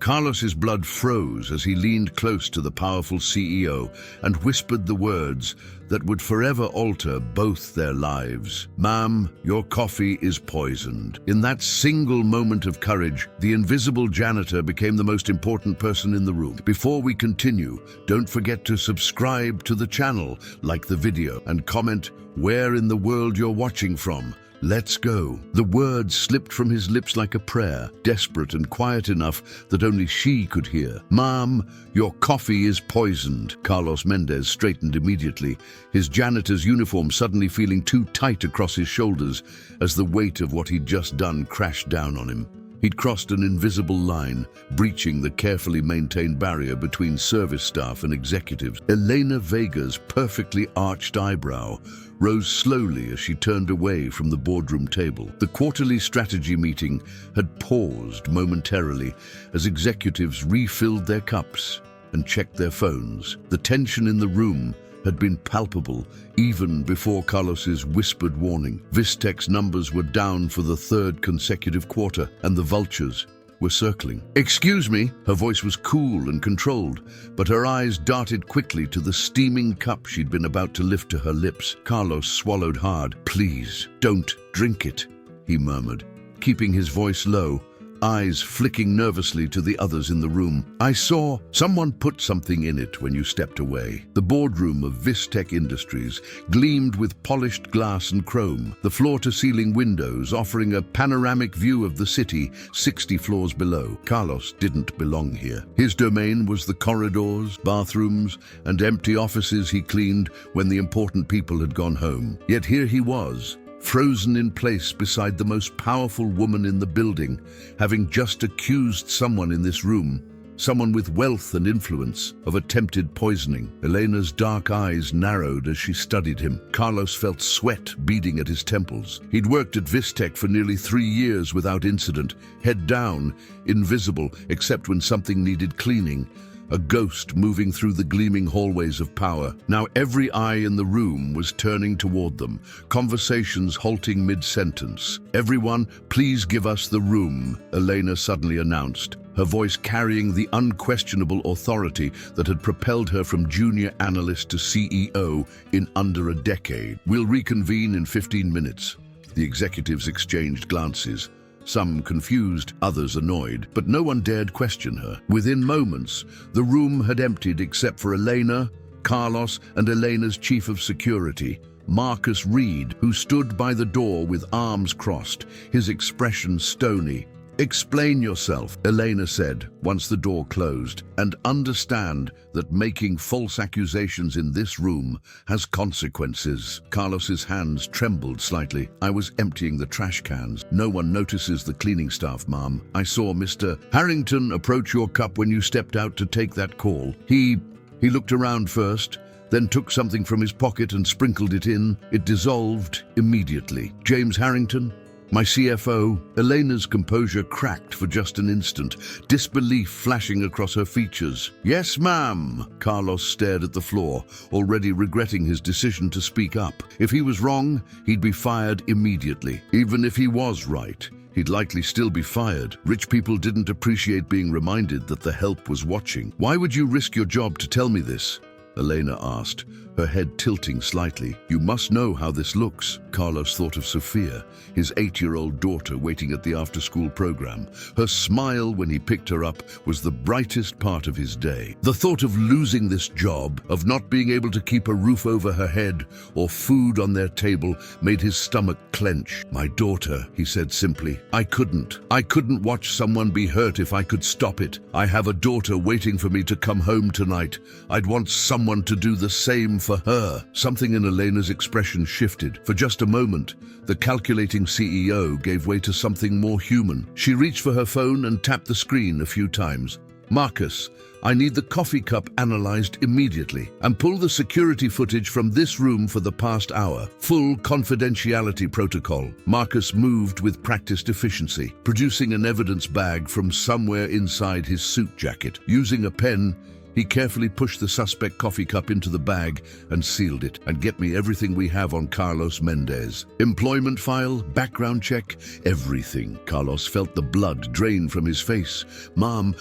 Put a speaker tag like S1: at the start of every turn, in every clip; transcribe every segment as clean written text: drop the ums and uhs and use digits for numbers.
S1: Carlos's blood froze as he leaned close to the powerful CEO and whispered the words that would forever alter both their lives. "Ma'am, your coffee is poisoned." In that single moment of courage, the invisible janitor became the most important person in the room. Before we continue, don't forget to subscribe to the channel, like the video, and comment where in the world you're watching from. Let's go. The words slipped from his lips like a prayer, desperate and quiet enough that only she could hear. "Ma'am, your coffee is poisoned." Carlos Mendez straightened immediately, his janitor's uniform suddenly feeling too tight across his shoulders as the weight of what he'd just done crashed down on him. He'd crossed an invisible line, breaching the carefully maintained barrier between service staff and executives. Elena Vega's perfectly arched eyebrow rose slowly as she turned away from the boardroom table. The quarterly strategy meeting had paused momentarily as executives refilled their cups and checked their phones. The tension in the room had been palpable even before Carlos's whispered warning. Vistec's numbers were down for the third consecutive quarter, and the vultures were circling. "Excuse me," her voice was cool and controlled, but her eyes darted quickly to the steaming cup she'd been about to lift to her lips. Carlos swallowed hard. "Please, don't drink it," he murmured, keeping his voice low, eyes flicking nervously to the others in the room. "I saw someone put something in it when you stepped away." The boardroom of Vistec Industries gleamed with polished glass and chrome, the floor-to-ceiling windows offering a panoramic view of the city 60 floors below. Carlos didn't belong here. His domain was the corridors, bathrooms, and empty offices he cleaned when the important people had gone home. Yet here he was, frozen in place beside the most powerful woman in the building, having just accused someone in this room, someone with wealth and influence, of attempted poisoning. Elena's dark eyes narrowed as she studied him. Carlos felt sweat beading at his temples. He'd worked at Vistec for nearly 3 years without incident, head down, invisible except when something needed cleaning. A ghost moving through the gleaming hallways of power. Now every eye in the room was turning toward them, conversations halting mid-sentence. "Everyone, please give us the room," Elena suddenly announced, her voice carrying the unquestionable authority that had propelled her from junior analyst to CEO in under a decade. "We'll reconvene in 15 minutes. The executives exchanged glances. Some confused, others annoyed, but no one dared question her. Within moments, the room had emptied except for Elena, Carlos, and Elena's chief of security, Marcus Reed, who stood by the door with arms crossed, his expression stony. "Explain yourself," Elena said once the door closed, "and understand that making false accusations in this room has consequences." Carlos's hands trembled slightly. "I was emptying the trash cans. No one notices the cleaning staff, ma'am. I saw Mr. Harrington approach your cup when you stepped out to take that call. He looked around first, then took something from his pocket and sprinkled it in. It dissolved immediately." "James Harrington? My CFO." Elena's composure cracked for just an instant, disbelief flashing across her features. "Yes, ma'am." Carlos stared at the floor, already regretting his decision to speak up. If he was wrong, he'd be fired immediately. Even if he was right, he'd likely still be fired. Rich people didn't appreciate being reminded that the help was watching. "Why would you risk your job to tell me this?" Elena asked, her head tilting slightly. "You must know how this looks." Carlos thought of Sophia, his 8-year-old daughter waiting at the after-school program. Her smile when he picked her up was the brightest part of his day. The thought of losing this job, of not being able to keep a roof over her head or food on their table, made his stomach clench. "My daughter," he said simply. I couldn't watch someone be hurt if I could stop it. I have a daughter waiting for me to come home tonight. I'd want someone to do the same for her." Something in Elena's expression shifted. For just a moment, the calculating CEO gave way to something more human. She reached for her phone and tapped the screen a few times. "Marcus, I need the coffee cup analyzed immediately, and pull the security footage from this room for the past hour. Full confidentiality protocol." Marcus moved with practiced efficiency, producing an evidence bag from somewhere inside his suit jacket. Using a pen, He carefully pushed the suspect coffee cup into the bag and sealed it. And get me everything we have on Carlos Mendez. Employment file, background check, everything. Carlos felt the blood drain from his face. Mom,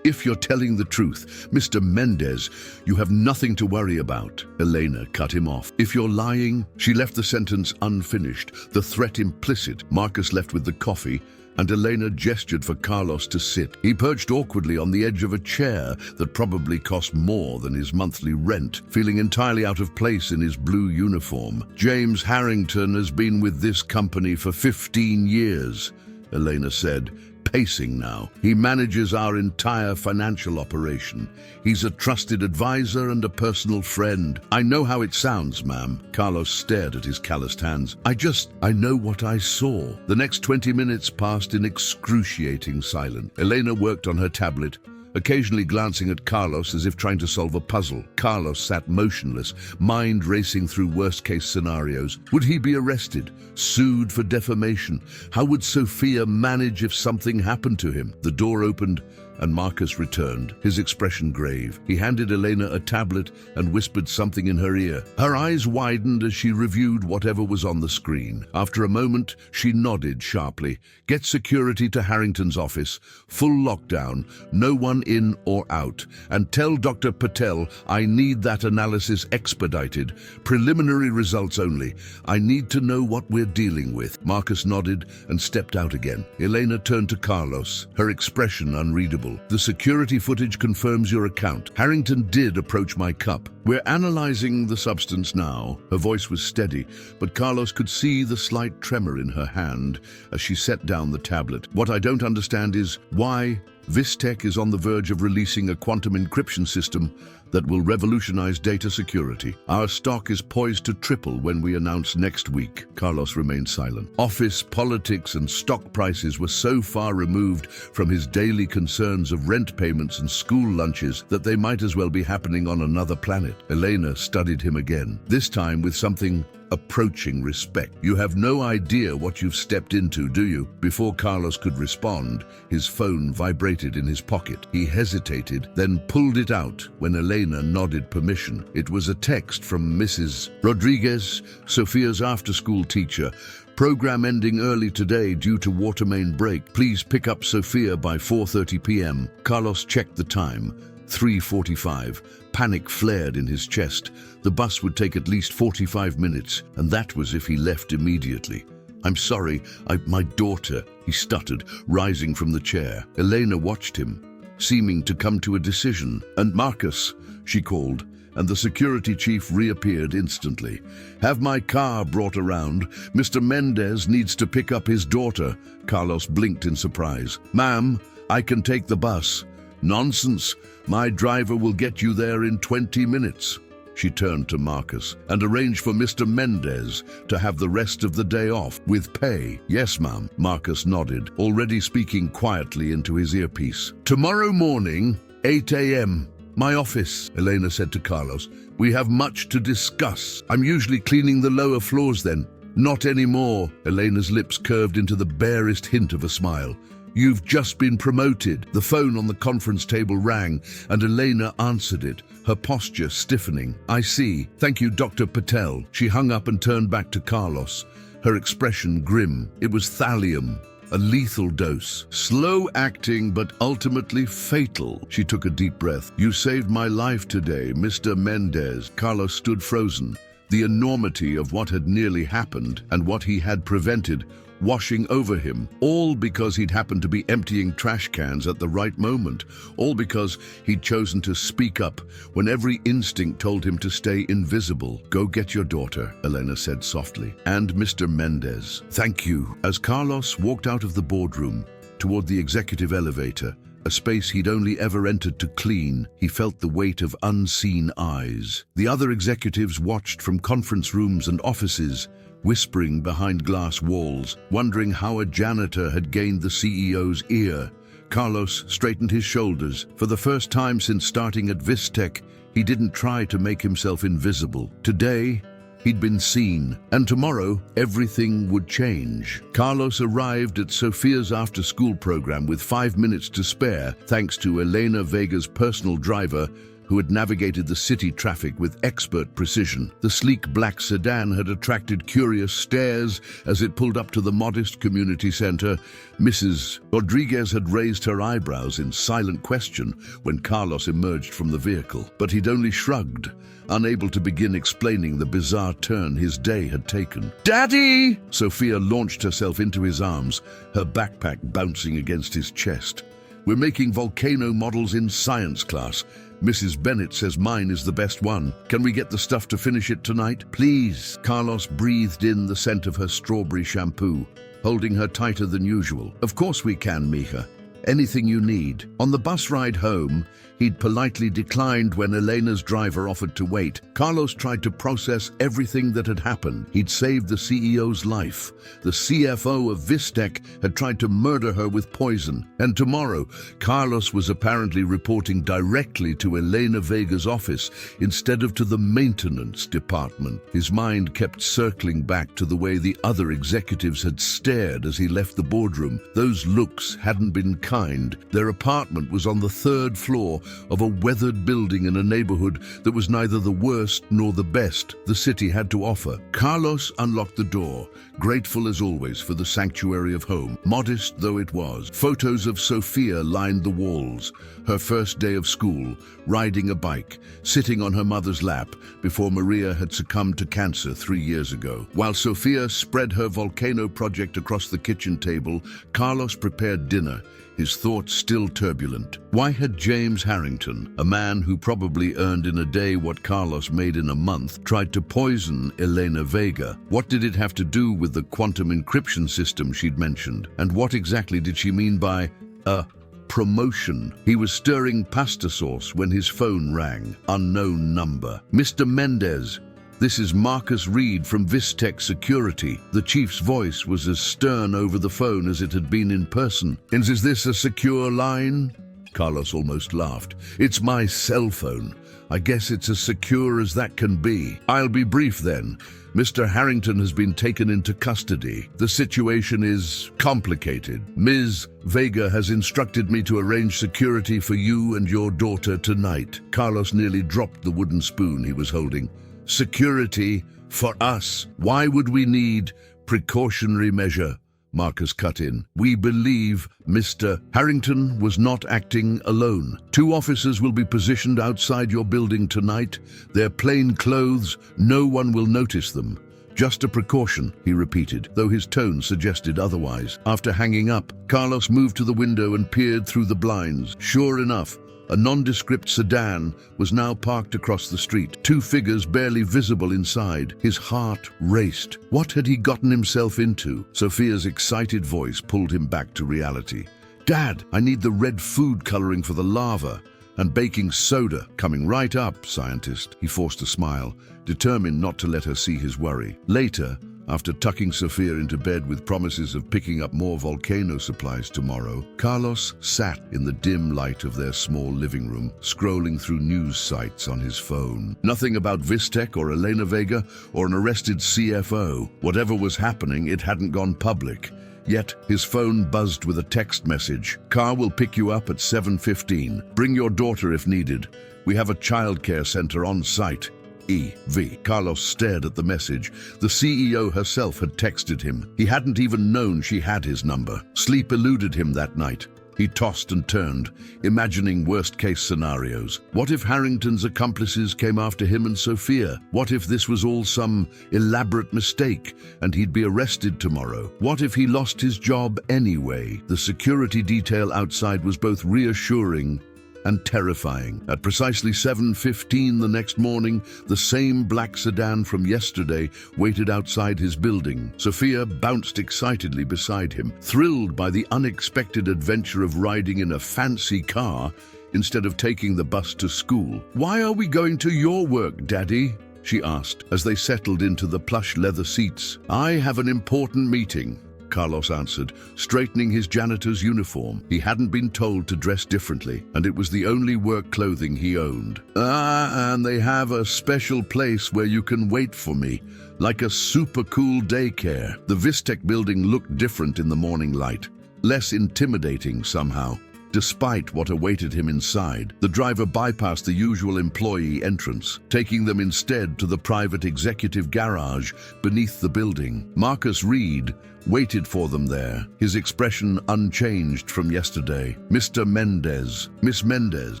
S1: if you're telling the truth, Mr. Mendez, you have nothing to worry about. Elena cut him off. If you're lying, she left the sentence unfinished, the threat implicit. Marcus left with the coffee, and Elena gestured for Carlos to sit. He perched awkwardly on the edge of a chair that probably cost more than his monthly rent, feeling entirely out of place in his blue uniform. James Harrington has been with this company for 15 years, Elena said, pacing now. He manages our entire financial operation. He's a trusted advisor and a personal friend. I know how it sounds, ma'am. Carlos stared at his calloused hands. I know what I saw. The next 20 minutes passed in excruciating silence. Elena worked on her tablet, occasionally glancing at Carlos as if trying to solve a puzzle. Carlos sat motionless, mind racing through worst-case scenarios. Would he be arrested, sued for defamation? How would Sophia manage if something happened to him? The door opened, and Marcus returned, his expression grave. He handed Elena a tablet and whispered something in her ear. Her eyes widened as she reviewed whatever was on the screen. After a moment, she nodded sharply. Get security to Harrington's office, full lockdown, no one in or out, and tell Dr. Patel I need that analysis expedited. Preliminary results only. I need to know what we're dealing with. Marcus nodded and stepped out again. Elena turned to Carlos, her expression unreadable. The security footage confirms your account. Harrington did approach my cup. We're analyzing the substance now. Her voice was steady, but Carlos could see the slight tremor in her hand as she set down the tablet. What I don't understand is why Vistech is on the verge of releasing a quantum encryption system that will revolutionize data security. Our stock is poised to triple when we announce next week. Carlos remained silent. Office politics and stock prices were so far removed from his daily concerns of rent payments and school lunches that they might as well be happening on another planet. Elena studied him again, this time with something approaching respect. You have no idea what you've stepped into, do you? Before Carlos could respond, his phone vibrated in his pocket. He hesitated, then pulled it out when Elena nodded permission. It was a text from Mrs. Rodriguez, Sophia's after-school teacher. Program ending early today due to water main break. Please pick up Sophia by 4:30 p.m. Carlos checked the time. 3:45. Panic flared in his chest. The bus would take at least 45 minutes, and that was if he left immediately. I'm sorry, my daughter, he stuttered, rising from the chair. Elena watched him, seeming to come to a decision. And Marcus, she called, and the security chief reappeared instantly. Have my car brought around. Mr. Mendez needs to pick up his daughter. Carlos blinked in surprise. Ma'am, I can take the bus. Nonsense. My driver will get you there in 20 minutes. She turned to Marcus. And arrange for Mr. Mendez to have the rest of the day off, with pay. Yes, ma'am. Marcus nodded, already speaking quietly into his earpiece. Tomorrow morning, 8 a.m. My office, Elena said to Carlos. We have much to discuss. I'm usually cleaning the lower floors then. Not anymore. Elena's lips curved into the barest hint of a smile. You've just been promoted. The phone on the conference table rang, and Elena answered it, her posture stiffening. I see. Thank you, Dr. Patel. She hung up and turned back to Carlos, her expression grim. It was thallium, a lethal dose. Slow acting, but ultimately fatal. She took a deep breath. You saved my life today, Mr. Mendez. Carlos stood frozen, the enormity of what had nearly happened and what he had prevented washing over him, all because he'd happened to be emptying trash cans at the right moment, all because he'd chosen to speak up when every instinct told him to stay invisible. Go get your daughter, Elena said softly. And Mr. Mendez. Thank you. As Carlos walked out of the boardroom toward the executive elevator, a space he'd only ever entered to clean, he felt the weight of unseen eyes. The other executives watched from conference rooms and offices, whispering behind glass walls, wondering how a janitor had gained the CEO's ear. Carlos straightened his shoulders. For the first time since starting at Vistech, he didn't try to make himself invisible. Today, he'd been seen, and tomorrow, everything would change. Carlos arrived at Sophia's after-school program with 5 minutes to spare, thanks to Elena Vega's personal driver, who had navigated the city traffic with expert precision. The sleek black sedan had attracted curious stares as it pulled up to the modest community center. Mrs. Rodriguez had raised her eyebrows in silent question when Carlos emerged from the vehicle, but he'd only shrugged, unable to begin explaining the bizarre turn his day had taken. "Daddy!" Sophia launched herself into his arms, her backpack bouncing against his chest. "We're making volcano models in science class. Mrs. Bennett says mine is the best one. Can we get the stuff to finish it tonight? Please." Carlos breathed in the scent of her strawberry shampoo, holding her tighter than usual. "Of course we can, Mija. Anything you need." On the bus ride home, he'd politely declined when Elena's driver offered to wait. Carlos tried to process everything that had happened. He'd saved the CEO's life. The CFO of Vistec had tried to murder her with poison. And tomorrow, Carlos was apparently reporting directly to Elena Vega's office instead of to the maintenance department. His mind kept circling back to the way the other executives had stared as he left the boardroom. Those looks hadn't been kind. Their apartment was on the 3rd floor of a weathered building in a neighborhood that was neither the worst nor the best the city had to offer. Carlos unlocked the door, grateful as always for the sanctuary of home, modest though it was. Photos of Sophia lined the walls, her first day of school, riding a bike, sitting on her mother's lap before Maria had succumbed to cancer 3 years ago. While Sophia spread her volcano project across the kitchen table, Carlos prepared dinner, his thoughts still turbulent. Why had James Harrington, a man who probably earned in a day what Carlos made in a month, tried to poison Elena Vega? What did it have to do with the quantum encryption system she'd mentioned? And what exactly did she mean by a promotion? He was stirring pasta sauce when his phone rang. Unknown number. "Mr. Mendez, this is Marcus Reed from Vistec Security." The chief's voice was as stern over the phone as it had been in person. "And is this a secure line?" Carlos almost laughed. "It's my cell phone. I guess it's as secure as that can be. I'll be brief then. Mr. Harrington has been taken into custody. The situation is complicated. Ms. Vega has instructed me to arrange security for you and your daughter tonight." Carlos nearly dropped the wooden spoon he was holding. "Security for us? Why would we need precautionary measure?" Marcus cut in. "We believe Mr. Harrington was not acting alone. 2 officers will be positioned outside your building tonight. Their plain clothes, no one will notice them. Just a precaution," he repeated, though his tone suggested otherwise. After hanging up, Carlos moved to the window and peered through the blinds. Sure enough, a nondescript sedan was now parked across the street, 2 figures barely visible inside. His heart raced. What had he gotten himself into? Sophia's excited voice pulled him back to reality. "Dad, I need the red food coloring for the lava and baking soda." "Coming right up, scientist." He forced a smile, determined not to let her see his worry. Later, after tucking Sophia into bed with promises of picking up more volcano supplies tomorrow, Carlos sat in the dim light of their small living room, scrolling through news sites on his phone. Nothing about Vistec or Elena Vega or an arrested CFO. Whatever was happening, it hadn't gone public. Yet, his phone buzzed with a text message. "Car will pick you up at 7:15. Bring your daughter if needed. We have a childcare center on site. E.V." Carlos stared at the message. The CEO herself had texted him. He hadn't even known she had his number. Sleep eluded him that night. He tossed and turned, imagining worst-case scenarios. What if Harrington's accomplices came after him and Sophia? What if this was all some elaborate mistake and he'd be arrested tomorrow? What if he lost his job anyway? The security detail outside was both reassuring and terrifying. At precisely 7:15 the next morning, the same black sedan from yesterday waited outside his building. Sophia bounced excitedly beside him, thrilled by the unexpected adventure of riding in a fancy car instead of taking the bus to school. "Why are we going to your work, Daddy?" she asked as they settled into the plush leather seats. "I have an important meeting," Carlos answered, straightening his janitor's uniform. He hadn't been told to dress differently, and it was the only work clothing he owned. And they have a special place where you can wait for me, like a super cool daycare." The Vistec building looked different in the morning light, less intimidating somehow. despite what awaited him inside. The driver bypassed the usual employee entrance, taking them instead to the private executive garage beneath the building. Marcus Reed waited for them there, his expression unchanged from yesterday. Mr. Mendez, Miss Mendez,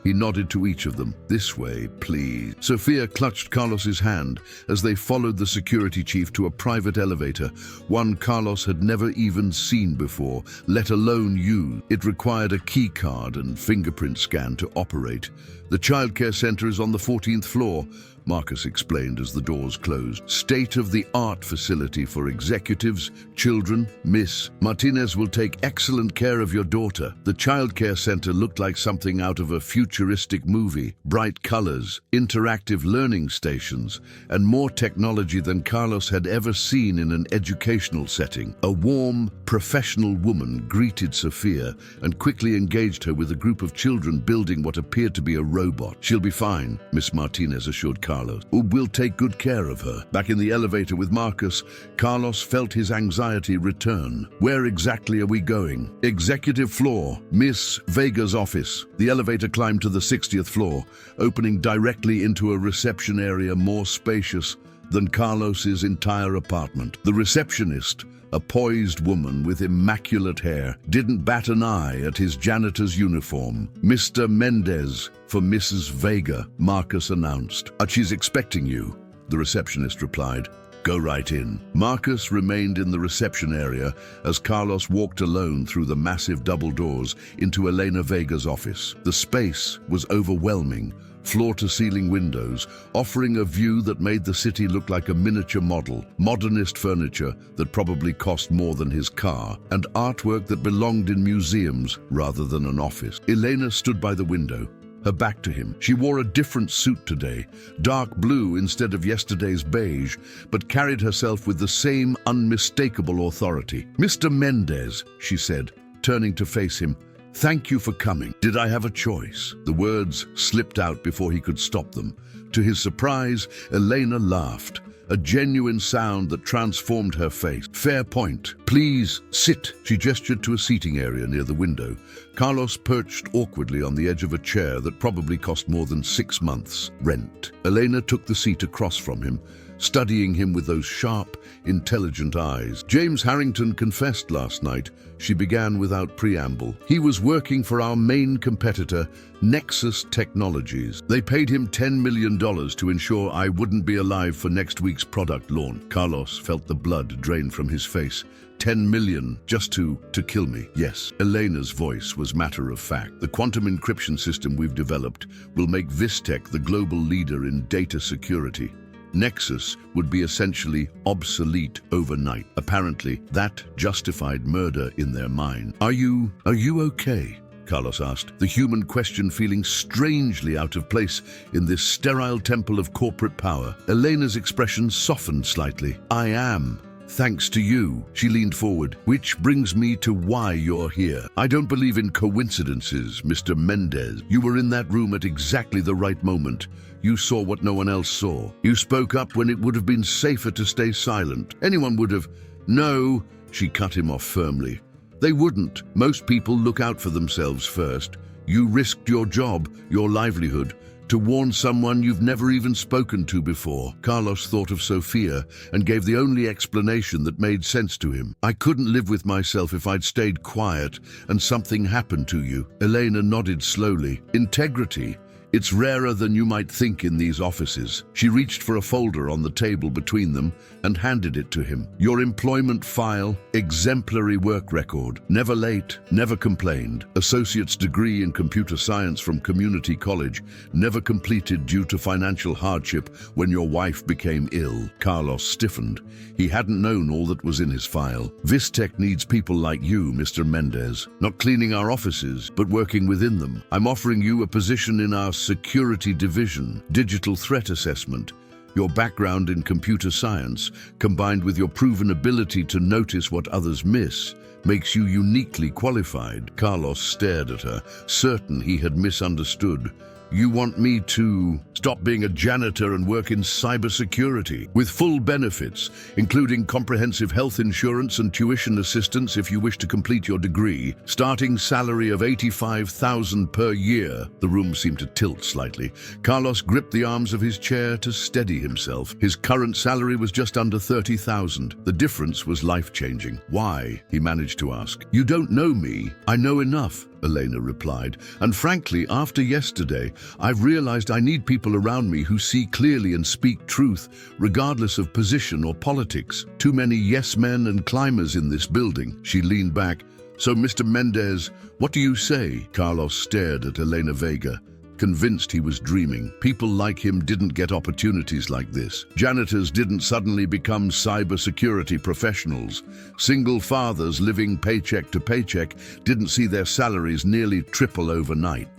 S1: he nodded to each of them. This way, please. Sophia clutched Carlos's hand as they followed the security chief to a private elevator, one Carlos had never even seen before, let alone use. It required a key card and fingerprint scan to operate. The childcare center is on the 14th floor, Marcus explained as the doors closed. State-of-the-art facility for executives, children. Miss Martinez will take excellent care of your daughter. The childcare center looked like something out of a futuristic movie. Bright colors, interactive learning stations, and more technology than Carlos had ever seen in an educational setting. A warm, professional woman greeted Sophia and quickly engaged her with a group of children building what appeared to be a robot. She'll be fine, Miss Martinez assured Carlos. We'll take good care of her. Back in the elevator with Marcus, Carlos felt his anxiety return. Where exactly are we going? Executive floor, Miss Vega's office. The elevator climbed to the 60th floor, opening directly into a reception area more spacious than Carlos's entire apartment. The receptionist, a poised woman with immaculate hair, didn't bat an eye at his janitor's uniform. Mr. Mendez for Mrs. Vega, Marcus announced. She's expecting you, the receptionist replied. Go right in. Marcus remained in the reception area as Carlos walked alone through the massive double doors into Elena Vega's office. The space was overwhelming, floor-to-ceiling windows, offering a view that made the city look like a miniature model, modernist furniture that probably cost more than his car, and artwork that belonged in museums rather than an office. Elena stood by the window, her back to him. She wore a different suit today, dark blue instead of yesterday's beige, but carried herself with the same unmistakable authority. Mr. Mendez, she said, turning to face him, thank you for coming. Did I have a choice? The words slipped out before he could stop them. To his surprise, Elena laughed, a genuine sound that transformed her face. Fair point. Please sit. She gestured to a seating area near the window. Carlos perched awkwardly on the edge of a chair that probably cost more than 6 months' rent. Elena took the seat across from him, studying him with those sharp, intelligent eyes. James Harrington confessed last night, she began without preamble. He was working for our main competitor, Nexus Technologies. They paid him $10 million to ensure I wouldn't be alive for next week's product launch. Carlos felt the blood drain from his face. 10 million just to kill me. Yes. Elena's voice was matter of fact. The quantum encryption system we've developed will make Vistec the global leader in data security. Nexus would be essentially obsolete overnight. Apparently, that justified murder in their mind. Are you okay? Carlos asked, the human question feeling strangely out of place in this sterile temple of corporate power. Elena's expression softened slightly. I am. Thanks to you, she leaned forward, which brings me to why you're here. I don't believe in coincidences, Mr. Mendez. You were in that room at exactly the right moment. You saw what no one else saw. You spoke up when it would have been safer to stay silent. Anyone would have. No, she cut him off firmly. They wouldn't. Most people look out for themselves first. You risked your job, your livelihood, to warn someone you've never even spoken to before. Carlos thought of Sophia and gave the only explanation that made sense to him. I couldn't live with myself if I'd stayed quiet and something happened to you. Elena nodded slowly. Integrity. It's rarer than you might think in these offices. She reached for a folder on the table between them and handed it to him. Your employment file, exemplary work record. Never late, never complained. Associate's degree in computer science from community college. Never completed due to financial hardship when your wife became ill. Carlos stiffened. He hadn't known all that was in his file. Vistec needs people like you, Mr. Mendez. Not cleaning our offices, but working within them. I'm offering you a position in our security division, digital threat assessment. Your background in computer science, combined with your proven ability to notice what others miss, makes you uniquely qualified. Carlos stared at her, certain he had misunderstood. You want me to stop being a janitor and work in cybersecurity with full benefits, including comprehensive health insurance and tuition assistance if you wish to complete your degree, starting salary of $85,000 per year. The room seemed to tilt slightly. Carlos gripped the arms of his chair to steady himself. His current salary was just under $30,000. The difference was life-changing. Why? He managed to ask. You don't know me. I know enough, Elena replied. And frankly, after yesterday, I've realized I need people around me who see clearly and speak truth, regardless of position or politics. Too many yes men and climbers in this building. She leaned back. So, Mr. Mendez, what do you say? Carlos stared at Elena Vega, convinced he was dreaming. People like him didn't get opportunities like this. Janitors didn't suddenly become cybersecurity professionals. Single fathers living paycheck to paycheck didn't see their salaries nearly triple overnight.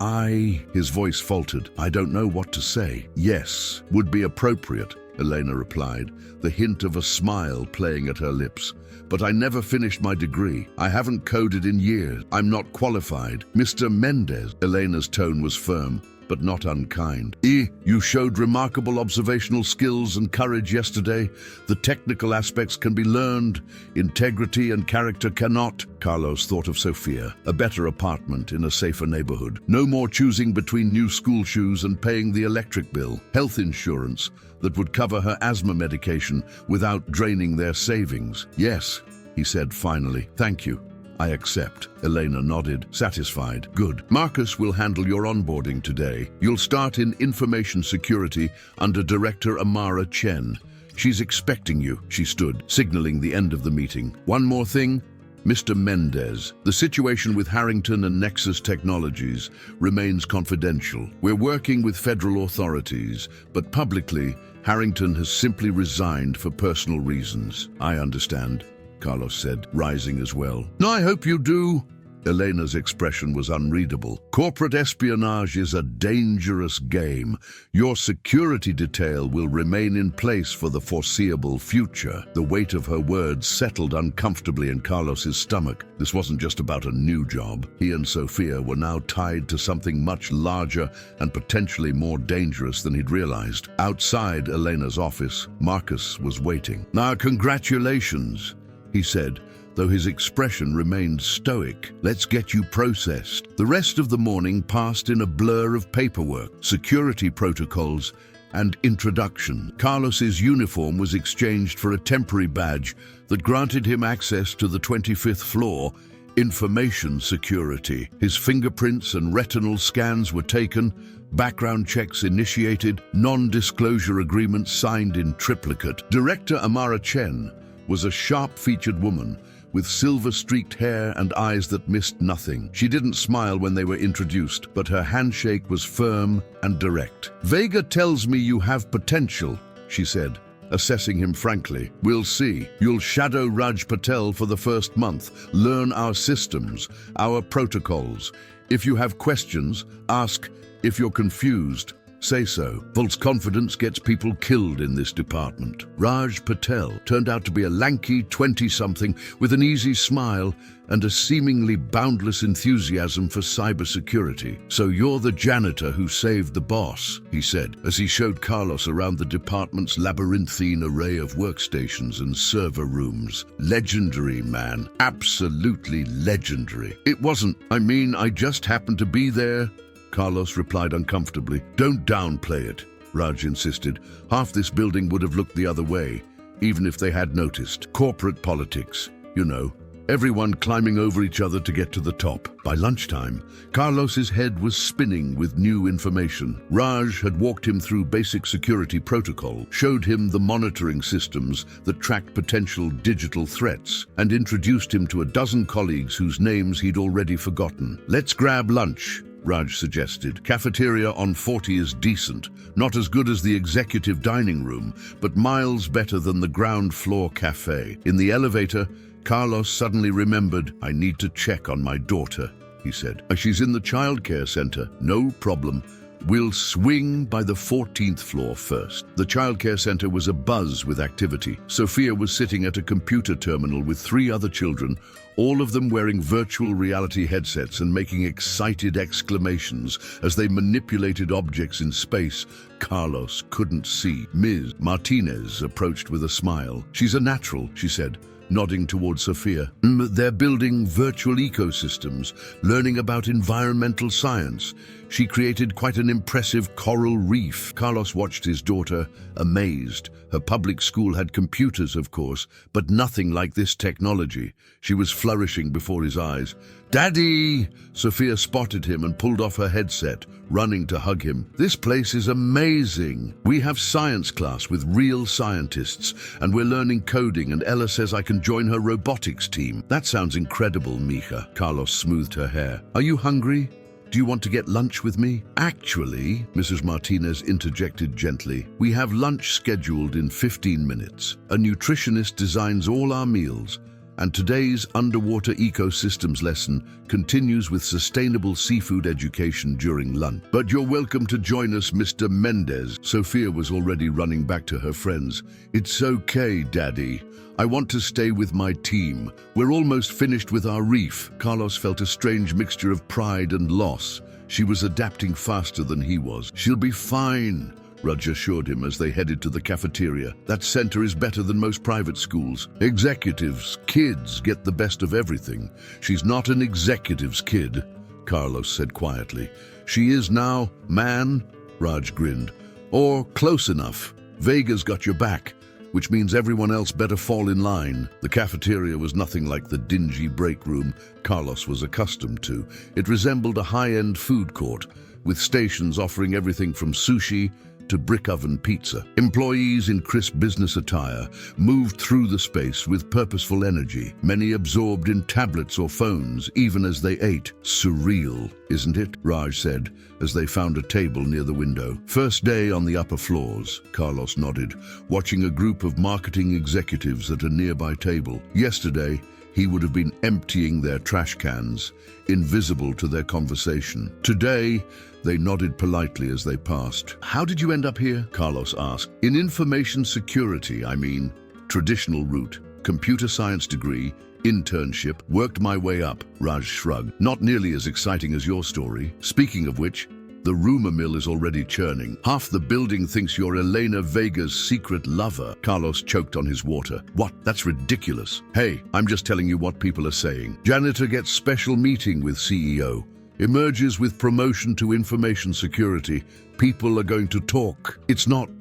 S1: His voice faltered. I don't know what to say. Yes, would be appropriate, Elena replied, the hint of a smile playing at her lips. But I never finished my degree. I haven't coded in years. I'm not qualified. Mr. Mendez, Elena's tone was firm, but not unkind. You showed remarkable observational skills and courage yesterday. The technical aspects can be learned. Integrity and character cannot. Carlos thought of Sofia, a better apartment in a safer neighborhood. No more choosing between new school shoes and paying the electric bill. Health insurance that would cover her asthma medication without draining their savings. Yes, he said finally. Thank you. I accept. Elena nodded, satisfied. Good. Marcus will handle your onboarding today. You'll start in information security under Director Amara Chen. She's expecting you. She stood, signaling the end of the meeting. One more thing. Mr. Mendez, the situation with Harrington and Nexus Technologies remains confidential. We're working with federal authorities, but publicly, Harrington has simply resigned for personal reasons. I understand, Carlos said, rising as well. No, I hope you do. Elena's expression was unreadable. Corporate espionage is a dangerous game. Your security detail will remain in place for the foreseeable future. The weight of her words settled uncomfortably in Carlos's stomach. This wasn't just about a new job. He and Sofia were now tied to something much larger and potentially more dangerous than he'd realized. Outside Elena's office, Marcus was waiting. Now, congratulations, he said, though his expression remained stoic. Let's get you processed. The rest of the morning passed in a blur of paperwork, security protocols, and introduction. Carlos's uniform was exchanged for a temporary badge that granted him access to the 25th floor, information security. His fingerprints and retinal scans were taken, background checks initiated, non-disclosure agreements signed in triplicate. Director Amara Chen was a sharp-featured woman with silver-streaked hair and eyes that missed nothing. She didn't smile when they were introduced, but her handshake was firm and direct. Vega tells me you have potential, she said, assessing him frankly. We'll see. You'll shadow Raj Patel for the first month, learn our systems, our protocols. If you have questions, ask. If you're confused, say so. False confidence gets people killed in this department. Raj Patel turned out to be a lanky 20-something with an easy smile and a seemingly boundless enthusiasm for cybersecurity. So you're the janitor who saved the boss, he said, as he showed Carlos around the department's labyrinthine array of workstations and server rooms. Legendary, man. Absolutely legendary. It wasn't. I just happened to be there, Carlos replied uncomfortably. Don't downplay it, Raj insisted. Half this building would have looked the other way, even if they had noticed. Corporate politics, you know. Everyone climbing over each other to get to the top. By lunchtime, Carlos's head was spinning with new information. Raj had walked him through basic security protocol, showed him the monitoring systems that tracked potential digital threats, and introduced him to a dozen colleagues whose names he'd already forgotten. Let's grab lunch, Raj suggested. Cafeteria on 40 is decent, not as good as the executive dining room, but miles better than the ground floor cafe. In the elevator, Carlos suddenly remembered, I need to check on my daughter, he said. She's in the childcare center. No problem. We'll swing by the 14th floor first. The childcare center was abuzz with activity. Sophia was sitting at a computer terminal with 3 other children, all of them wearing virtual reality headsets and making excited exclamations as they manipulated objects in space Carlos couldn't see. Ms. Martinez approached with a smile. "She's a natural," she said, nodding towards Sophia. "They're building virtual ecosystems, learning about environmental science. She created quite an impressive coral reef." Carlos watched his daughter, amazed. Her public school had computers, of course, but nothing like this technology. She was flourishing before his eyes. "Daddy!" Sophia spotted him and pulled off her headset, running to hug him. "This place is amazing. We have science class with real scientists, and we're learning coding, and Ella says I can join her robotics team." "That sounds incredible, Mija." Carlos smoothed her hair. "Are you hungry? Do you want to get lunch with me?" "Actually," Mrs. Martinez interjected gently, "we have lunch scheduled in 15 minutes. A nutritionist designs all our meals, and today's underwater ecosystems lesson continues with sustainable seafood education during lunch. But you're welcome to join us, Mr. Mendez." Sophia was already running back to her friends. "It's okay, Daddy. I want to stay with my team. We're almost finished with our reef." Carlos felt a strange mixture of pride and loss. She was adapting faster than he was. "She'll be fine," Rudge assured him as they headed to the cafeteria. "That center is better than most private schools. Executives, kids get the best of everything. She's not an executive's kid," Carlos said quietly. "She is now, man," Raj grinned. "Or close enough. Vega's got your back, which means everyone else better fall in line." The cafeteria was nothing like the dingy break room Carlos was accustomed to. It resembled a high-end food court, with stations offering everything from sushi to brick oven pizza. Employees in crisp business attire moved through the space with purposeful energy, many absorbed in tablets or phones, even as they ate. "Surreal, isn't it?" Raj said, as they found a table near the window. "First day on the upper floors," Carlos nodded, watching a group of marketing executives at a nearby table. Yesterday, he would have been emptying their trash cans, invisible to their conversation. Today, they nodded politely as they passed. "How did you end up here?" Carlos asked. "In information security, I mean. Traditional route, computer science degree, internship, worked my way up," Raj shrugged. "Not nearly as exciting as your story. Speaking of which, the rumor mill is already churning. Half the building thinks you're Elena Vega's secret lover." Carlos choked on his water. "What? That's ridiculous." "Hey, I'm just telling you what people are saying. Janitor gets special meeting with CEO. Emerges with promotion to information security. People are going to talk."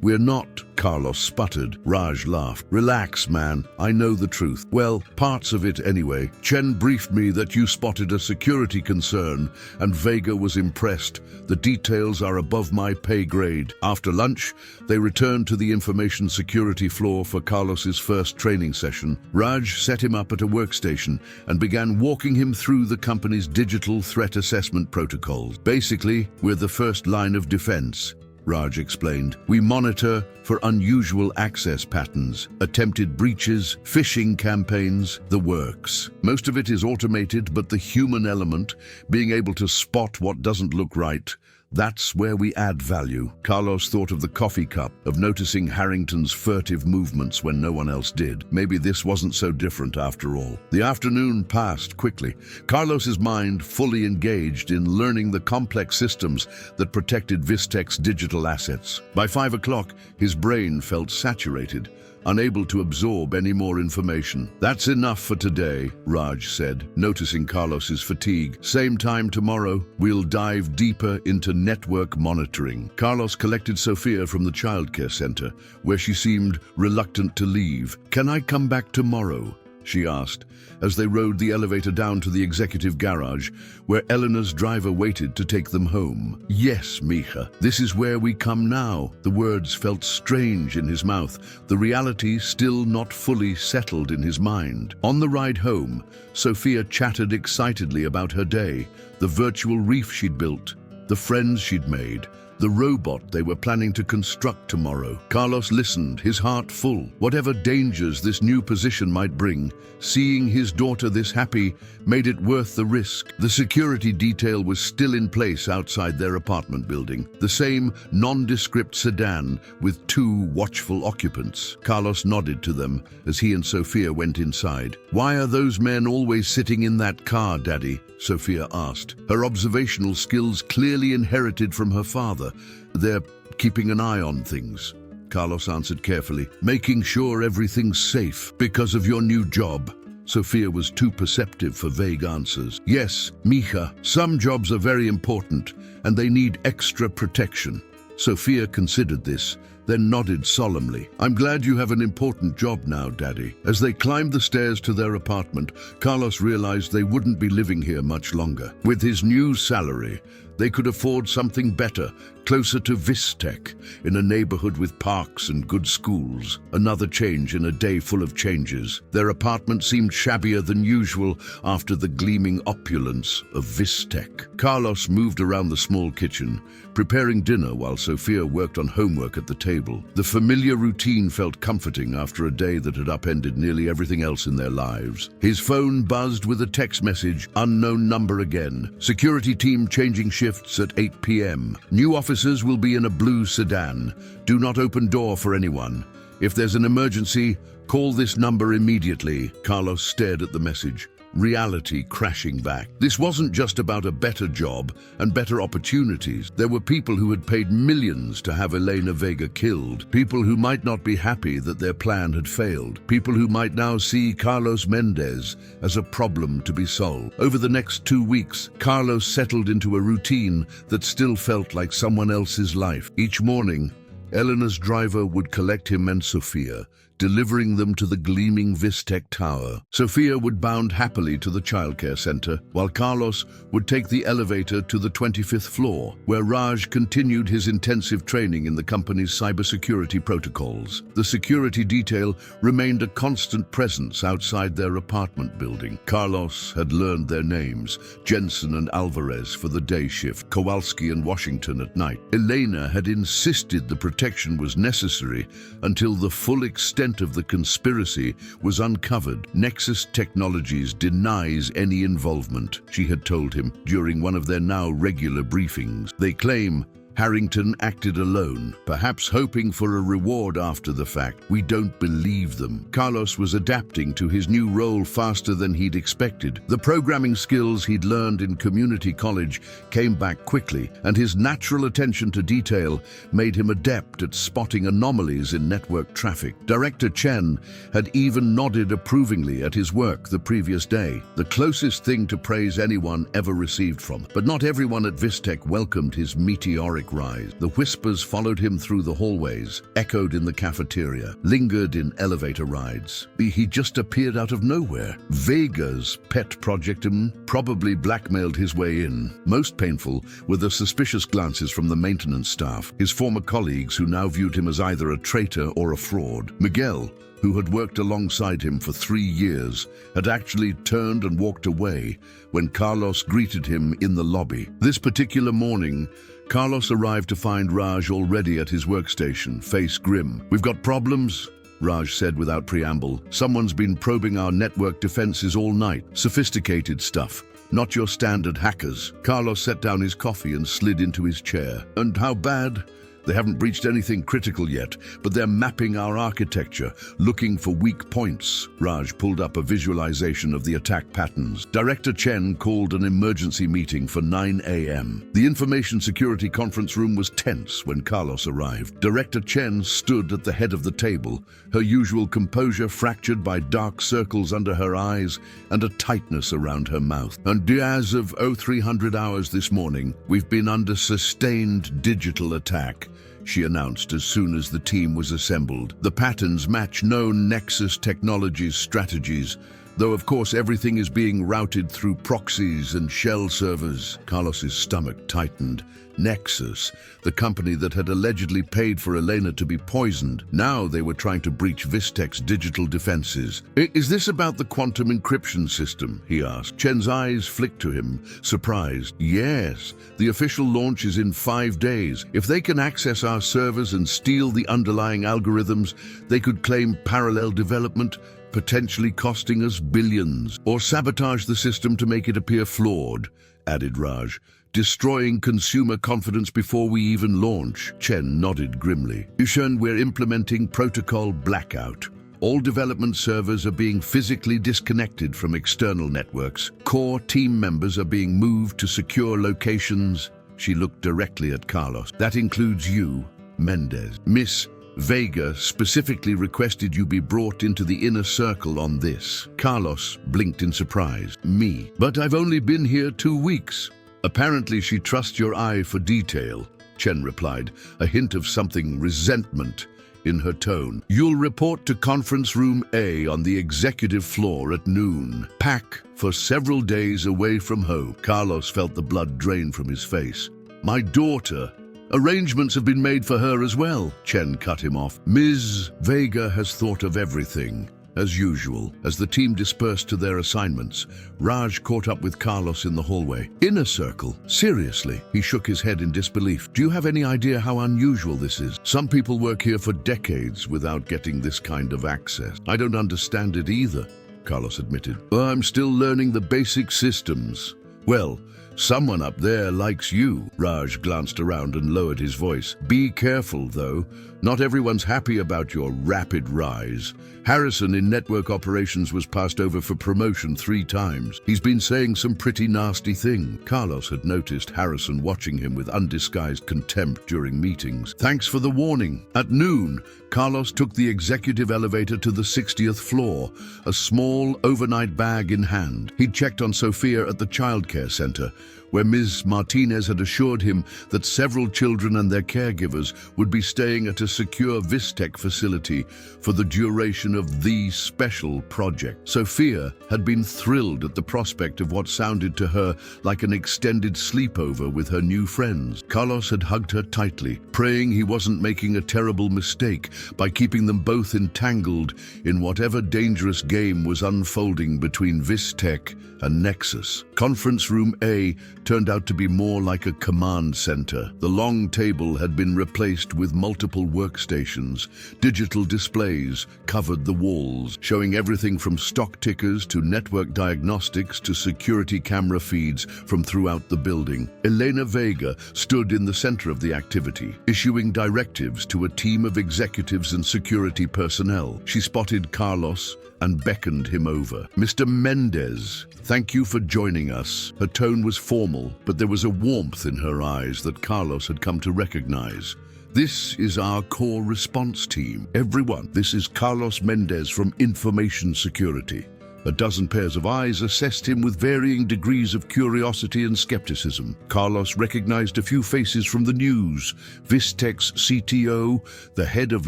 S1: We're not," Carlos sputtered. Raj laughed. "Relax, man. I know the truth. Well, parts of it anyway. Chen briefed me that you spotted a security concern, and Vega was impressed. The details are above my pay grade." After lunch, they returned to the information security floor for Carlos's first training session. Raj set him up at a workstation and began walking him through the company's digital threat assessment protocols. "Basically, we're the first line of defense," Raj explained. "We monitor for unusual access patterns, attempted breaches, phishing campaigns, the works. Most of it is automated, but the human element, being able to spot what doesn't look right, that's where we add value." Carlos thought of the coffee cup, of noticing Harrington's furtive movements when no one else did. Maybe this wasn't so different after all. The afternoon passed quickly, Carlos's mind fully engaged in learning the complex systems that protected Vistec's digital assets. By 5 o'clock, his brain felt saturated, unable to absorb any more information. "That's enough for today," Raj said, noticing Carlos's fatigue. "Same time tomorrow, we'll dive deeper into network monitoring." Carlos collected Sophia from the childcare center, where she seemed reluctant to leave. "Can I come back tomorrow?" she asked, as they rode the elevator down to the executive garage, where Eleanor's driver waited to take them home. "Yes, Mija, this is where we come now." The words felt strange in his mouth, the reality still not fully settled in his mind. On the ride home, Sophia chattered excitedly about her day, the virtual reef she'd built, the friends she'd made, the robot they were planning to construct tomorrow. Carlos listened, his heart full. Whatever dangers this new position might bring, seeing his daughter this happy made it worth the risk. The security detail was still in place outside their apartment building, the same nondescript sedan with 2 watchful occupants. Carlos nodded to them as he and Sophia went inside. "Why are those men always sitting in that car, Daddy?" Sophia asked, her observational skills clearly inherited from her father. "They're keeping an eye on things," Carlos answered carefully, "making sure everything's safe because of your new job." Sophia was too perceptive for vague answers. "Yes, Mija, some jobs are very important and they need extra protection." Sophia considered this, then nodded solemnly. "I'm glad you have an important job now, Daddy." As they climbed the stairs to their apartment, Carlos realized they wouldn't be living here much longer. With his new salary, they could afford something better, closer to Vistec, in a neighborhood with parks and good schools. Another change in a day full of changes. Their apartment seemed shabbier than usual after the gleaming opulence of Vistec. Carlos moved around the small kitchen, preparing dinner while Sophia worked on homework at the table. The familiar routine felt comforting after a day that had upended nearly everything else in their lives. His phone buzzed with a text message, "Unknown number again. Security team changing shifts at 8 p.m. New officers will be in a blue sedan. Do not open door for anyone. If there's an emergency, call this number immediately." Carlos stared at the message, reality crashing back. This wasn't just about a better job and better opportunities. There were people who had paid millions to have Elena Vega killed, people who might not be happy that their plan had failed, people who might now see Carlos Mendez as a problem to be solved. Over the next 2 weeks, Carlos settled into a routine that still felt like someone else's life. Each morning, Elena's driver would collect him and Sophia, delivering them to the gleaming Vistec tower. Sophia would bound happily to the childcare center, while Carlos would take the elevator to the 25th floor, where Raj continued his intensive training in the company's cybersecurity protocols. The security detail remained a constant presence outside their apartment building. Carlos had learned their names, Jensen and Alvarez for the day shift, Kowalski and Washington at night. Elena had insisted the protection was necessary until the full extent of the conspiracy was uncovered. Nexus Technologies denies any involvement, she had told him during one of their now regular briefings. They claim Harrington acted alone, perhaps hoping for a reward after the fact. We don't believe them. Carlos was adapting to his new role faster than he'd expected. The programming skills he'd learned in community college came back quickly, and his natural attention to detail made him adept at spotting anomalies in network traffic. Director Chen had even nodded approvingly at his work the previous day, the closest thing to praise anyone ever received from. But not everyone at Vistec welcomed his meteoric rise. The whispers followed him through the hallways, echoed in the cafeteria, lingered in elevator rides. He just appeared out of nowhere. Vega's pet project probably blackmailed his way in. Most painful were the suspicious glances from the maintenance staff, his former colleagues who now viewed him as either a traitor or a fraud. Miguel, who had worked alongside him for 3 years, had actually turned and walked away when Carlos greeted him in the lobby. This particular morning, Carlos arrived to find Raj already at his workstation, face grim. "We've got problems," Raj said without preamble. "Someone's been probing our network defenses all night. Sophisticated stuff. Not your standard hackers." Carlos set down his coffee and slid into his chair. "And how bad?" "They haven't breached anything critical yet, but they're mapping our architecture, looking for weak points." Raj pulled up a visualization of the attack patterns. Director Chen called an emergency meeting for 9 a.m. The information security conference room was tense when Carlos arrived. Director Chen stood at the head of the table, her usual composure fractured by dark circles under her eyes and a tightness around her mouth. "And as of 0300 hours this morning, we've been under sustained digital attack," she announced as soon as the team was assembled. "The patterns match known Nexus Technologies strategies, though of course everything is being routed through proxies and shell servers. Carlos's stomach tightened. Nexus, the company that had allegedly paid for Elena to be poisoned. Now they were trying to breach Vistech's digital defenses. Is this about the quantum encryption system? He asked. Chen's eyes flicked to him, surprised. Yes, the official launch is in 5 days. If they can access our servers and steal the underlying algorithms, they could claim parallel development, potentially costing us billions. Or sabotage the system to make it appear flawed, added Raj. Destroying consumer confidence before we even launch. Chen nodded grimly. Yushen, we're implementing protocol blackout. All development servers are being physically disconnected from external networks. Core team members are being moved to secure locations. She looked directly at Carlos. That includes you, Mendez. Miss Vega specifically requested you be brought into the inner circle on this. Carlos blinked in surprise. Me? But I've only been here 2 weeks. Apparently she trusts your eye for detail, Chen replied, a hint of something resentment in her tone. You'll report to conference room A on the executive floor at noon. Pack for several days away from home. Carlos felt the blood drain from his face. My daughter. Arrangements have been made for her as well. Chen cut him off. Ms. Vega has thought of everything. As usual, as the team dispersed to their assignments, Raj caught up with Carlos in the hallway. Inner circle? Seriously? He shook his head in disbelief. Do you have any idea how unusual this is? Some people work here for decades without getting this kind of access. I don't understand it either, Carlos admitted. I'm still learning the basic systems. Well, someone up there likes you. Raj glanced around and lowered his voice. Be careful, though. Not everyone's happy about your rapid rise. Harrison in network operations was passed over for promotion 3 times. He's been saying some pretty nasty things. Carlos had noticed Harrison watching him with undisguised contempt during meetings. Thanks for the warning. At noon, Carlos took the executive elevator to the 60th floor, a small overnight bag in hand. He'd checked on Sophia at the childcare center, where Ms. Martinez had assured him that several children and their caregivers would be staying at a secure Vistech facility for the duration of the special project. Sophia had been thrilled at the prospect of what sounded to her like an extended sleepover with her new friends. Carlos had hugged her tightly, praying he wasn't making a terrible mistake by keeping them both entangled in whatever dangerous game was unfolding between Vistech and Nexus. Conference room A turned out to be more like a command center. The long table had been replaced with multiple workstations. Digital displays covered the walls, showing everything from stock tickers to network diagnostics to security camera feeds from throughout the building. Elena Vega stood in the center of the activity, issuing directives to a team of executives and security personnel. She spotted Carlos and beckoned him over. Mr. Mendez, thank you for joining us. Her tone was formal, but there was a warmth in her eyes that Carlos had come to recognize. This is our core response team. Everyone, this is Carlos Mendez from Information Security. A dozen pairs of eyes assessed him with varying degrees of curiosity and skepticism. Carlos recognized a few faces from the news. Vistech's CTO, the head of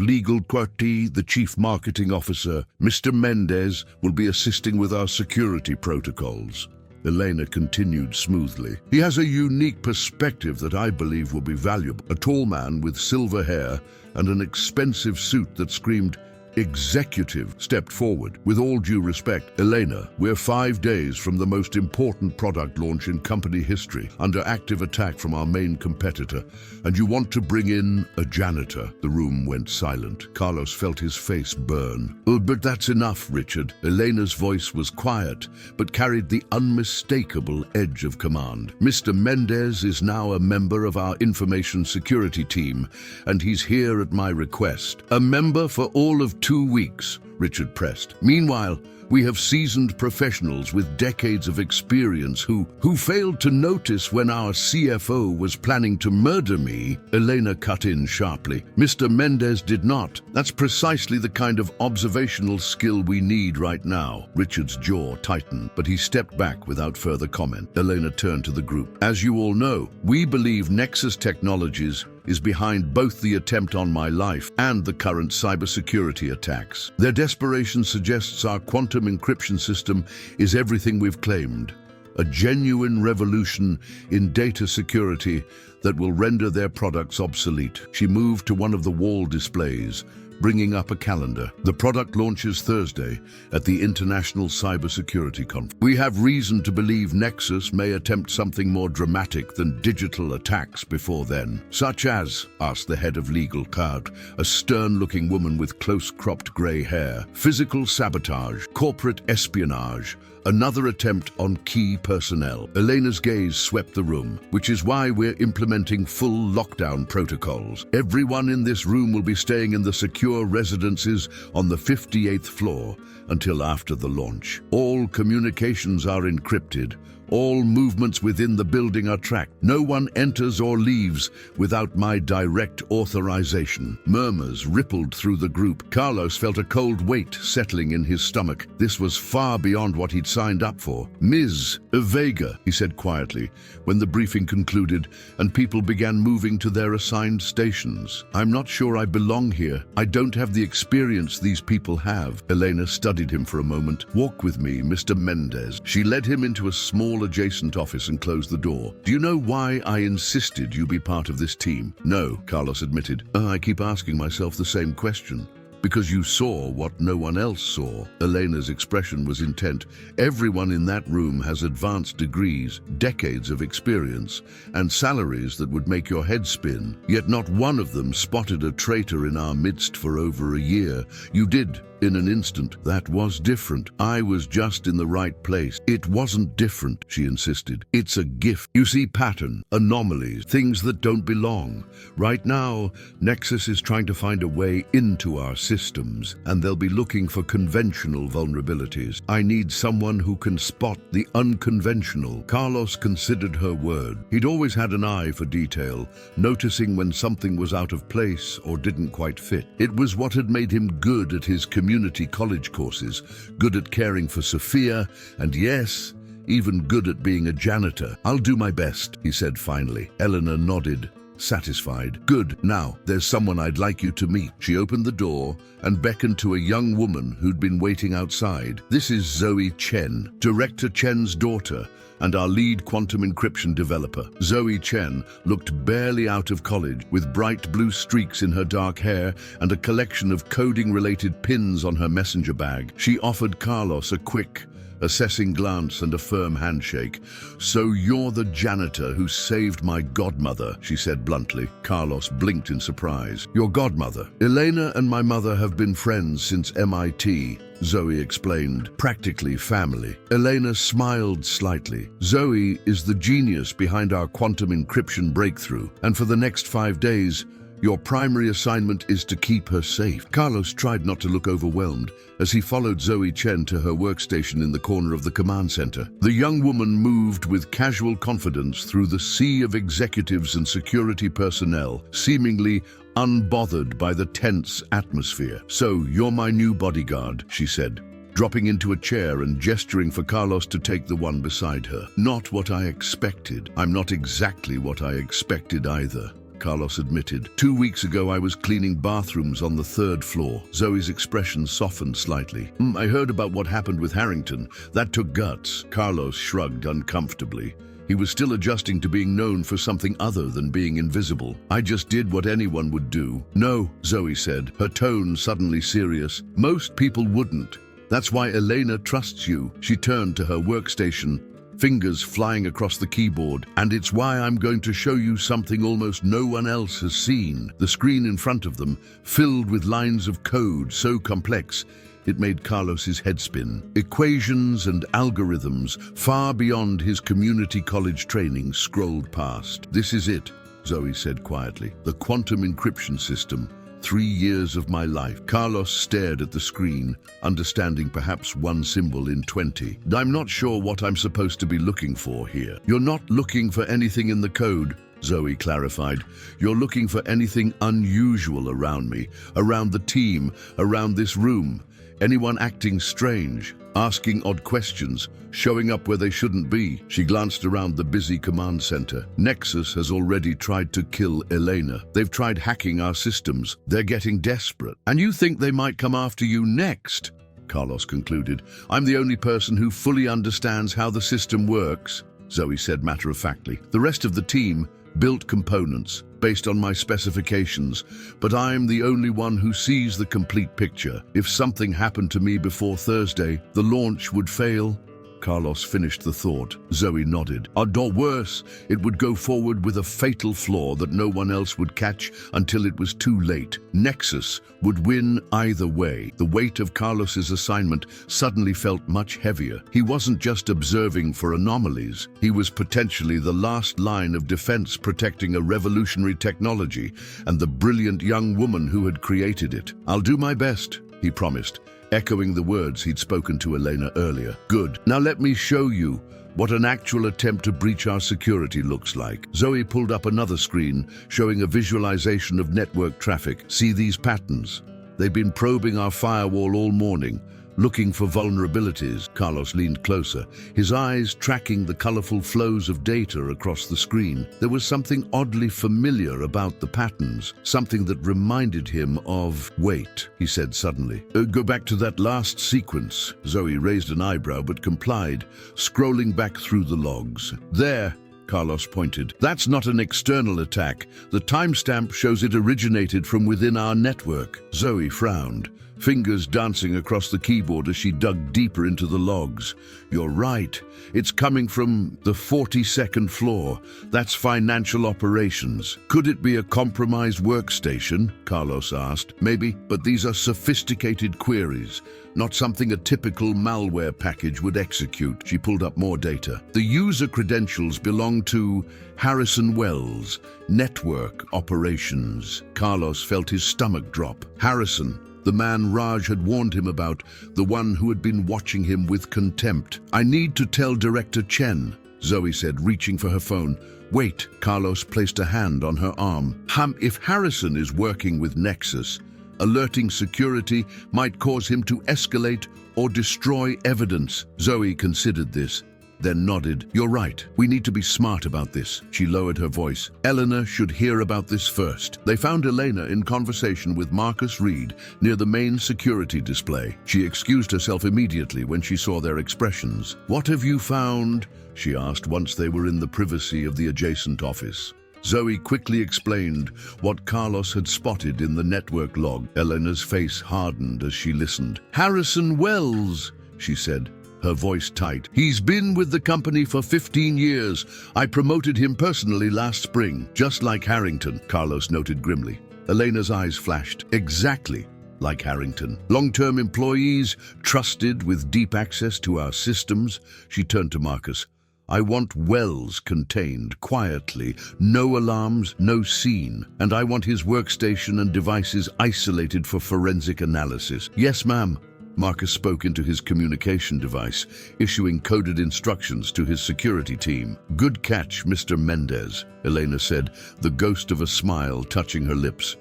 S1: legal QWERTY, the chief marketing officer. Mr. Mendez will be assisting with our security protocols. Elena continued smoothly. He has a unique perspective that I believe will be valuable. A tall man with silver hair and an expensive suit that screamed executive stepped forward. With all due respect, Elena, we're 5 days from the most important product launch in company history, under active attack from our main competitor, and you want to bring in a janitor. The room went silent. Carlos felt his face burn. Oh, but that's enough, Richard. Elena's voice was quiet, but carried the unmistakable edge of command. Mr. Mendez is now a member of our information security team, and he's here at my request. A member for all of 2 weeks, Richard pressed. Meanwhile, we have seasoned professionals with decades of experience who failed to notice when our CFO was planning to murder me. Elena cut in sharply. Mr. Mendez did not. That's precisely the kind of observational skill we need right now. Richard's jaw tightened, but he stepped back without further comment. Elena turned to the group. As you all know, we believe Nexus Technologies is behind both the attempt on my life and the current cybersecurity attacks. Their desperation suggests our quantum encryption system is everything we've claimed, a genuine revolution in data security that will render their products obsolete. She moved to one of the wall displays, bringing up a calendar. The product launches Thursday at the International Cybersecurity Conference. We have reason to believe Nexus may attempt something more dramatic than digital attacks before then. Such as, asked the head of legal card, a stern-looking woman with close-cropped grey hair, physical sabotage, corporate espionage, another attempt on key personnel. Elena's gaze swept the room, which is why we're implementing full lockdown protocols. Everyone in this room will be staying in the secure residences on the 58th floor until after the launch. All communications are encrypted. All movements within the building are tracked. No one enters or leaves without my direct authorization. Murmurs rippled through the group. Carlos felt a cold weight settling in his stomach. This was far beyond what he'd signed up for. Ms. Vega, he said quietly, when the briefing concluded and people began moving to their assigned stations. I'm not sure I belong here. I don't have the experience these people have. Elena studied him for a moment. Walk with me, Mr. Mendez. She led him into a small adjacent office and closed the door. Do you know why I insisted you be part of this team? No, Carlos admitted. I keep asking myself the same question. Because you saw what no one else saw. Elena's expression was intent. Everyone in that room has advanced degrees, decades of experience, and salaries that would make your head spin. Yet not one of them spotted a traitor in our midst for over a year. You did. In an instant. That was different. I was just in the right place. It wasn't different, she insisted. It's a gift. You see pattern, anomalies, things that don't belong. Right now, Nexus is trying to find a way into our systems, and they'll be looking for conventional vulnerabilities. I need someone who can spot the unconventional. Carlos considered her word. He'd always had an eye for detail, noticing when something was out of place or didn't quite fit. It was what had made him good at his community college courses, good at caring for Sophia, and yes, even good at being a janitor. I'll do my best, he said finally. Eleanor nodded, satisfied. Good. Now, there's someone I'd like you to meet. She opened the door and beckoned to a young woman who'd been waiting outside. This is Zoe Chen, Director Chen's daughter, and our lead quantum encryption developer. Zoe Chen looked barely out of college, with bright blue streaks in her dark hair and a collection of coding-related pins on her messenger bag. She offered Carlos a quick, assessing glance and a firm handshake. So you're the janitor who saved my godmother, she said bluntly. Carlos blinked in surprise. Your godmother? Elena and my mother have been friends since MIT, Zoe explained. Practically family. Elena smiled slightly. Zoe is the genius behind our quantum encryption breakthrough, and for the next 5 days, your primary assignment is to keep her safe. Carlos tried not to look overwhelmed as he followed Zoe Chen to her workstation in the corner of the command center. The young woman moved with casual confidence through the sea of executives and security personnel, seemingly unbothered by the tense atmosphere. So, you're my new bodyguard, she said, dropping into a chair and gesturing for Carlos to take the one beside her. Not what I expected. I'm not exactly what I expected either, Carlos admitted. 2 weeks ago, I was cleaning bathrooms on the 3rd floor. Zoe's expression softened slightly. I heard about what happened with Harrington. That took guts. Carlos shrugged uncomfortably. He was still adjusting to being known for something other than being invisible. I just did what anyone would do. No, Zoe said, her tone suddenly serious. Most people wouldn't. That's why Elena trusts you. She turned to her workstation, fingers flying across the keyboard. And it's why I'm going to show you something almost no one else has seen. The screen in front of them, filled with lines of code so complex, it made Carlos's head spin. Equations and algorithms, far beyond his community college training, scrolled past. This is it, Zoe said quietly. The quantum encryption system. 3 years of my life. Carlos stared at the screen, understanding perhaps one symbol in 20. I'm not sure what I'm supposed to be looking for here. You're not looking for anything in the code, Zoe clarified. You're looking for anything unusual around me, around the team, around this room. Anyone acting strange, asking odd questions, showing up where they shouldn't be. She glanced around the busy command center. Nexus has already tried to kill Elena. They've tried hacking our systems. They're getting desperate. And you think they might come after you next? Carlos concluded. I'm the only person who fully understands how the system works, Zoe said matter-of-factly. The rest of the team built components based on my specifications, but I'm the only one who sees the complete picture. If something happened to me before Thursday, the launch would fail. Carlos finished the thought. Zoe nodded. Or worse, it would go forward with a fatal flaw that no one else would catch until it was too late. Nexus would win either way. The weight of Carlos's assignment suddenly felt much heavier. He wasn't just observing for anomalies. He was potentially the last line of defense protecting a revolutionary technology and the brilliant young woman who had created it. I'll do my best, he promised, echoing the words he'd spoken to Elena earlier. Good. Now let me show you what an actual attempt to breach our security looks like. Zoe pulled up another screen, showing a visualization of network traffic. See these patterns? They've been probing our firewall all morning, looking for vulnerabilities. Carlos leaned closer, his eyes tracking the colorful flows of data across the screen. There was something oddly familiar about the patterns, something that reminded him of... Wait, he said suddenly. Go back to that last sequence. Zoe raised an eyebrow but complied, scrolling back through the logs. There, Carlos pointed. That's not an external attack. The timestamp shows it originated from within our network. Zoe frowned, fingers dancing across the keyboard as she dug deeper into the logs. You're right. It's coming from the 42nd floor. That's financial operations. Could it be a compromised workstation? Carlos asked. Maybe, but these are sophisticated queries, not something a typical malware package would execute. She pulled up more data. The user credentials belong to Harrison Wells, Network Operations. Carlos felt his stomach drop. Harrison, the man Raj had warned him about, the one who had been watching him with contempt. I need to tell Director Chen, Zoe said, reaching for her phone. Wait, Carlos placed a hand on her arm. If Harrison is working with Nexus, alerting security might cause him to escalate or destroy evidence. Zoe considered this, then nodded. You're right. We need to be smart about this. She lowered her voice. Eleanor should hear about this first. They found Elena in conversation with Marcus Reed near the main security display. She excused herself immediately when she saw their expressions. What have you found? She asked once they were in the privacy of the adjacent office. Zoe quickly explained what Carlos had spotted in the network log. Eleanor's face hardened as she listened. Harrison Wells, she said, her voice tight. He's been with the company for 15 years. I promoted him personally last spring, just like Harrington, Carlos noted grimly. Elena's eyes flashed. Exactly like Harrington. Long-term employees, trusted with deep access to our systems. She turned to Marcus. I want Wells contained, quietly, no alarms, no scene. And I want his workstation and devices isolated for forensic analysis. Yes, ma'am. Marcus spoke into his communication device, issuing coded instructions to his security team. Good catch, Mr. Mendez, Elena said, the ghost of a smile touching her lips.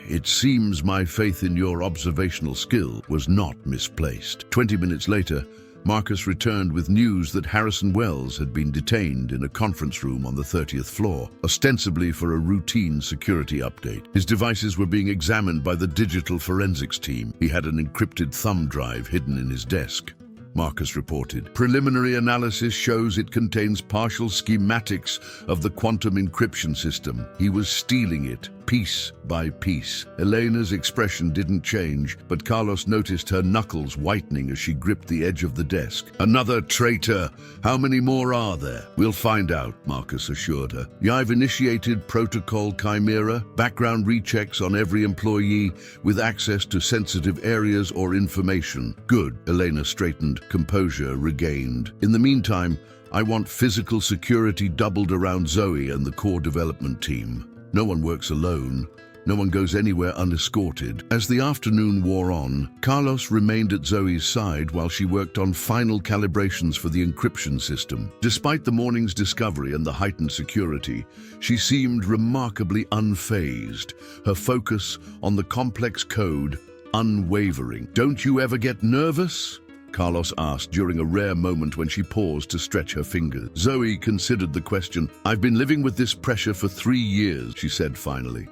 S1: It seems my faith in your observational skill was not misplaced. 20 minutes later, Marcus returned with news that Harrison Wells had been detained in a conference room on the 30th floor, ostensibly for a routine security update. His devices were being examined by the digital forensics team. He had an encrypted thumb drive hidden in his desk. Marcus reported. Preliminary analysis shows it contains partial schematics of the quantum encryption system. He was stealing it, piece by piece. Elena's expression didn't change, but Carlos noticed her knuckles whitening as she gripped the edge of the desk. Another traitor! How many more are there? We'll find out, Marcus assured her. I've initiated Protocol Chimera, background rechecks on every employee with access to sensitive areas or information. Good, Elena straightened, composure regained. In the meantime, I want physical security doubled around Zoe and the core development team. No one works alone. No one goes anywhere unescorted. As the afternoon wore on, Carlos remained at Zoe's side while she worked on final calibrations for the encryption system. Despite the morning's discovery and the heightened security, she seemed remarkably unfazed, her focus on the complex code unwavering. Don't you ever get nervous? Carlos asked during a rare moment when she paused to stretch her fingers. Zoe considered the question. I've been living with this pressure for 3 years, she said finally.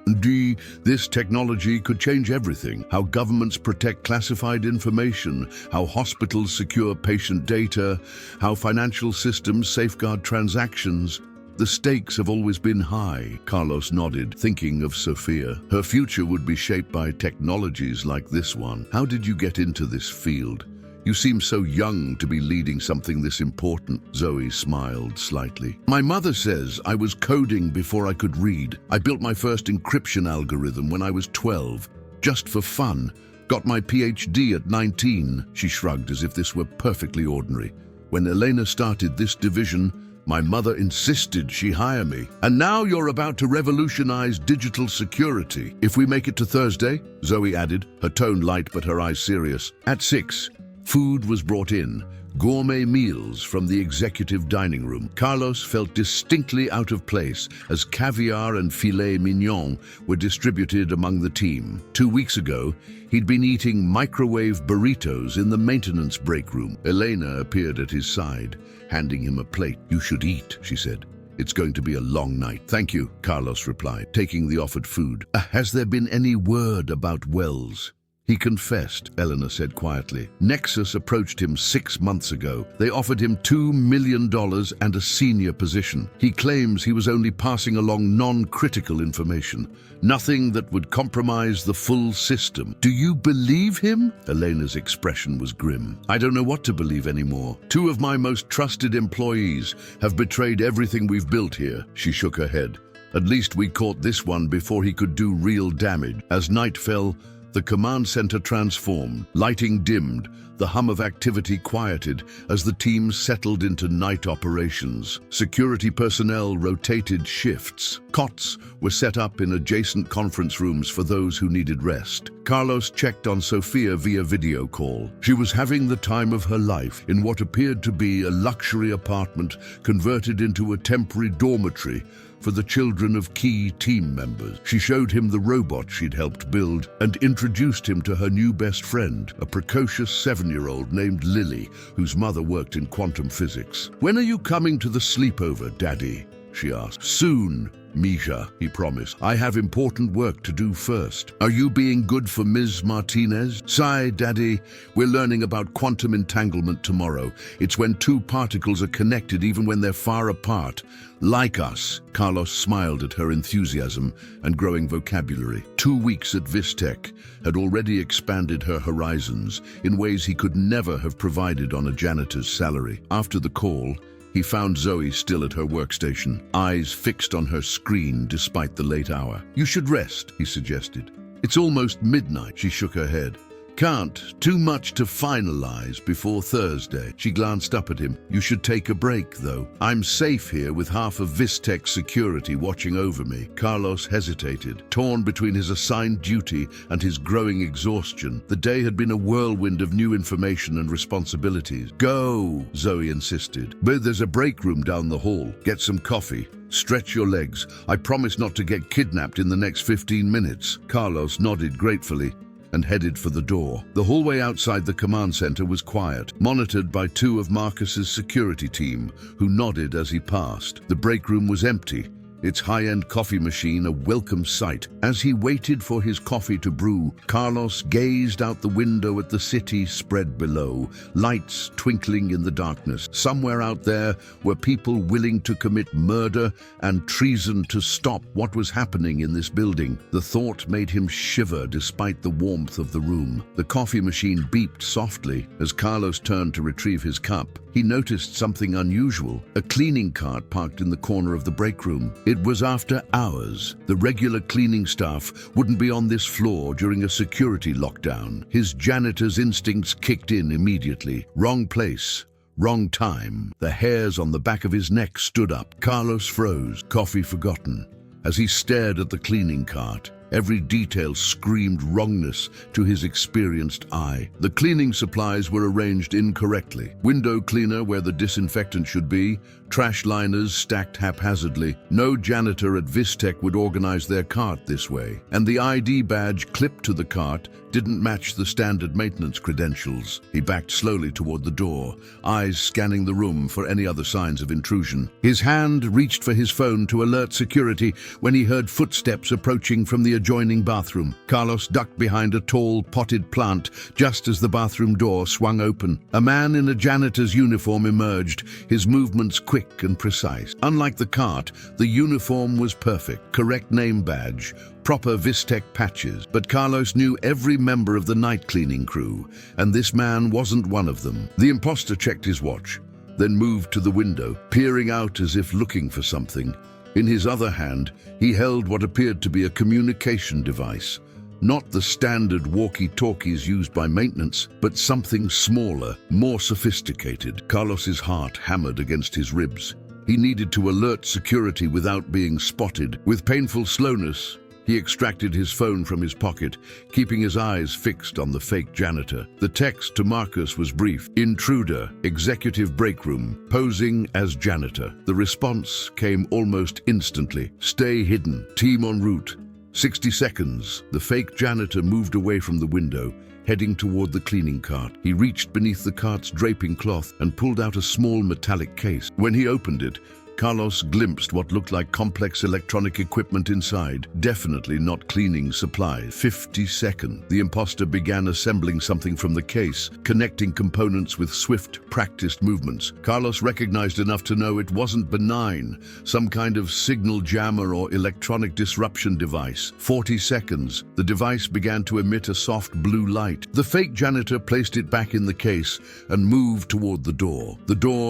S1: This technology could change everything. How governments protect classified information, how hospitals secure patient data, how financial systems safeguard transactions. The stakes have always been high, Carlos nodded, thinking of Sophia. Her future would be shaped by technologies like this one. How did you get into this field? You seem so young to be leading something this important. Zoe smiled slightly. My mother says I was coding before I could read. I built my first encryption algorithm when I was 12, just for fun. Got my PhD at 19. She shrugged as if this were perfectly ordinary. When Elena started this division, my mother insisted she hire me. And now you're about to revolutionize digital security. If we make it to Thursday, Zoe added, her tone light but her eyes serious. At 6, food was brought in, gourmet meals from the executive dining room. Carlos felt distinctly out of place as caviar and filet mignon were distributed among the team. 2 weeks ago, he'd been eating microwave burritos in the maintenance break room. Elena appeared at his side, handing him a plate. You should eat, she said. It's going to be a long night. Thank you, Carlos replied, taking the offered food. Has there been any word about Wells? He confessed, Eleanor said quietly. Nexus approached him 6 months ago. They offered him $2 million and a senior position. He claims he was only passing along non-critical information, nothing that would compromise the full system. Do you believe him? Elena's expression was grim. I don't know what to believe anymore. 2 of my most trusted employees have betrayed everything we've built here. She shook her head. At least we caught this one before he could do real damage. As night fell, the command center transformed. Lighting dimmed, the hum of activity quieted as the team settled into night operations. Security personnel rotated shifts. Cots were set up in adjacent conference rooms for those who needed rest. Carlos checked on Sophia via video call. She was having the time of her life in what appeared to be a luxury apartment converted into a temporary dormitory for the children of key team members. She showed him the robot she'd helped build and introduced him to her new best friend, a precocious 7-year-old named Lily, whose mother worked in quantum physics. When are you coming to the sleepover, Daddy? She asked. Soon, Misha, he promised. I have important work to do first. Are you being good for Ms. Martinez? Sigh, Daddy. We're learning about quantum entanglement tomorrow. It's when 2 particles are connected even when they're far apart. Like us. Carlos smiled at her enthusiasm and growing vocabulary. 2 weeks at Vistec had already expanded her horizons in ways he could never have provided on a janitor's salary. After the call, he found Zoe still at her workstation, eyes fixed on her screen despite the late hour. You should rest, he suggested. It's almost midnight. She shook her head. Can't. Too much to finalize before Thursday. She glanced up at him. You should take a break, though. I'm safe here with half of Vistec security watching over me. Carlos hesitated, torn between his assigned duty and his growing exhaustion. The day had been a whirlwind of new information and responsibilities. Go, Zoe insisted. But there's a break room down the hall. Get some coffee. Stretch your legs. I promise not to get kidnapped in the next 15 minutes. Carlos nodded gratefully and headed for the door. The hallway outside the command center was quiet, monitored by 2 of Marcus's security team, who nodded as he passed. The break room was empty, its high-end coffee machine a welcome sight. As he waited for his coffee to brew, Carlos gazed out the window at the city spread below, lights twinkling in the darkness. Somewhere out there were people willing to commit murder and treason to stop what was happening in this building. The thought made him shiver despite the warmth of the room. The coffee machine beeped softly as Carlos turned to retrieve his cup. He noticed something unusual, a cleaning cart parked in the corner of the break room. It was after hours. The regular cleaning staff wouldn't be on this floor during a security lockdown. His janitor's instincts kicked in immediately. Wrong place, wrong time. The hairs on the back of his neck stood up. Carlos froze, coffee forgotten. As he stared at the cleaning cart, Every detail screamed wrongness to his experienced eye. The cleaning supplies were arranged incorrectly. Window cleaner where the disinfectant should be, trash liners stacked haphazardly. No janitor at Vistec would organize their cart this way. And the ID badge clipped to the cart didn't match the standard maintenance credentials. He backed slowly toward the door, eyes scanning the room for any other signs of intrusion. His hand reached for his phone to alert security when he heard footsteps approaching from the adjoining bathroom. Carlos ducked behind a tall, potted plant just as the bathroom door swung open. A man in a janitor's uniform emerged, his movements quick and precise. Unlike the cart, the uniform was perfect. Correct name badge, proper Vistec patches. But Carlos knew every member of the night cleaning crew, and this man wasn't one of them. The imposter checked his watch, then moved to the window, peering out as if looking for something. In his other hand, he held what appeared to be a communication device. Not the standard walkie-talkies used by maintenance, but something smaller, more sophisticated. Carlos's heart hammered against his ribs. He needed to alert security without being spotted. With painful slowness, he extracted his phone from his pocket, keeping his eyes fixed on the fake janitor. The text to Marcus was brief: "Intruder, executive break room, posing as janitor." The response came almost instantly: "Stay hidden, team en route." 60 seconds. The fake janitor moved away from the window, heading toward the cleaning cart. He reached beneath the cart's draping cloth and pulled out a small metallic case. When he opened it, Carlos glimpsed what looked like complex electronic equipment inside. Definitely not cleaning supplies. 50 seconds. The imposter began assembling something from the case, connecting components with swift, practiced movements. Carlos recognized enough to know it wasn't benign, some kind of signal jammer or electronic disruption device. 40 seconds. The device began to emit a soft blue light. The fake janitor placed it back in the case and moved toward the door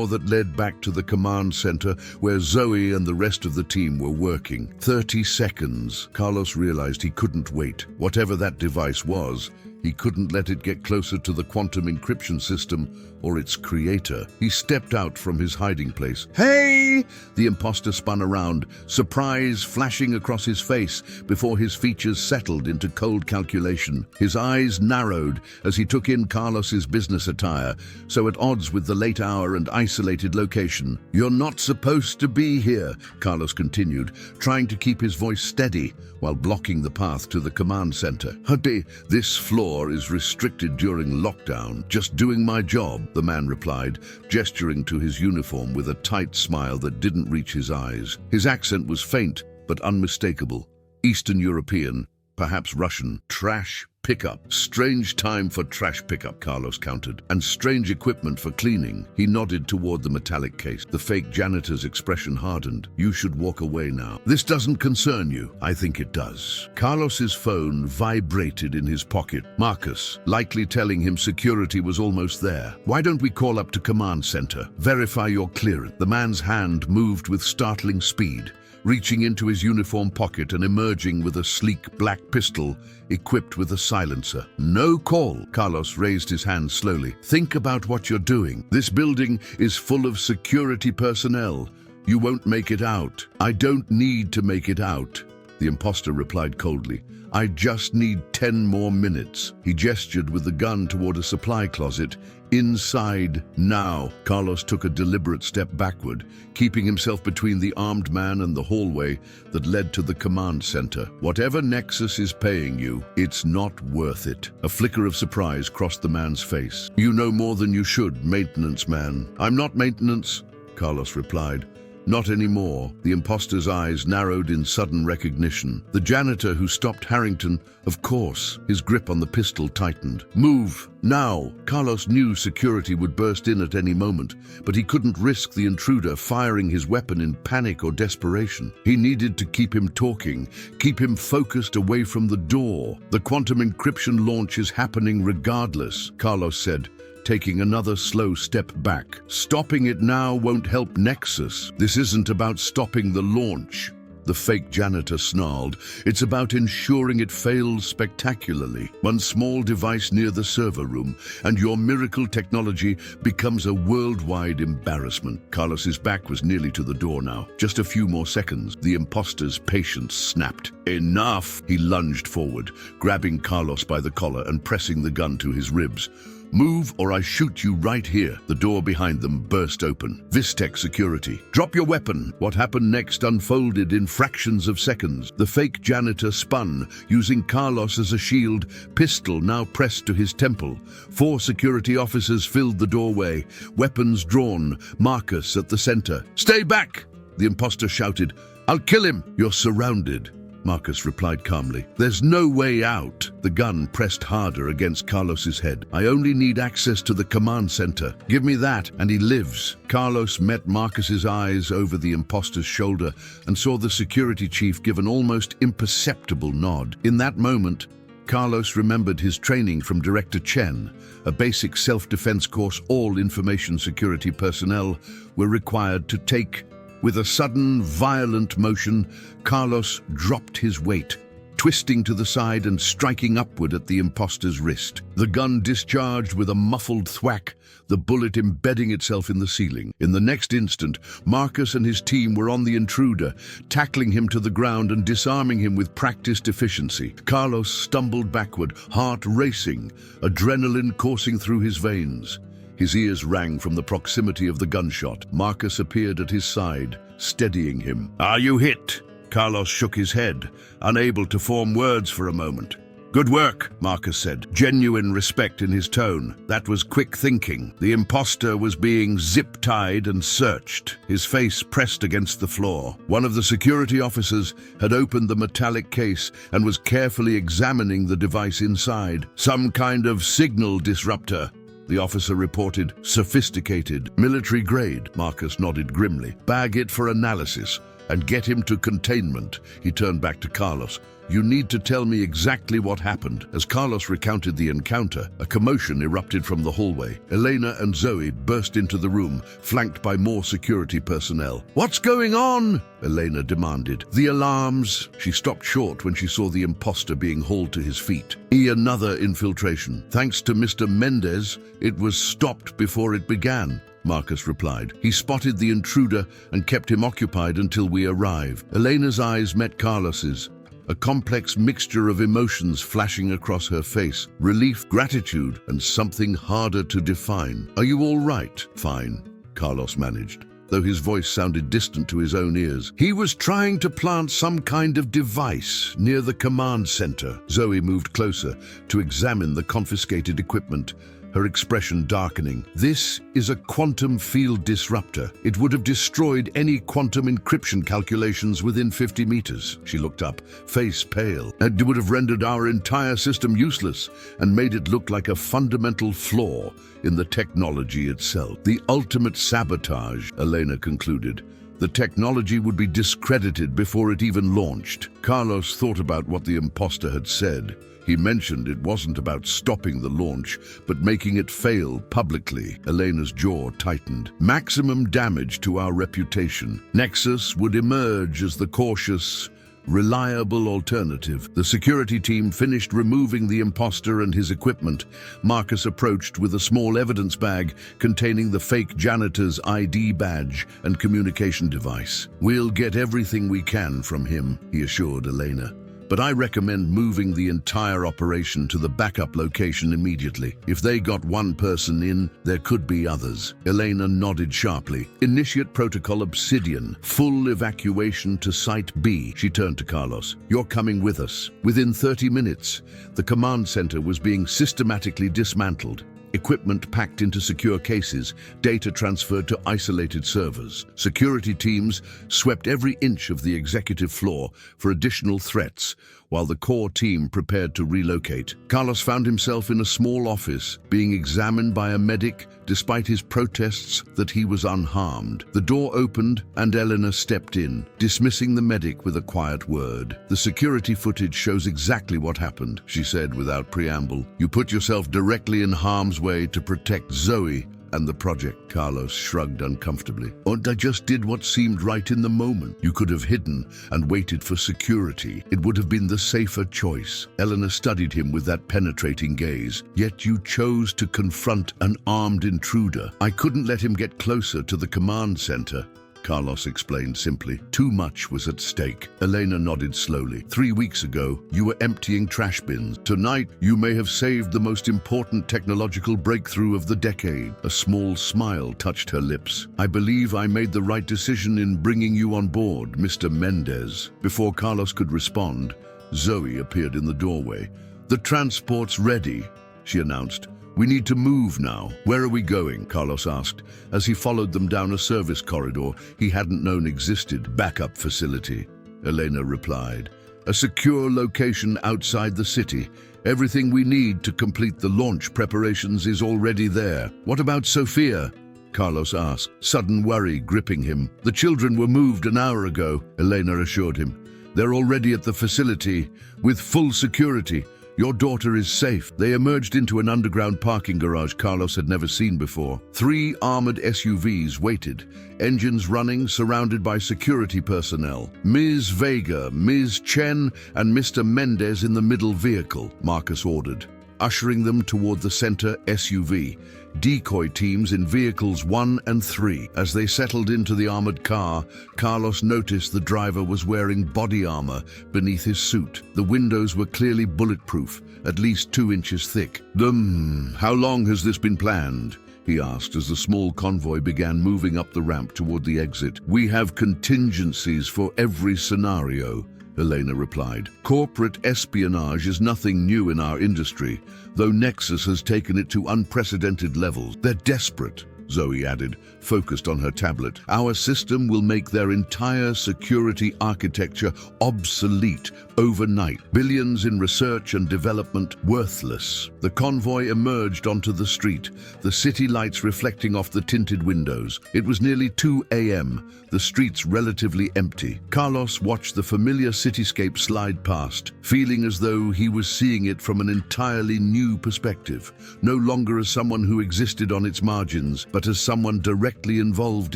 S1: that led back to the command center where Zoe and the rest of the team were working. 30 seconds. Carlos realized he couldn't wait. Whatever that device was, he couldn't let it get closer to the quantum encryption system or its creator. He stepped out from his hiding place. "Hey!" The imposter spun around, surprise flashing across his face before his features settled into cold calculation. His eyes narrowed as he took in Carlos's business attire, so at odds with the late hour and isolated location. "You're not supposed to be here," Carlos continued, trying to keep his voice steady while blocking the path to the command center. "Huddy, this floor is restricted during lockdown. Just doing my job," the man replied, gesturing to his uniform with a tight smile that didn't reach his eyes. His accent was faint but unmistakable. Eastern European, perhaps Russian. "Trash pickup." Strange time for trash pickup, Carlos countered. "And strange equipment for cleaning." He nodded toward the metallic case. The fake janitor's expression hardened. "You should walk away now." "This doesn't concern you." "I think it does." Carlos's phone vibrated in his pocket. Marcus, likely telling him security was almost there. "Why don't we call up to command center? Verify your clearance." The man's hand moved with startling speed, reaching into his uniform pocket and emerging with a sleek black pistol equipped with a silencer. "No call." Carlos raised his hand slowly. "Think about what you're doing. This building is full of security personnel. You won't make it out." "I don't need to make it out," the imposter replied coldly. "I just need 10 more minutes." He gestured with the gun toward a supply closet. "Inside now." Carlos took a deliberate step backward, keeping himself between the armed man and the hallway that led to the command center. "Whatever Nexus is paying you, it's not worth it." A flicker of surprise crossed the man's face. "You know more than you should, maintenance man." "I'm not maintenance," Carlos replied. "Not anymore." The imposter's eyes narrowed in sudden recognition. The janitor who stopped Harrington, of course. His grip on the pistol tightened. "Move, now!" Carlos knew security would burst in at any moment, but he couldn't risk the intruder firing his weapon in panic or desperation. He needed to keep him talking, keep him focused away from the door. "The quantum encryption launch is happening regardless," Carlos said, taking another slow step back. "Stopping it now won't help Nexus. This isn't about stopping the launch. the fake janitor snarled. It's about ensuring it fails spectacularly. One small device near the server room, and your miracle technology becomes a worldwide embarrassment. Carlos's back was nearly to the door now. Just a few more seconds. The imposter's patience snapped. Enough! He lunged forward, grabbing Carlos by the collar and pressing the gun to his ribs. Move or I shoot you right here. The door behind them burst open. Vistec security. Drop your weapon. What happened next unfolded in fractions of seconds. The fake janitor spun, using Carlos as a shield, pistol now pressed to his temple. 4 security officers filled the doorway, weapons drawn, Marcus at the center. Stay back! The imposter shouted. I'll kill him! You're surrounded. Marcus replied calmly. There's no way out. The gun pressed harder against Carlos's head. I only need access to the command center. Give me that, and he lives. Carlos met Marcus's eyes over the imposter's shoulder and saw the security chief give an almost imperceptible nod. In that moment, Carlos remembered his training from Director Chen, a basic self-defense course all information security personnel were required to take. With a sudden, violent motion, Carlos dropped his weight, twisting to the side and striking upward at the imposter's wrist. The gun discharged with a muffled thwack, the bullet embedding itself in the ceiling. In the next instant, Marcus and his team were on the intruder, tackling him to the ground and disarming him with practiced efficiency. Carlos stumbled backward, heart racing, adrenaline coursing through his veins. His ears rang from the proximity of the gunshot. Marcus appeared at his side, steadying him. Are you hit? Carlos shook his head, unable to form words for a moment. Good work, Marcus said, genuine respect in his tone. That was quick thinking. The imposter was being zip-tied and searched, his face pressed against the floor. One of the security officers had opened the metallic case and was carefully examining the device inside. Some kind of signal disruptor. The officer reported. Sophisticated, military grade. Marcus nodded grimly. Bag it for analysis and get him to containment. He turned back to Carlos. You need to tell me exactly what happened. As Carlos recounted the encounter, a commotion erupted from the hallway. Elena and Zoe burst into the room, flanked by more security personnel. What's going on? Elena demanded. The alarms. She stopped short when she saw the imposter being hauled to his feet. Another infiltration. Thanks to Mr. Mendez, it was stopped before it began. Marcus replied. He spotted the intruder and kept him occupied until we arrived. Elena's eyes met Carlos's, a complex mixture of emotions flashing across her face. Relief, gratitude, and something harder to define. Are you all right? Fine, Carlos managed, though his voice sounded distant to his own ears. He was trying to plant some kind of device near the command center. Zoe moved closer to examine the confiscated equipment, her expression darkening. This is a quantum field disruptor. It would have destroyed any quantum encryption calculations within 50 meters. She looked up, face pale. It would have rendered our entire system useless and made it look like a fundamental flaw in the technology itself. The ultimate sabotage, Elena concluded. The technology would be discredited before it even launched. Carlos thought about what the imposter had said. He mentioned it wasn't about stopping the launch, but making it fail publicly. Elena's jaw tightened. Maximum damage to our reputation. Nexus would emerge as the cautious, reliable alternative. The security team finished removing the imposter and his equipment. Marcus approached with a small evidence bag containing the fake janitor's ID badge and communication device. We'll get everything we can from him, he assured Elena. But I recommend moving the entire operation to the backup location immediately. If they got one person in, there could be others. Elena nodded sharply. Initiate protocol Obsidian. Full evacuation to Site B. She turned to Carlos. You're coming with us. Within 30 minutes, the command center was being systematically dismantled. Equipment packed into secure cases, data transferred to isolated servers. Security teams swept every inch of the executive floor for additional threats, while the core team prepared to relocate. Carlos found himself in a small office, being examined by a medic despite his protests that he was unharmed. The door opened and Elena stepped in, dismissing the medic with a quiet word. The security footage shows exactly what happened, she said without preamble. You put yourself directly in harm's way to protect Zoe And the project, Carlos shrugged uncomfortably. And I just did what seemed right in the moment. You could have hidden and waited for security. It would have been the safer choice. Eleanor studied him with that penetrating gaze. Yet you chose to confront an armed intruder. I couldn't let him get closer to the command center, Carlos explained simply. Too much was at stake. Elena nodded slowly. 3 weeks ago, you were emptying trash bins. Tonight, you may have saved the most important technological breakthrough of the decade. A small smile touched her lips. I believe I made the right decision in bringing you on board, Mr. Mendez. Before Carlos could respond, Zoe appeared in the doorway. The transport's ready, she announced. We need to move now. Where are we going? Carlos asked, as he followed them down a service corridor he hadn't known existed. Backup facility, Elena replied. A secure location outside the city. Everything we need to complete the launch preparations is already there. What about Sophia? Carlos asked, sudden worry gripping him. The children were moved an hour ago, Elena assured him. They're already at the facility with full security. Your daughter is safe. They emerged into an underground parking garage Carlos had never seen before. 3 armored SUVs waited, engines running, surrounded by security personnel. Ms. Vega, Ms. Chen, and Mr. Mendez in the middle vehicle, Marcus ordered, ushering them toward the center SUV. Decoy teams in vehicles 1 and 3. As they settled into the armored car, Carlos noticed the driver was wearing body armor beneath his suit. The windows were clearly bulletproof, at least 2 inches thick. How long has this been planned? He asked as the small convoy began moving up the ramp toward the exit. We have contingencies for every scenario, Elena replied. Corporate espionage is nothing new in our industry, though Nexus has taken it to unprecedented levels. They're desperate, Zoe added, focused on her tablet. Our system will make their entire security architecture obsolete overnight. Billions in research and development worthless. The convoy emerged onto the street, the city lights reflecting off the tinted windows. It was nearly 2 a.m., the streets relatively empty. Carlos watched the familiar cityscape slide past, feeling as though he was seeing it from an entirely new perspective, no longer as someone who existed on its margins, but as someone directly involved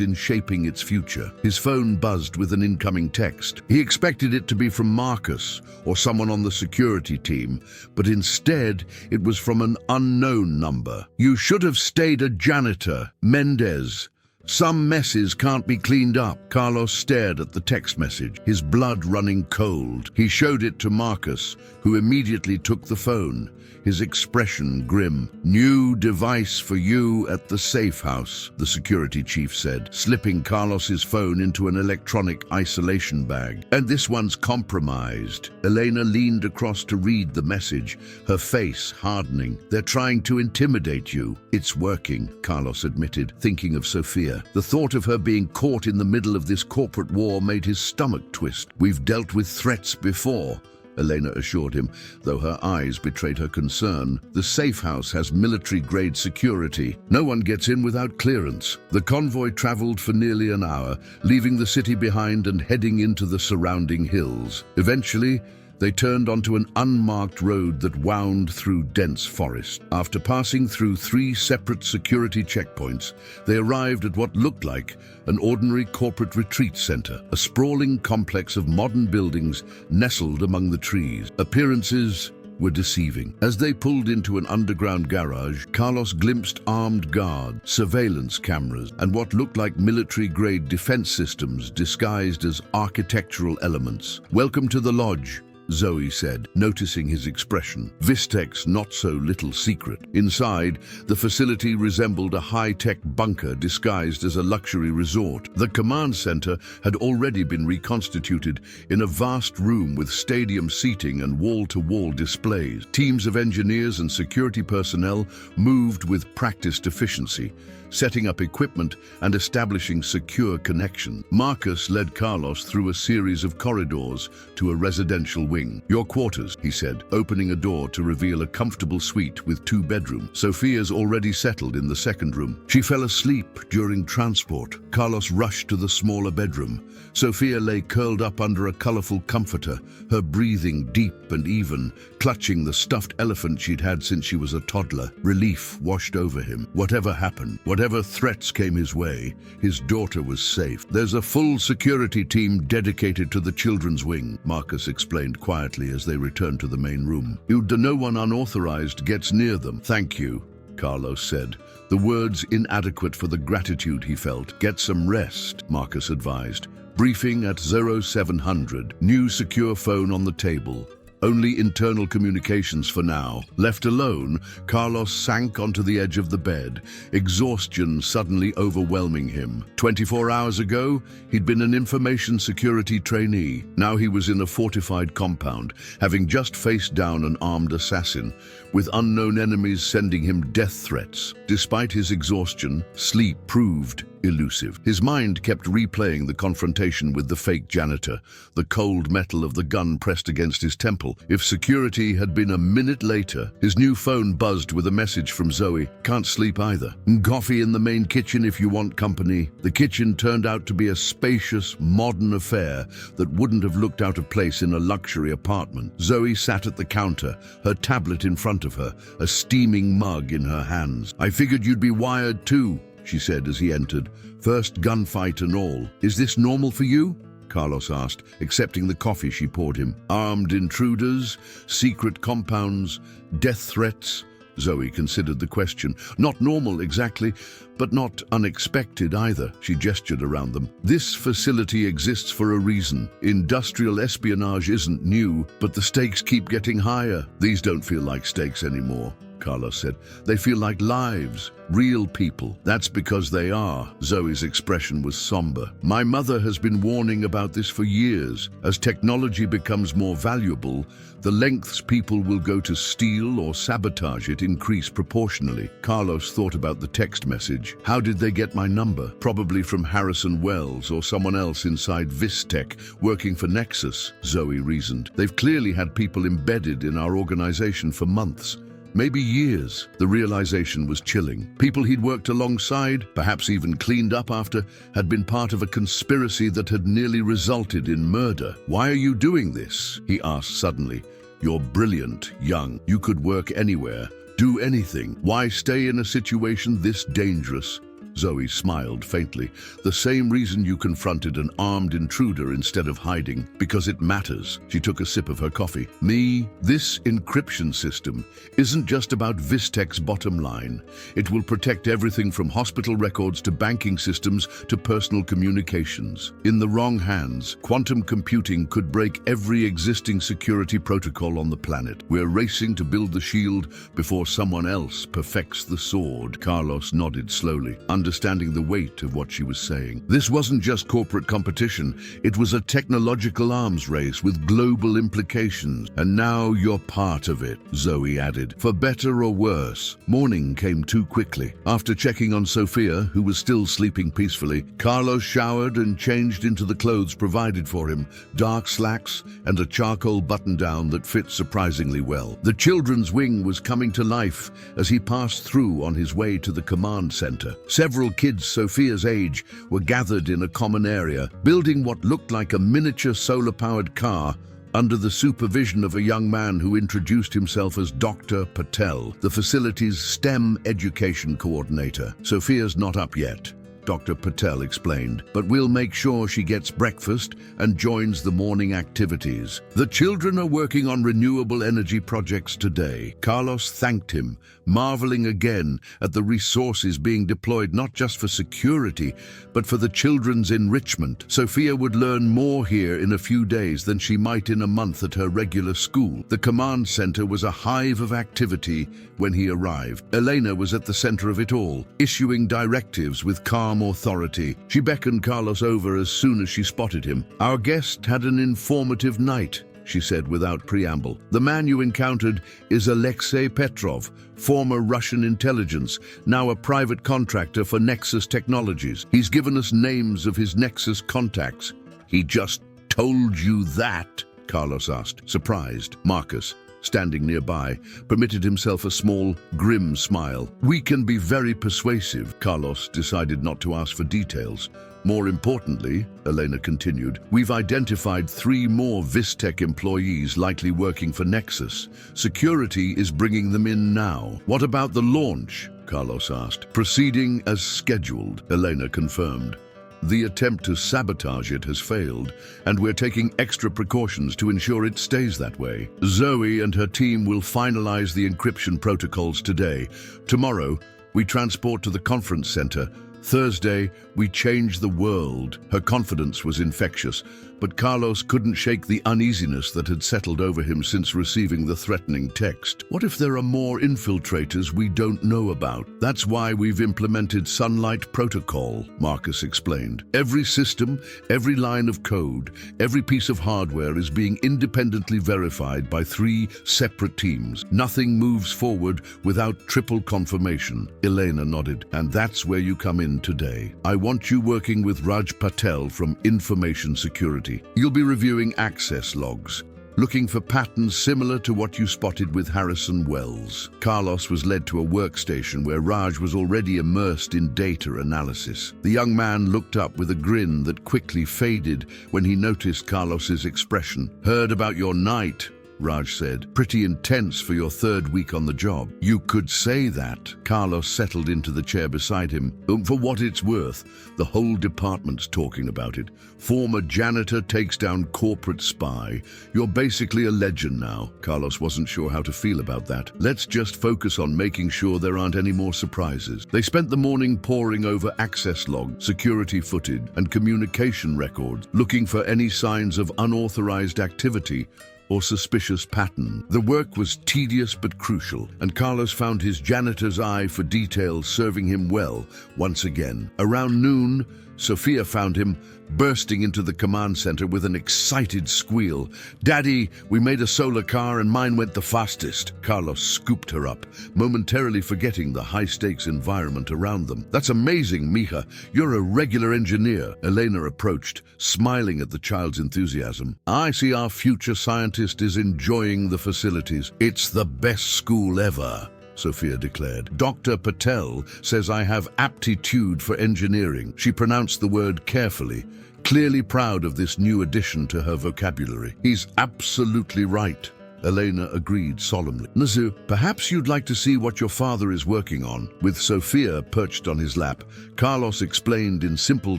S1: in shaping its future. His phone buzzed with an incoming text. He expected it to be from Marcus or someone on the security team, but instead it was from an unknown number. You should have stayed a janitor, Mendez. Some messes can't be cleaned up. Carlos stared at the text message, his blood running cold. He showed it to Marcus, who immediately took the phone, his expression grim. New device for you at the safe house, the security chief said, slipping Carlos's phone into an electronic isolation bag. And this one's compromised. Elena leaned across to read the message, her face hardening. They're trying to intimidate you. It's working, Carlos admitted, thinking of Sophia. The thought of her being caught in the middle of this corporate war made his stomach twist. We've dealt with threats before, Elena assured him, though her eyes betrayed her concern. The safe house has military-grade security. No one gets in without clearance. The convoy traveled for nearly an hour, leaving the city behind and heading into the surrounding hills. Eventually, they turned onto an unmarked road that wound through dense forest. After passing through 3 separate security checkpoints, they arrived at what looked like an ordinary corporate retreat center, a sprawling complex of modern buildings nestled among the trees. Appearances were deceiving. As they pulled into an underground garage, Carlos glimpsed armed guards, surveillance cameras, and what looked like military-grade defense systems disguised as architectural elements. Welcome to the lodge, Zoe said, noticing his expression. Vistec's not-so-little secret. Inside, the facility resembled a high-tech bunker disguised as a luxury resort. The command center had already been reconstituted in a vast room with stadium seating and wall-to-wall displays. Teams of engineers and security personnel moved with practiced efficiency, setting up equipment and establishing secure connection. Marcus led Carlos through a series of corridors to a residential wing. wing. Your quarters, he said, opening a door to reveal a comfortable suite with 2 bedrooms. Sophia's already settled in the second room. She fell asleep during transport. Carlos rushed to the smaller bedroom. Sophia lay curled up under a colorful comforter, her breathing deep and even, clutching the stuffed elephant she'd had since she was a toddler. Relief washed over him. Whatever happened, whatever threats came his way, his daughter was safe. There's a full security team dedicated to the children's wing, Marcus explained quietly as they returned to the main room. No one unauthorized gets near them. Thank you, Carlos said, the words inadequate for the gratitude he felt. Get some rest, Marcus advised. Briefing at 0700. New secure phone on the table. Only internal communications for now. Left alone, Carlos sank onto the edge of the bed, exhaustion suddenly overwhelming him. 24 hours ago, he'd been an information security trainee. Now he was in a fortified compound, having just faced down an armed assassin, with unknown enemies sending him death threats. Despite his exhaustion, sleep proved elusive. His mind kept replaying the confrontation with the fake janitor, the cold metal of the gun pressed against his temple. If security had been a minute later, his new phone buzzed with a message from Zoe. Can't sleep either. Coffee in the main kitchen if you want company. The kitchen turned out to be a spacious, modern affair that wouldn't have looked out of place in a luxury apartment. Zoe sat at the counter, her tablet in front of her, a steaming mug in her hands. I figured you'd be wired too, she said as he entered. First gunfight and all. Is this normal for you? Carlos asked, accepting the coffee she poured him. Armed intruders, secret compounds, death threats. Zoe considered the question. Not normal exactly, but not unexpected either. She gestured around them. This facility exists for a reason. Industrial espionage isn't new, but the stakes keep getting higher. These don't feel like stakes anymore, Carlos said. They feel like lives, real people. That's because they are. Zoe's expression was somber. My mother has been warning about this for years. As technology becomes more valuable, the lengths people will go to steal or sabotage it increase proportionally. Carlos thought about the text message. How did they get my number? Probably from Harrison Wells or someone else inside Vistech working for Nexus, Zoe reasoned. They've clearly had people embedded in our organization for months. Maybe years. The realization was chilling. People he'd worked alongside, perhaps even cleaned up after, had been part of a conspiracy that had nearly resulted in murder. Why are you doing this? He asked suddenly. You're brilliant, young. You could work anywhere, do anything. Why stay in a situation this dangerous? Zoe smiled faintly. The same reason you confronted an armed intruder instead of hiding, because it matters. She took a sip of her coffee. Me, this encryption system isn't just about Vistech's bottom line. It will protect everything from hospital records to banking systems to personal communications. In the wrong hands, quantum computing could break every existing security protocol on the planet. We're racing to build the shield before someone else perfects the sword. Carlos nodded slowly, understanding the weight of what she was saying. This wasn't just corporate competition, it was a technological arms race with global implications. And now you're part of it, Zoe added. For better or worse, morning came too quickly. After checking on Sophia, who was still sleeping peacefully, Carlos showered and changed into the clothes provided for him, dark slacks and a charcoal button-down that fit surprisingly well. The children's wing was coming to life as he passed through on his way to the command center. Several kids Sophia's age were gathered in a common area, building what looked like a miniature solar-powered car under the supervision of a young man who introduced himself as Dr. Patel, the facility's STEM education coordinator. Sophia's not up yet, Dr. Patel explained, but we'll make sure she gets breakfast and joins the morning activities. The children are working on renewable energy projects today. Carlos thanked him, marveling again at the resources being deployed not just for security, but for the children's enrichment. Sophia would learn more here in a few days than she might in a month at her regular school. The command center was a hive of activity when he arrived. Elena was at the center of it all, issuing directives with calm authority. She beckoned Carlos over as soon as she spotted him. Our guest had an informative night, she said without preamble. The man you encountered is Alexei Petrov, former Russian intelligence, now a private contractor for Nexus Technologies. He's given us names of his Nexus contacts. He just told you that? Carlos asked, surprised. Marcus, standing nearby, permitted himself a small, grim smile. We can be very persuasive. Carlos decided not to ask for details. More importantly, Elena continued, we've identified 3 more Vistec employees likely working for Nexus. Security is bringing them in now. What about the launch? Carlos asked. Proceeding as scheduled, Elena confirmed. The attempt to sabotage it has failed, and we're taking extra precautions to ensure it stays that way. Zoe and her team will finalize the encryption protocols today. Tomorrow, we transport to the conference center. Thursday, we change the world. Her confidence was infectious, but Carlos couldn't shake the uneasiness that had settled over him since receiving the threatening text. What if there are more infiltrators we don't know about? That's why we've implemented Sunlight Protocol, Marcus explained. Every system, every line of code, every piece of hardware is being independently verified by 3 separate teams. Nothing moves forward without triple confirmation. Elena nodded. And that's where you come in today. I want you working with Raj Patel from Information Security. You'll be reviewing access logs, looking for patterns similar to what you spotted with Harrison Wells. Carlos was led to a workstation where Raj was already immersed in data analysis. The young man looked up with a grin that quickly faded when he noticed Carlos's expression. Heard about your night, Raj said. Pretty intense for your 3rd week on the job. You could say that. Carlos settled into the chair beside him. For what it's worth, the whole department's talking about it. Former janitor takes down corporate spy. You're basically a legend now. Carlos wasn't sure how to feel about that. Let's just focus on making sure there aren't any more surprises. They spent the morning poring over access logs, security footage, and communication records, looking for any signs of unauthorized activity or suspicious pattern. The work was tedious but crucial, and Carlos found his janitor's eye for detail serving him well once again. Around noon, Sophia found him bursting into the command center with an excited squeal. Daddy, we made a solar car and mine went the fastest. Carlos scooped her up, momentarily forgetting the high-stakes environment around them. That's amazing, Mija. You're a regular engineer. Elena approached, smiling at the child's enthusiasm. I see our future scientist is enjoying the facilities. It's the best school ever, Sophia declared. Dr. Patel says I have aptitude for engineering. She pronounced the word carefully, clearly proud of this new addition to her vocabulary. He's absolutely right, Elena agreed solemnly. Nazu, perhaps you'd like to see what your father is working on. With Sophia perched on his lap, Carlos explained in simple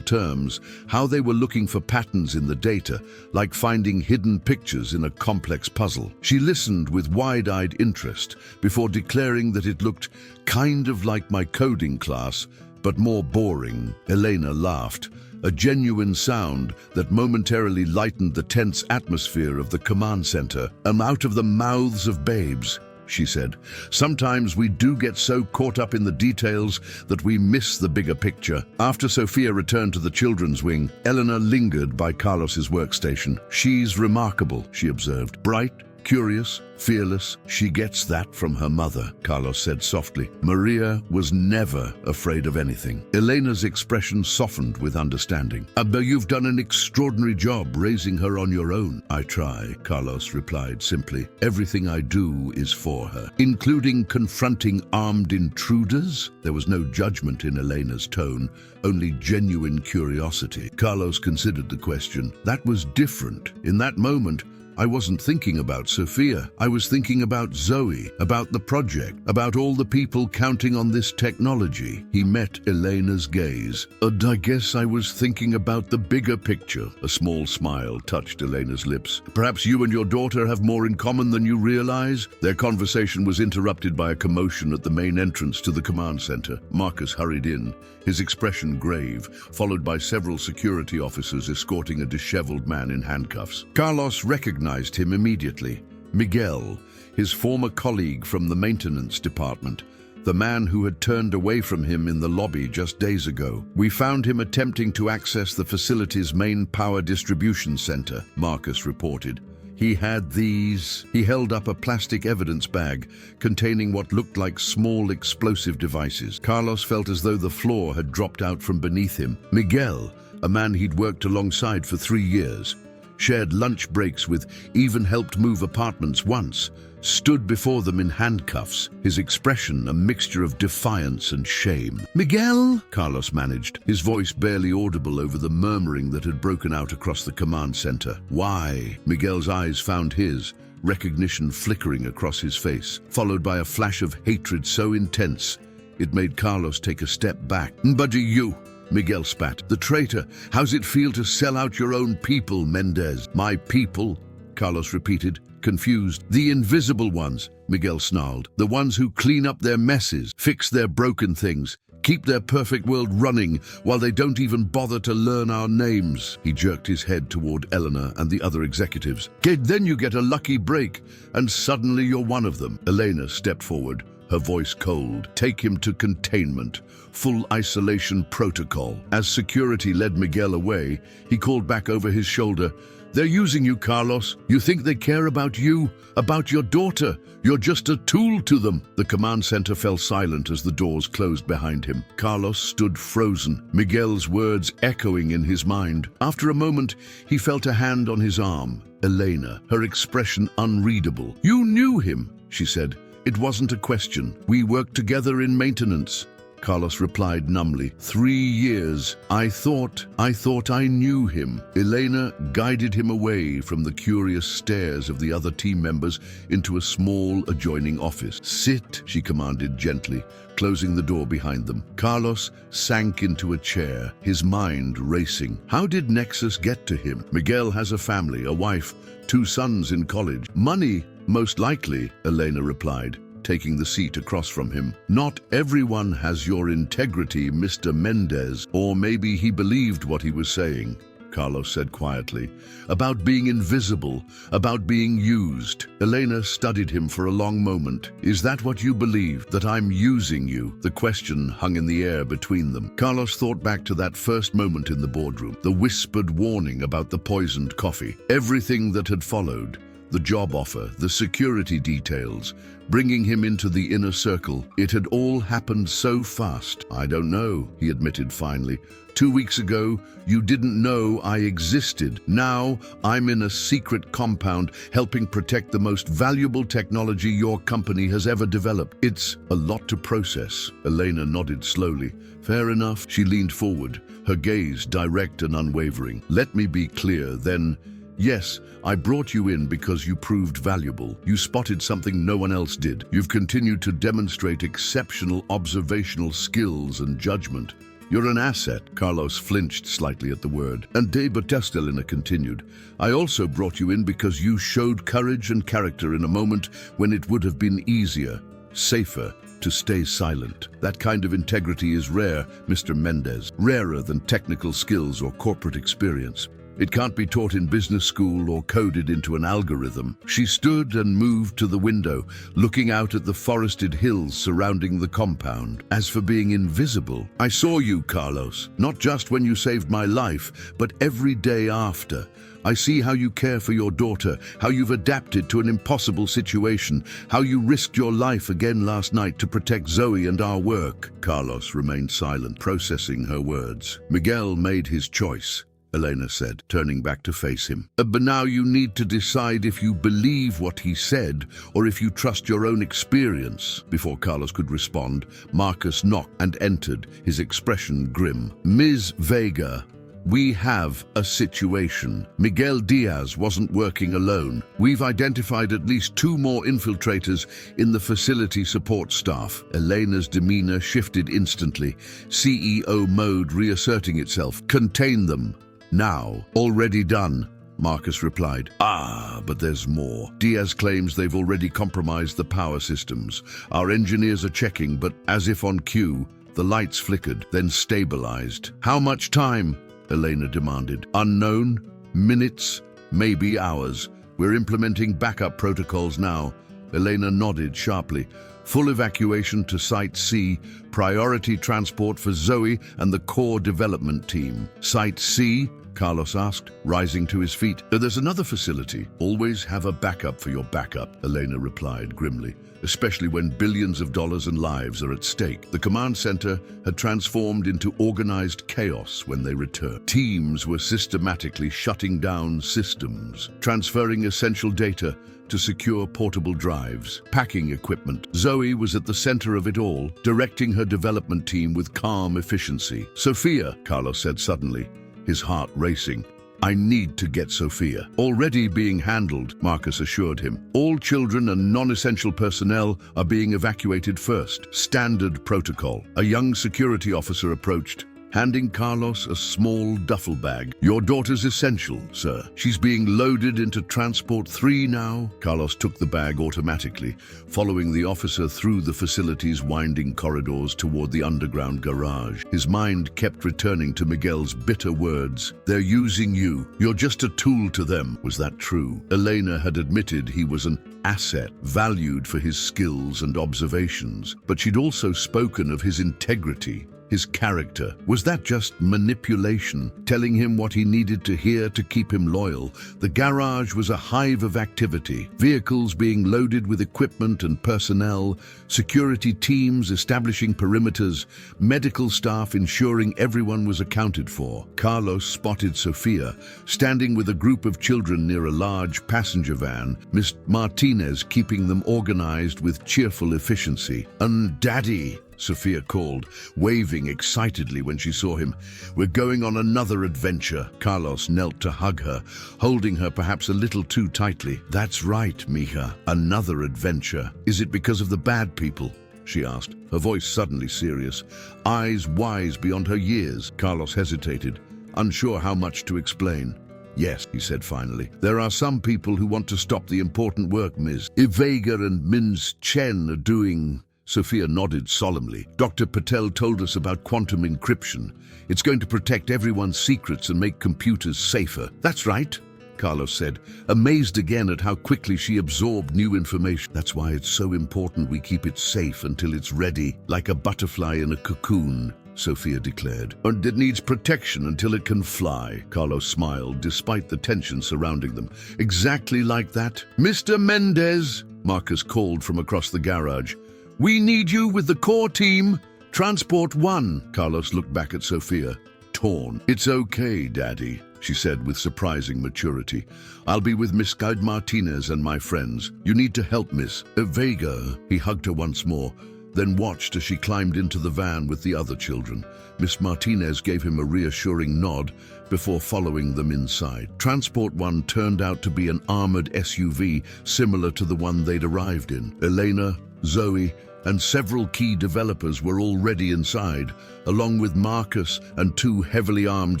S1: terms how they were looking for patterns in the data, like finding hidden pictures in a complex puzzle. She listened with wide-eyed interest before declaring that it looked kind of like my coding class, but more boring. Elena laughed, a genuine sound that momentarily lightened the tense atmosphere of the command center. Out of the mouths of babes, she said. Sometimes we do get so caught up in the details that we miss the bigger picture. After Sophia returned to the children's wing, Eleanor lingered by Carlos's workstation. She's remarkable, she observed. Bright, curious, fearless. She gets that from her mother, Carlos said softly. Maria was never afraid of anything. Elena's expression softened with understanding. But you've done an extraordinary job raising her on your own. I try, Carlos replied simply. Everything I do is for her, including confronting armed intruders. There was no judgment in Elena's tone, only genuine curiosity. Carlos considered the question. That was different. In that moment, I wasn't thinking about Sophia. I was thinking about Zoe, about the project, about all the people counting on this technology. He met Elena's gaze. And I guess I was thinking about the bigger picture. A small smile touched Elena's lips. Perhaps you and your daughter have more in common than you realize? Their conversation was interrupted by a commotion at the main entrance to the command center. Marcus hurried in, his expression grave, followed by several security officers escorting a disheveled man in handcuffs. Carlos recognized him immediately. Miguel, his former colleague from the maintenance department, the man who had turned away from him in the lobby just days ago. We found him attempting to access the facility's main power distribution center, Marcus reported. He had these. He held up a plastic evidence bag containing what looked like small explosive devices. Carlos felt as though the floor had dropped out from beneath him. Miguel, a man he'd worked alongside for 3 years, shared lunch breaks with, even helped move apartments once, stood before them in handcuffs, his expression a mixture of defiance and shame. "Miguel," Carlos managed, his voice barely audible over the murmuring that had broken out across the command center. "Why?" Miguel's eyes found his, recognition flickering across his face, followed by a flash of hatred so intense it made Carlos take a step back. "But you," Miguel spat. "The traitor. How's it feel to sell out your own people, Mendez?" "My people?" Carlos repeated, confused. "The invisible ones," Miguel snarled. "The ones who clean up their messes, fix their broken things, keep their perfect world running while they don't even bother to learn our names." He jerked his head toward Eleanor and the other executives. Then you get a lucky break, and suddenly you're one of them." Elena stepped forward, her voice cold. "Take him to containment. Full isolation protocol." As security led Miguel away, he called back over his shoulder, "They're using you, Carlos. You think they care about you, about your daughter? You're just a tool to them." The command center fell silent as the doors closed behind him. Carlos stood frozen, Miguel's words echoing in his mind. After a moment, he felt a hand on his arm. Elena, her expression unreadable. "You knew him," she said. "It wasn't a question. We worked together in maintenance." Carlos replied numbly. 3 years. I thought I knew him." Elena guided him away from the curious stares of the other team members into a small adjoining office. "Sit," she commanded gently, closing the door behind them. Carlos sank into a chair, his mind racing. How did Nexus get to him? Miguel has a family, a wife, 2 sons in college. "Money, most likely," Elena replied, taking the seat across from him. "Not everyone has your integrity, Mr. Mendez." "Or maybe he believed what he was saying," Carlos said quietly. "About being invisible, about being used." Elena studied him for a long moment. "Is that what you believe, that I'm using you?" The question hung in the air between them. Carlos thought back to that first moment in the boardroom, the whispered warning about the poisoned coffee, everything that had followed. The job offer, the security details, bringing him into the inner circle. It had all happened so fast. "I don't know," he admitted finally. 2 weeks ago, you didn't know I existed. Now, I'm in a secret compound helping protect the most valuable technology your company has ever developed. It's a lot to process." Elena nodded slowly. "Fair enough." She leaned forward, her gaze direct and unwavering. "Let me be clear, then. Yes, I brought you in because you proved valuable. You spotted something no one else did. You've continued to demonstrate exceptional observational skills and judgment. You're an asset." Carlos flinched slightly at the word. "And Elena continued. "I also brought you in because you showed courage and character in a moment when it would have been easier, safer, to stay silent. That kind of integrity is rare, Mr. Mendez. Rarer than technical skills or corporate experience. It can't be taught in business school or coded into an algorithm." She stood and moved to the window, looking out at the forested hills surrounding the compound. "As for being invisible, I saw you, Carlos, not just when you saved my life, but every day after. I see how you care for your daughter, how you've adapted to an impossible situation, how you risked your life again last night to protect Zoe and our work." Carlos remained silent, processing her words. "Miguel made his choice," Elena said, turning back to face him. "But now you need to decide if you believe what he said or if you trust your own experience." Before Carlos could respond, Marcus knocked and entered, his expression grim. "Ms. Vega, we have a situation. Miguel Diaz wasn't working alone. We've identified at least 2 more infiltrators in the facility support staff." Elena's demeanor shifted instantly, CEO mode reasserting itself. "Contain them. Now." "Already done," Marcus replied. But there's more. Diaz claims they've already compromised the power systems. Our engineers are checking, but as if on cue, the lights flickered, then stabilized." "How much time?" Elena demanded. "Unknown. Minutes, maybe hours. We're implementing backup protocols now." Elena nodded sharply. "Full evacuation to Site C, priority transport for Zoe and the core development team." "Site C?" Carlos asked, rising to his feet. There's another facility. Always have a backup for your backup, Elena replied grimly, especially when billions of dollars and lives are at stake. The command center had transformed into organized chaos when they returned. Teams were systematically shutting down systems, transferring essential data to secure portable drives, packing equipment. Zoe was at the center of it all, directing her development team with calm efficiency. Sophia, Carlos said suddenly, his heart racing. I need to get Sophia. Already being handled, Marcus assured him. All children and non-essential personnel are being evacuated first. Standard protocol. A young security officer approached, handing Carlos a small duffel bag. Your daughter's essential, sir. She's being loaded into Transport 3 now. Carlos took the bag automatically, following the officer through the facility's winding corridors toward the underground garage. His mind kept returning to Miguel's bitter words. They're using you. You're just a tool to them. Was that true? Elena had admitted he was an asset, valued for his skills and observations, but she'd also spoken of his integrity, his character. Was that just manipulation, telling him what he needed to hear to keep him loyal? The garage was a hive of activity, vehicles being loaded with equipment and personnel, security teams establishing perimeters, medical staff ensuring everyone was accounted for. Carlos spotted Sophia, standing with a group of children near a large passenger van, Miss Martinez keeping them organized with cheerful efficiency. "And Daddy," Sophia called, waving excitedly when she saw him. "We're going on another adventure." Carlos knelt to hug her, holding her perhaps a little too tightly. "That's right, mija. Another adventure. Is it because of the bad people?" she asked, her voice suddenly serious, eyes wise beyond her years. Carlos hesitated, unsure how much to explain. "Yes," he said finally. "There are some people who want to stop the important work Ms. Vega and Ms. Chen are doing." Sophia nodded solemnly. "Dr. Patel told us about quantum encryption. It's going to protect everyone's secrets and make computers safer." "That's right," Carlos said, amazed again at how quickly she absorbed new information. "That's why it's so important we keep it safe until it's ready, like a butterfly in a cocoon," Sophia declared. "And it needs protection until it can fly." Carlos smiled, despite the tension surrounding them. "Exactly like that." "Mr. Mendez," Marcus called from across the garage. "We need you with the core team. Transport 1. Carlos looked back at Sophia, torn. "It's okay, Daddy," she said with surprising maturity. "I'll be with Miss Guide Martinez and my friends. You need to help Miss Vega." He hugged her once more, then watched as she climbed into the van with the other children. Miss Martinez gave him a reassuring nod before following them inside. Transport 1 turned out to be an armored SUV similar to the one they'd arrived in. Elena, Zoe, and several key developers were already inside, along with Marcus and 2 heavily armed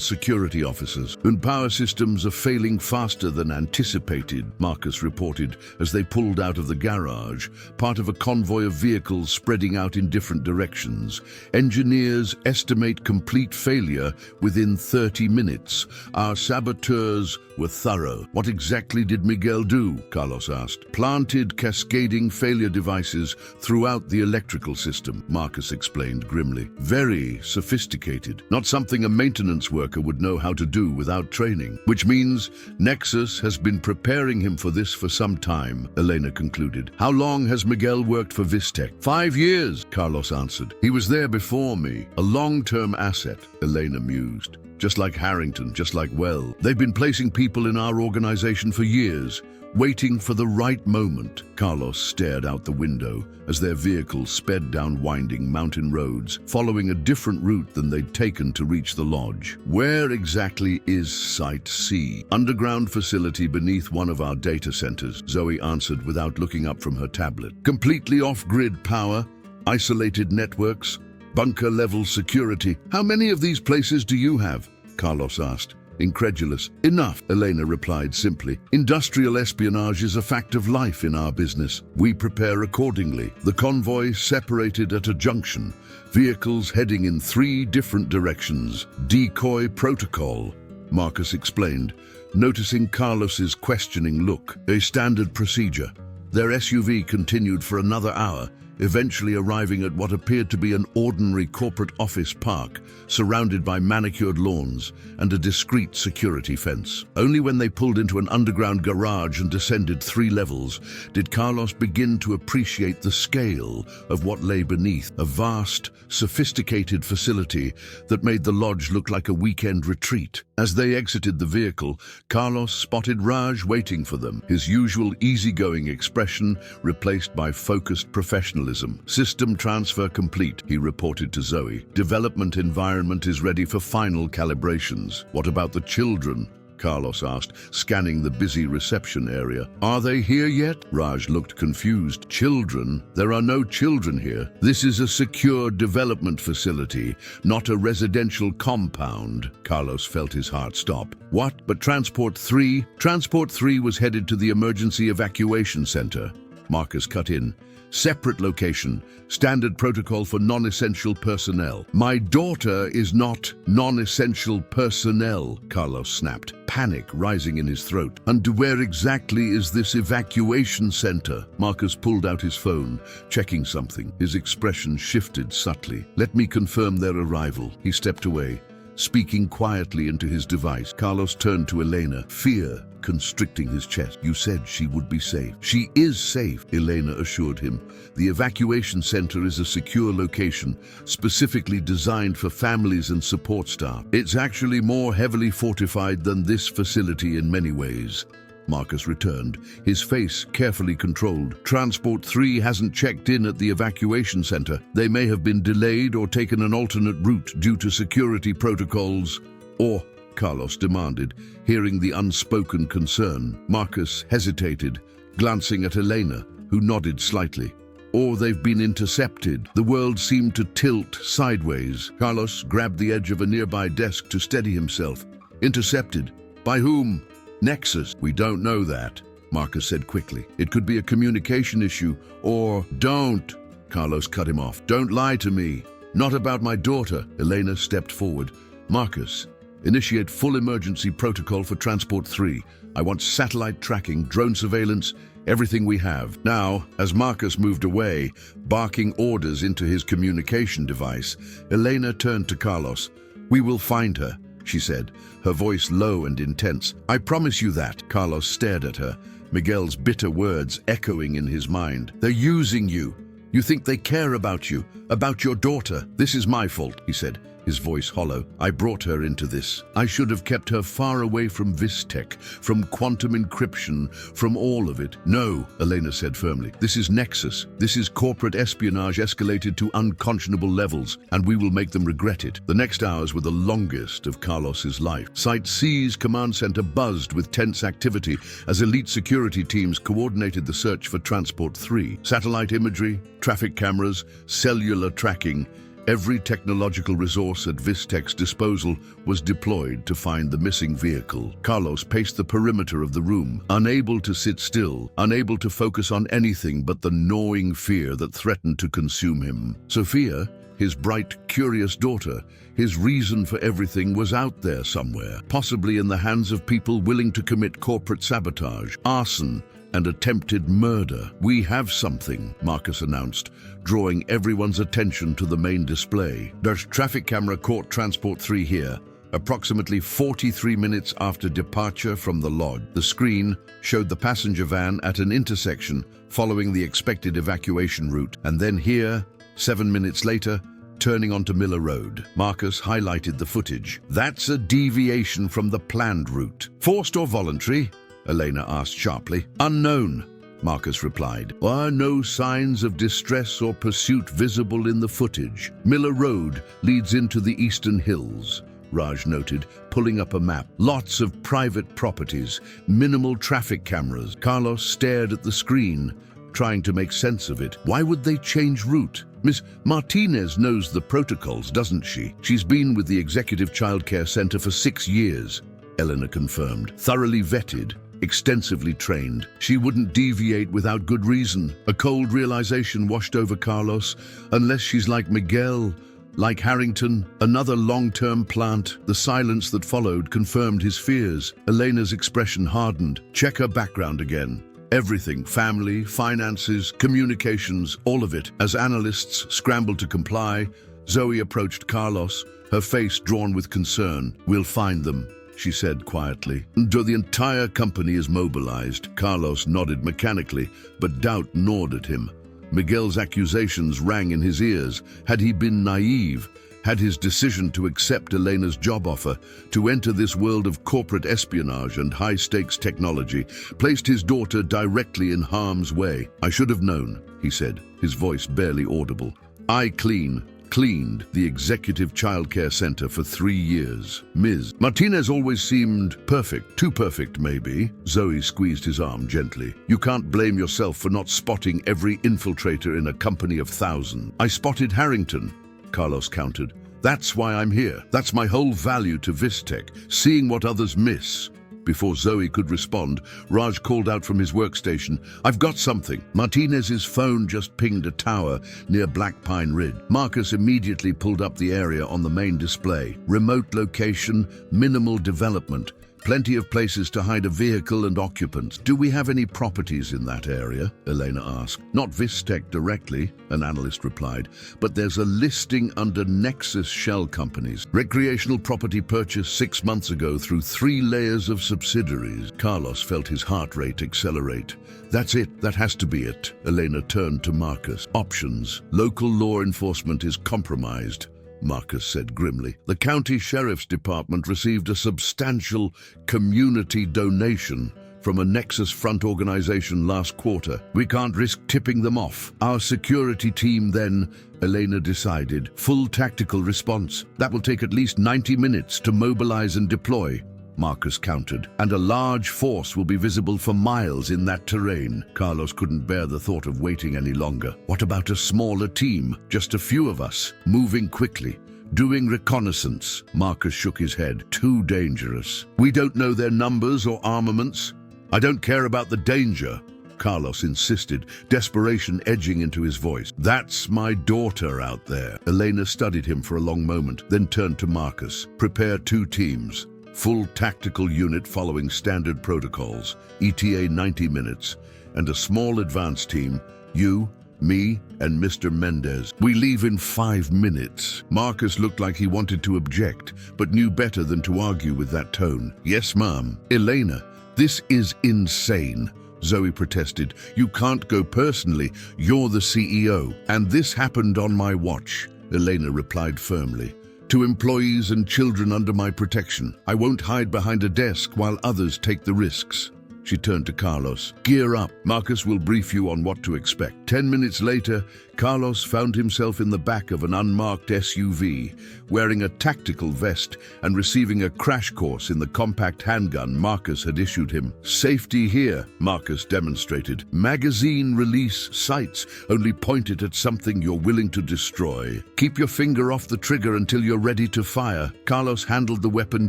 S1: security officers. "And power systems are failing faster than anticipated," Marcus reported as they pulled out of the garage, part of a convoy of vehicles spreading out in different directions. "Engineers estimate complete failure within 30 minutes. Our saboteurs were thorough." "What exactly did Miguel do?" Carlos asked. "Planted cascading failure devices throughout the electrical system," Marcus explained grimly. "Very sophisticated. Not something a maintenance worker would know how to do without training. Which means Nexus has been preparing him for this for some time," Elena concluded. "How long has Miguel worked for Vistec?" 5 years, Carlos answered. "He was there before me. A long-term asset," Elena mused. "Just like Harrington, just like Well. They've been placing people in our organization for years, waiting for the right moment." Carlos stared out the window as their vehicle sped down winding mountain roads, following a different route than they'd taken to reach the lodge. "Where exactly is Site C?" "Underground facility beneath one of our data centers," Zoe answered without looking up from her tablet. "Completely off-grid power, isolated networks, bunker-level security. How many of these places do you have?" Carlos asked, incredulous. "Enough," Elena replied simply. "Industrial espionage is a fact of life in our business. We prepare accordingly." The convoy separated at a junction, vehicles heading in 3 different directions. "Decoy protocol," Marcus explained, noticing Carlos's questioning look. "A standard procedure." Their SUV continued for another hour, eventually arriving at what appeared to be an ordinary corporate office park, surrounded by manicured lawns and a discreet security fence. Only when they pulled into an underground garage and descended 3 levels did Carlos begin to appreciate the scale of what lay beneath, a vast, sophisticated facility that made the lodge look like a weekend retreat. As they exited the vehicle, Carlos spotted Raj waiting for them, his usual easygoing expression replaced by focused professionalism. "System transfer complete," he reported to Zoe. "Development environment is ready for final calibrations." "What about the children?" Carlos asked, scanning the busy reception area. "Are they here yet?" Raj looked confused. "Children? There are no children here. This is a secure development facility, not a residential compound." Carlos felt his heart stop. "What? But Transport 3? Transport 3 was headed to the emergency evacuation center." Marcus cut in. "Separate location, standard protocol for non-essential personnel." "My daughter is not non-essential personnel," Carlos snapped, panic rising in his throat. "And where exactly is this evacuation center?" Marcus pulled out his phone, checking something. His expression shifted subtly. "Let me confirm their arrival." He stepped away, speaking quietly into his device. Carlos turned to Elena, fear constricting his chest. "You said she would be safe." "She is safe," Elena assured him. "The evacuation center is a secure location, specifically designed for families and support staff. It's actually more heavily fortified than this facility in many ways." Marcus returned, his face carefully controlled. "Transport 3 hasn't checked in at the evacuation center. They may have been delayed or taken an alternate route due to security protocols." "Or," Carlos demanded, hearing the unspoken concern. Marcus hesitated, glancing at Elena, who nodded slightly. "Or they've been intercepted." The world seemed to tilt sideways. Carlos grabbed the edge of a nearby desk to steady himself. "Intercepted? By whom?" "Nexus." "We don't know that," Marcus said quickly. "It could be a communication issue, or—" "Don't!" Carlos cut him off. "Don't lie to me. Not about my daughter." Elena stepped forward. "Marcus, initiate full emergency protocol for Transport 3. I want satellite tracking, drone surveillance, everything we have." Now, as Marcus moved away, barking orders into his communication device, Elena turned to Carlos. "We will find her," she said, her voice low and intense. "I promise you that." Carlos stared at her, Miguel's bitter words echoing in his mind. "They're using you. You think they care about you, about your daughter." "This is my fault," he said, his voice hollow. "I brought her into this. I should have kept her far away from Vistech, from quantum encryption, from all of it." "No," Elena said firmly. "This is Nexus. This is corporate espionage escalated to unconscionable levels, and we will make them regret it." The next hours were the longest of Carlos's life. Site C's command center buzzed with tense activity as elite security teams coordinated the search for Transport 3. Satellite imagery, traffic cameras, cellular tracking. Every technological resource at Vistech's disposal was deployed to find the missing vehicle. Carlos paced the perimeter of the room, unable to sit still, unable to focus on anything but the gnawing fear that threatened to consume him. Sophia, his bright, curious daughter, his reason for everything, was out there somewhere, possibly in the hands of people willing to commit corporate sabotage, arson, and attempted murder. "We have something," Marcus announced, drawing everyone's attention to the main display. "There's traffic camera caught Transport 3 here, approximately 43 minutes after departure from the lodge." The screen showed the passenger van at an intersection following the expected evacuation route, and then here, 7 minutes later, turning onto Miller Road. Marcus highlighted the footage. "That's a deviation from the planned route." "Forced or voluntary?" Elena asked sharply. "Unknown," Marcus replied. "Are no signs of distress or pursuit visible in the footage. Miller Road leads into the eastern hills," Raj noted, pulling up a map. "Lots of private properties, minimal traffic cameras." Carlos stared at the screen, trying to make sense of it. "Why would they change route? Miss Martinez knows the protocols, doesn't she? She's been with the Executive Childcare Center for 6 years, Elena confirmed. "Thoroughly vetted, extensively trained. She wouldn't deviate without good reason." A cold realization washed over Carlos. Unless she's like Miguel, like Harrington, another long-term plant. The silence that followed confirmed his fears. Elena's expression hardened. "Check her background again." Everything, family, finances, communications, all of it. As analysts scrambled to comply, Zoe approached Carlos, her face drawn with concern. "We'll find them," she said quietly. "Until the entire company is mobilized." Carlos nodded mechanically, but doubt gnawed at him. Miguel's accusations rang in his ears. Had he been naive? Had his decision to accept Elena's job offer, to enter this world of corporate espionage and high-stakes technology, placed his daughter directly in harm's way? "I should have known," he said, his voice barely audible. "I cleaned the executive childcare center for 3 years. Ms. Martinez always seemed perfect, too perfect maybe." Zoe squeezed his arm gently. "You can't blame yourself for not spotting every infiltrator in a company of thousands." "I spotted Harrington," Carlos countered. "That's why I'm here. That's my whole value to Vistec, seeing what others miss." Before Zoe could respond, Raj called out from his workstation, "I've got something." Martinez's phone just pinged a tower near Black Pine Ridge. Marcus immediately pulled up the area on the main display. Remote location, minimal development. Plenty of places to hide a vehicle and occupants. "Do we have any properties in that area?" Elena asked. "Not Vistec directly," an analyst replied, "but there's a listing under Nexus Shell Companies. Recreational property purchased 6 months ago through 3 layers of subsidiaries." Carlos felt his heart rate accelerate. "That's it. That has to be it." Elena turned to Marcus. "Options. Local law enforcement is compromised," Marcus said grimly. "The county sheriff's department received a substantial community donation from a Nexus Front organization last quarter. We can't risk tipping them off. Our security team then," Elena decided, "full tactical response. That will take at least 90 minutes to mobilize and deploy," Marcus countered, "and a large force will be visible for miles in that terrain." Carlos couldn't bear the thought of waiting any longer. "What about a smaller team? Just a few of us, moving quickly, doing reconnaissance?" Marcus shook his head. "Too dangerous. We don't know their numbers or armaments." "I don't care about the danger," Carlos insisted, desperation edging into his voice. "That's my daughter out there." Elena studied him for a long moment, then turned to Marcus. "Prepare 2 teams. Full tactical unit following standard protocols, ETA 90 minutes, and a small advance team, you, me, and Mr. Mendez. We leave in 5 minutes. Marcus looked like he wanted to object, but knew better than to argue with that tone. "Yes, ma'am." "Elena, this is insane," Zoe protested. "You can't go personally. You're the CEO. And this happened on my watch," Elena replied firmly. "To employees and children under my protection. I won't hide behind a desk while others take the risks." She turned to Carlos. "Gear up. Marcus will brief you on what to expect." 10 minutes later, Carlos found himself in the back of an unmarked SUV, wearing a tactical vest and receiving a crash course in the compact handgun Marcus had issued him. "Safety here," Marcus demonstrated. "Magazine release sights. Only point it at something you're willing to destroy. Keep your finger off the trigger until you're ready to fire." Carlos handled the weapon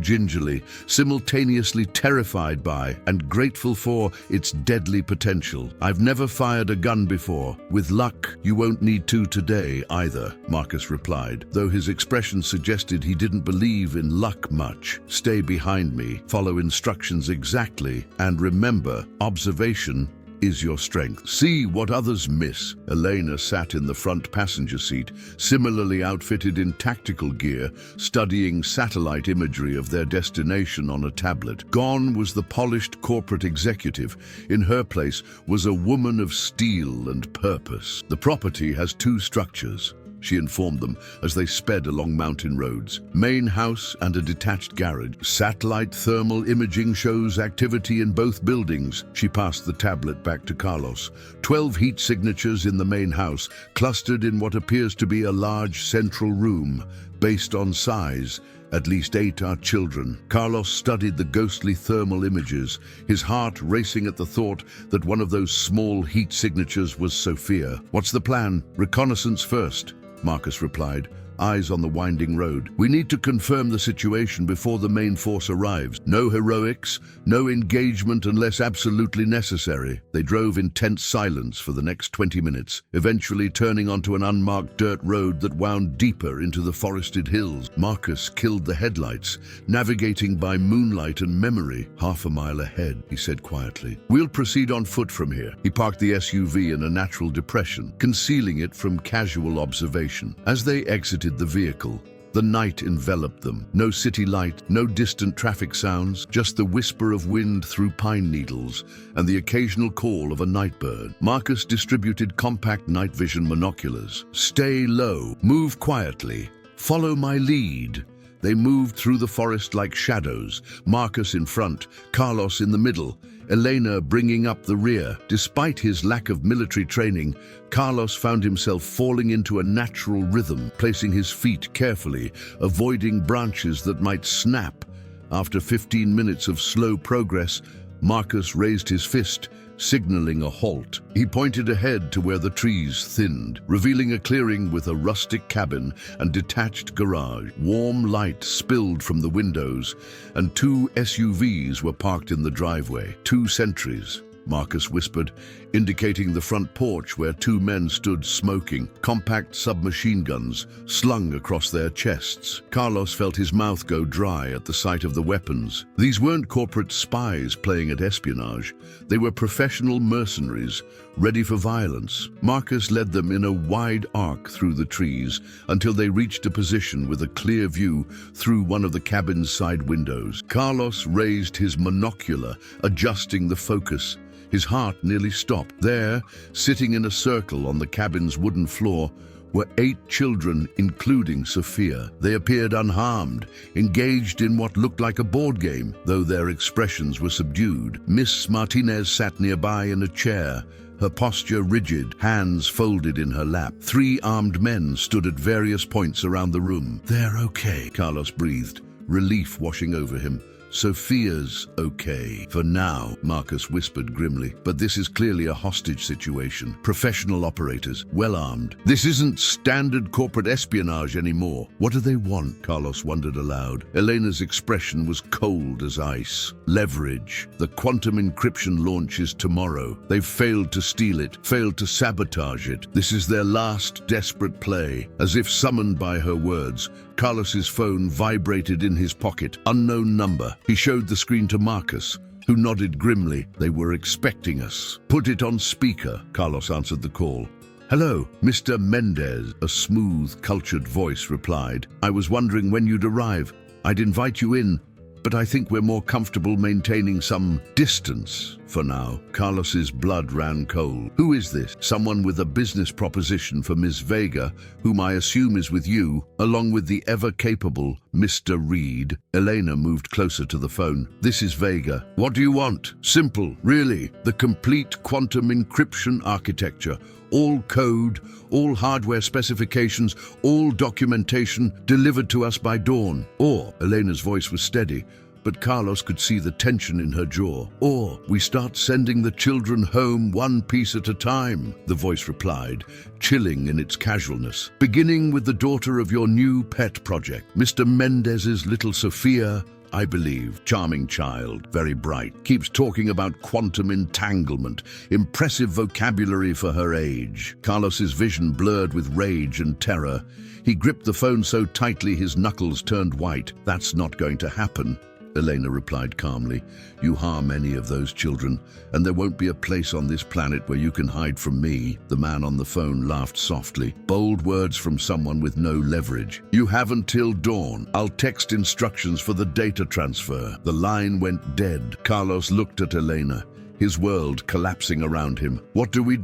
S1: gingerly, simultaneously terrified by and grateful for its deadly potential. "I've never fired a gun before. With luck, you won't need to today either," Marcus replied, though his expression suggested he didn't believe in luck much. "Stay behind me, follow instructions exactly, and remember, observation is your strength. See what others miss." Elena sat in the front passenger seat, similarly outfitted in tactical gear, studying satellite imagery of their destination on a tablet. Gone was the polished corporate executive. In her place was a woman of steel and purpose. "The property has 2 structures," she informed them as they sped along mountain roads. "Main house and a detached garage. Satellite thermal imaging shows activity in both buildings." She passed the tablet back to Carlos. 12 heat signatures in the main house, clustered in what appears to be a large central room. Based on size, at least 8 are children. Carlos studied the ghostly thermal images, his heart racing at the thought that one of those small heat signatures was Sophia. "What's the plan?" "Reconnaissance first," Marcus replied. eyes on the winding road. We need to confirm the situation before the main force arrives. No heroics, no engagement unless absolutely necessary. They drove in tense silence for the next 20 minutes, eventually turning onto an unmarked dirt road that wound deeper into the forested hills. Marcus killed the headlights, navigating by moonlight and memory. Half a mile ahead, he said quietly. We'll proceed on foot from here. He parked the SUV in a natural depression, concealing it from casual observation. As they exited the vehicle, the night enveloped them. No city light, no distant traffic sounds, just the whisper of wind through pine needles and the occasional call of a nightbird. Marcus distributed compact night vision monoculars. Stay low, move quietly, follow my lead. They moved through the forest like shadows, Marcus in front, Carlos in the middle, Elena bringing up the rear. Despite his lack of military training, Carlos found himself falling into a natural rhythm, placing his feet carefully, avoiding branches that might snap. After 15 minutes of slow progress, Marcus raised his fist, signaling a halt. He pointed ahead to where the trees thinned, revealing a clearing with a rustic cabin and detached garage. Warm light spilled from the windows, and 2 SUVs were parked in the driveway. 2 sentries, Marcus whispered, indicating the front porch where 2 men stood smoking, compact submachine guns slung across their chests. Carlos felt his mouth go dry at the sight of the weapons. These weren't corporate spies playing at espionage. They were professional mercenaries, ready for violence. Marcus led them in a wide arc through the trees until they reached a position with a clear view through one of the cabin's side windows. Carlos raised his monocular, adjusting the focus. His heart nearly stopped. There, sitting in a circle on the cabin's wooden floor, were 8 children, including Sophia. They appeared unharmed, engaged in what looked like a board game, though their expressions were subdued. Miss Martinez sat nearby in a chair, her posture rigid, hands folded in her lap. 3 armed men stood at various points around the room. "They're okay," Carlos breathed, relief washing over him. "Sophia's okay. For now," Marcus whispered grimly. "But this is clearly a hostage situation. Professional operators, well armed. This isn't standard corporate espionage anymore." "What do they want?" Carlos wondered aloud. Elena's expression was cold as ice. "Leverage. The quantum encryption launch is tomorrow. They've failed to steal it, failed to sabotage it. This is their last desperate play." As if summoned by her words, Carlos's phone vibrated in his pocket. Unknown number. He showed the screen to Marcus, who nodded grimly. "They were expecting us." "Put it on speaker," Carlos answered the call. "Hello, Mr. Mendez," a smooth, cultured voice replied. "I was wondering when you'd arrive. I'd invite you in, but I think we're more comfortable maintaining some distance for now." Carlos's blood ran cold. "Who is this?" "Someone with a business proposition for Ms. Vega, whom I assume is with you, along with the ever-capable Mr. Reed." Elena moved closer to the phone. "This is Vega. What do you want?" "Simple, really. The complete quantum encryption architecture. All code, all hardware specifications, all documentation delivered to us by dawn. Or," Elena's voice was steady, but Carlos could see the tension in her jaw. "Or we start sending the children home one piece at a time," the voice replied, chilling in its casualness. "Beginning with the daughter of your new pet project, Mr. Mendez's little Sophia, I believe. Charming child, very bright. Keeps talking about quantum entanglement. Impressive vocabulary for her age." Carlos's vision blurred with rage and terror. He gripped the phone so tightly his knuckles turned white. "That's not going to happen," Elena replied calmly. "You harm any of those children, and there won't be a place on this planet where you can hide from me." The man on the phone laughed softly. Bold words from someone with no leverage. "You have until dawn. I'll text instructions for the data transfer." The line went dead. Carlos looked at Elena, his world collapsing around him. "What do? We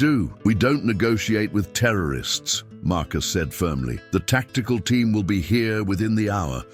S1: don't negotiate with terrorists," Marcus said firmly. "The tactical team will be here within the hour.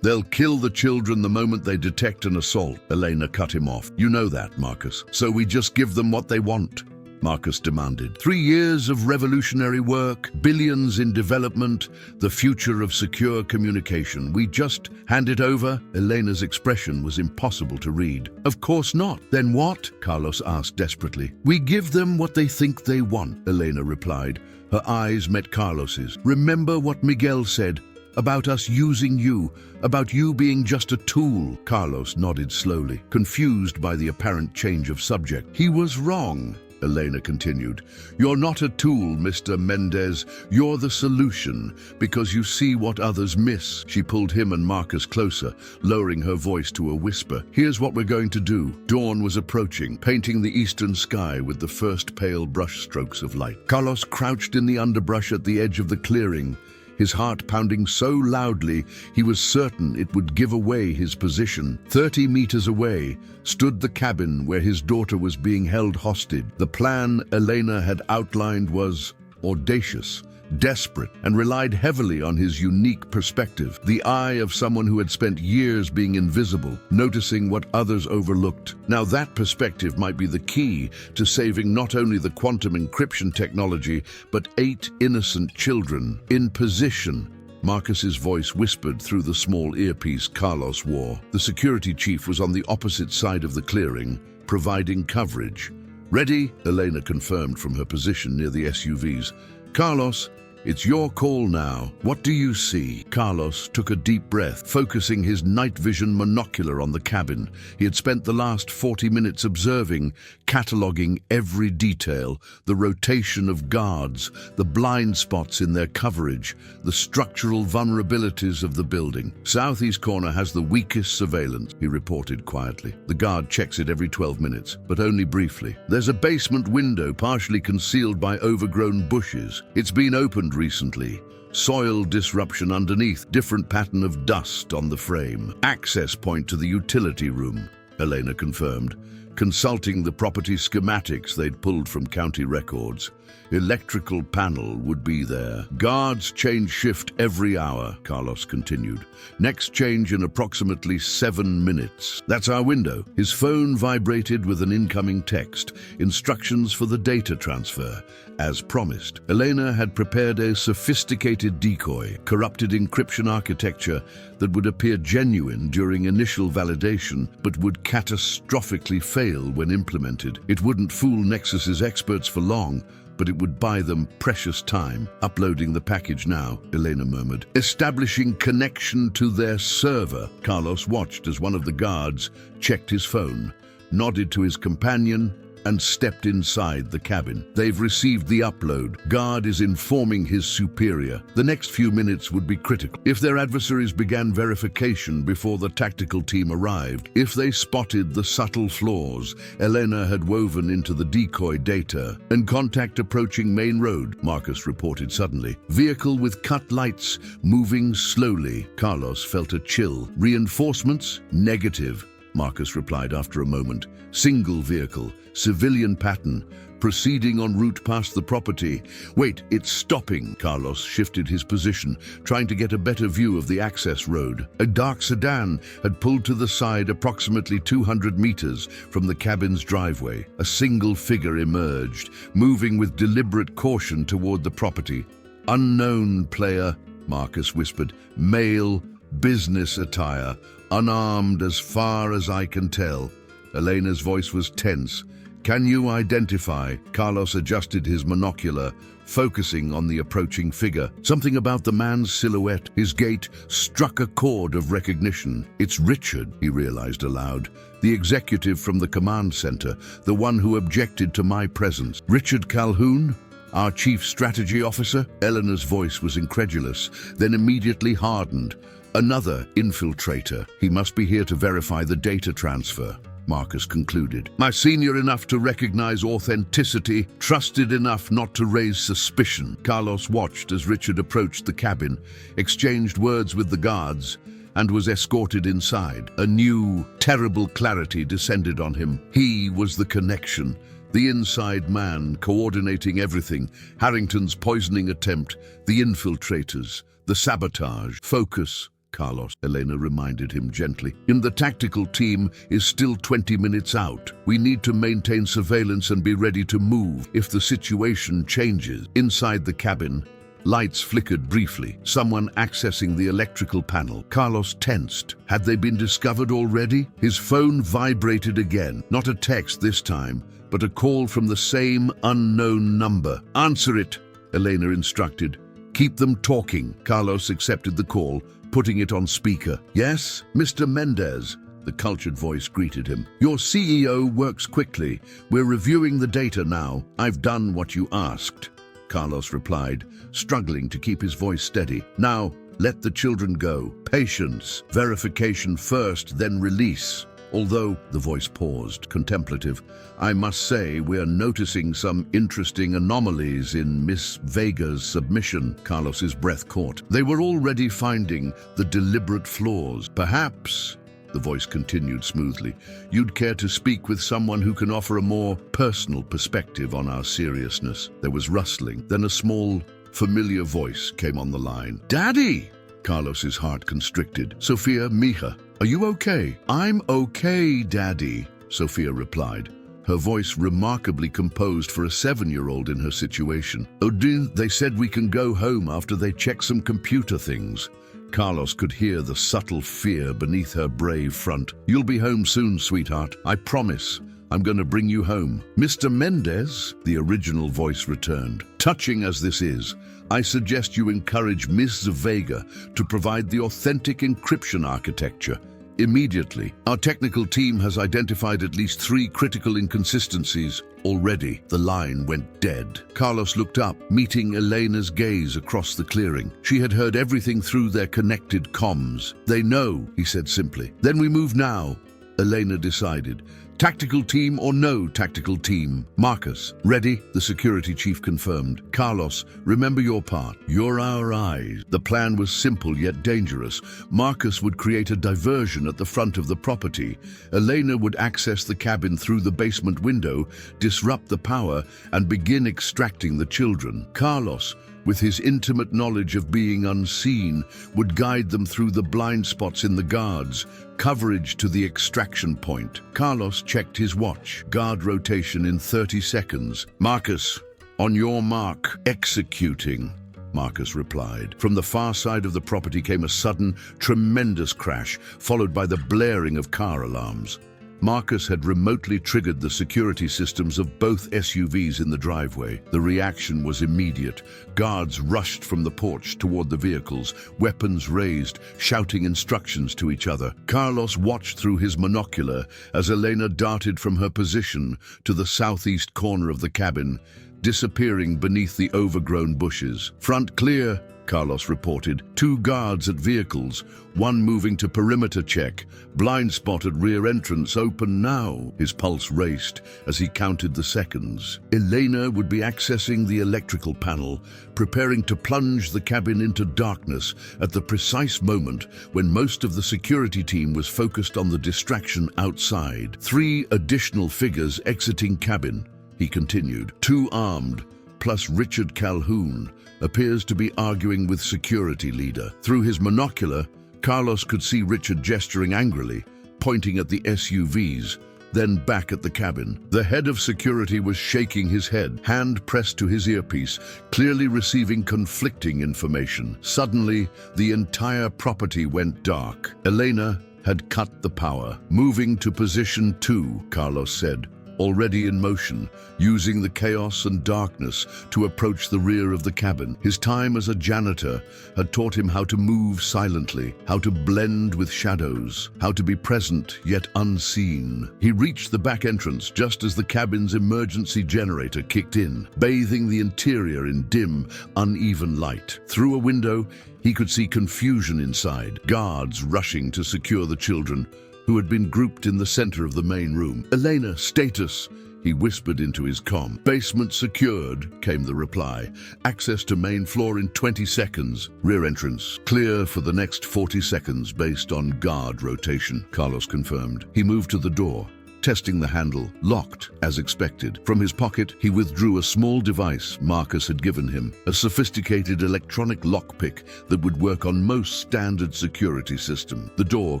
S1: They'll kill the children the moment they detect an assault." Elena cut him off. "You know that, Marcus. So we just give them what they want." Marcus demanded. 3 years of revolutionary work, billions in development, the future of secure communication. We just hand it over? Elena's expression was impossible to read. Of course not. Then what? Carlos asked desperately. We give them what they think they want, Elena replied. Her eyes met Carlos's. Remember what Miguel said about us using you, about you being just a tool. Carlos nodded slowly, confused by the apparent change of subject. He was wrong, Elena continued. You're not a tool, Mr. Mendez. You're the solution, because you see what others miss. She pulled him and Marcus closer, lowering her voice to a whisper. Here's what we're going to do. Dawn was approaching, painting the eastern sky with the first pale brush strokes of light. Carlos crouched in the underbrush at the edge of the clearing, his heart pounding so loudly he was certain it would give away his position. 30 meters away stood the cabin where his daughter was being held hostage. The plan Elena had outlined was audacious, desperate, and relied heavily on his unique perspective, the eye of someone who had spent years being invisible, noticing what others overlooked. Now that perspective might be the key to saving not only the quantum encryption technology, but 8 innocent children. In position, Marcus's voice whispered through the small earpiece Carlos wore. The security chief was on the opposite side of the clearing, providing coverage. Ready? Elena confirmed from her position near the SUVs. Carlos, it's your call now. What do you see? Carlos took a deep breath, focusing his night vision monocular on the cabin. He had spent the last 40 minutes observing, cataloging every detail, the rotation of guards, the blind spots in their coverage, the structural vulnerabilities of the building. Southeast corner has the weakest surveillance, he reported quietly. The guard checks it every 12 minutes, but only briefly. There's a basement window partially concealed by overgrown bushes. It's been opened recently. Soil disruption underneath, different pattern of dust on the frame. Access point to the utility room, Elena confirmed, consulting the property schematics they'd pulled from county records. Electrical panel would be there. Guards change shift every hour, Carlos continued. Next change in approximately 7 minutes. That's our window. His phone vibrated with an incoming text, instructions for the data transfer. As promised, Elena had prepared a sophisticated decoy, corrupted encryption architecture that would appear genuine during initial validation, but would catastrophically fail when implemented. It wouldn't fool Nexus's experts for long, but it would buy them precious time. Uploading the package now, Elena murmured. Establishing connection to their server. Carlos watched as one of the guards checked his phone, nodded to his companion, and stepped inside the cabin. They've received the upload. Guard is informing his superior. The next few minutes would be critical. If their adversaries began verification before the tactical team arrived, if they spotted the subtle flaws Elena had woven into the decoy data, and contact approaching main road, Marcus reported suddenly. Vehicle with cut lights, moving slowly. Carlos felt a chill. Reinforcements? Negative, Marcus replied after a moment. Single vehicle, civilian pattern, proceeding en route past the property. Wait, it's stopping. Carlos shifted his position, trying to get a better view of the access road. A dark sedan had pulled to the side approximately 200 meters from the cabin's driveway. A single figure emerged, moving with deliberate caution toward the property. Unknown player, Marcus whispered. Male, business attire, unarmed as far as I can tell. Elena's voice was tense. Can you identify? Carlos adjusted his monocular, focusing on the approaching figure. Something about the man's silhouette, his gait, struck a chord of recognition. It's Richard, he realized aloud. The executive from the command center, the one who objected to my presence. Richard Calhoun? Our chief strategy officer? Eleanor's voice was incredulous, then immediately hardened. Another infiltrator. He must be here to verify the data transfer, Marcus concluded. My senior enough to recognize authenticity, trusted enough not to raise suspicion. Carlos watched as Richard approached the cabin, exchanged words with the guards, and was escorted inside. A new, terrible clarity descended on him. He was the connection, the inside man coordinating everything. Harrington's poisoning attempt, the infiltrators, the sabotage. Focus, Carlos, Elena reminded him gently. And the tactical team is still 20 minutes out. We need to maintain surveillance and be ready to move if the situation changes. Inside the cabin, lights flickered briefly, someone accessing the electrical panel. Carlos tensed. Had they been discovered already? His phone vibrated again. Not a text this time, but a call from the same unknown number. Answer it, Elena instructed. Keep them talking. Carlos accepted the call, putting it on speaker. Yes, Mr. Mendez, the cultured voice greeted him. Your CEO works quickly. We're reviewing the data now. I've done what you asked, Carlos replied, struggling to keep his voice steady. Now, let the children go. Patience. Verification first, then release. Although, the voice paused, contemplative, I must say we're noticing some interesting anomalies in Miss Vega's submission. Carlos's breath caught. They were already finding the deliberate flaws. Perhaps, the voice continued smoothly, you'd care to speak with someone who can offer a more personal perspective on our seriousness. There was rustling. Then a small, familiar voice came on the line. Daddy! Carlos's heart constricted. Sophia, Mija, are you okay? I'm okay, Daddy, Sophia replied, her voice remarkably composed for a 7-year-old in her situation. Odin, they said we can go home after they check some computer things. Carlos could hear the subtle fear beneath her brave front. You'll be home soon, sweetheart. I promise. I'm going to bring you home. Mr. Mendez, the original voice returned. Touching as this is, I suggest you encourage Ms. Vega to provide the authentic encryption architecture immediately. Our technical team has identified at least 3 critical inconsistencies already. The line went dead. Carlos looked up, meeting Elena's gaze across the clearing. She had heard everything through their connected comms. They know, he said simply. Then we move now, Elena decided. Tactical team or no tactical team? Marcus, ready? The security chief confirmed. Carlos, remember your part. You're our eyes. The plan was simple yet dangerous. Marcus would create a diversion at the front of the property. Elena would access the cabin through the basement window, disrupt the power, and begin extracting the children. Carlos, with his intimate knowledge of being unseen, would guide them through the blind spots in the guards, coverage to the extraction point. Carlos checked his watch. Guard rotation in 30 seconds. Marcus, on your mark, executing, Marcus replied. From the far side of the property came a sudden, tremendous crash, followed by the blaring of car alarms. Marcus had remotely triggered the security systems of both SUVs in the driveway. The reaction was immediate. Guards rushed from the porch toward the vehicles, weapons raised, shouting instructions to each other. Carlos watched through his monocular as Elena darted from her position to the southeast corner of the cabin, disappearing beneath the overgrown bushes. Front clear, Carlos reported. 2 guards at vehicles, one moving to perimeter check. Blind spot at rear entrance open now. His pulse raced as he counted the seconds. Elena would be accessing the electrical panel, preparing to plunge the cabin into darkness at the precise moment when most of the security team was focused on the distraction outside. 3 additional figures exiting cabin, he continued. 2 armed, plus Richard Calhoun, appears to be arguing with security leader. Through his monocular, Carlos could see Richard gesturing angrily, pointing at the SUVs, then back at the cabin. The head of security was shaking his head, hand pressed to his earpiece, clearly receiving conflicting information. Suddenly, the entire property went dark. Elena had cut the power. Moving to position 2, Carlos said, already in motion, using the chaos and darkness to approach the rear of the cabin. His time as a janitor had taught him how to move silently, how to blend with shadows, how to be present yet unseen. He reached the back entrance just as the cabin's emergency generator kicked in, bathing the interior in dim, uneven light. Through a window, he could see confusion inside, guards rushing to secure the children, who had been grouped in the center of the main room. Elena, status, he whispered into his comm. Basement secured, came the reply. Access to main floor in 20 seconds. Rear entrance clear for the next 40 seconds based on guard rotation, Carlos confirmed. He moved to the door, testing the handle, locked, as expected. From his pocket, he withdrew a small device Marcus had given him, a sophisticated electronic lockpick that would work on most standard security systems. The door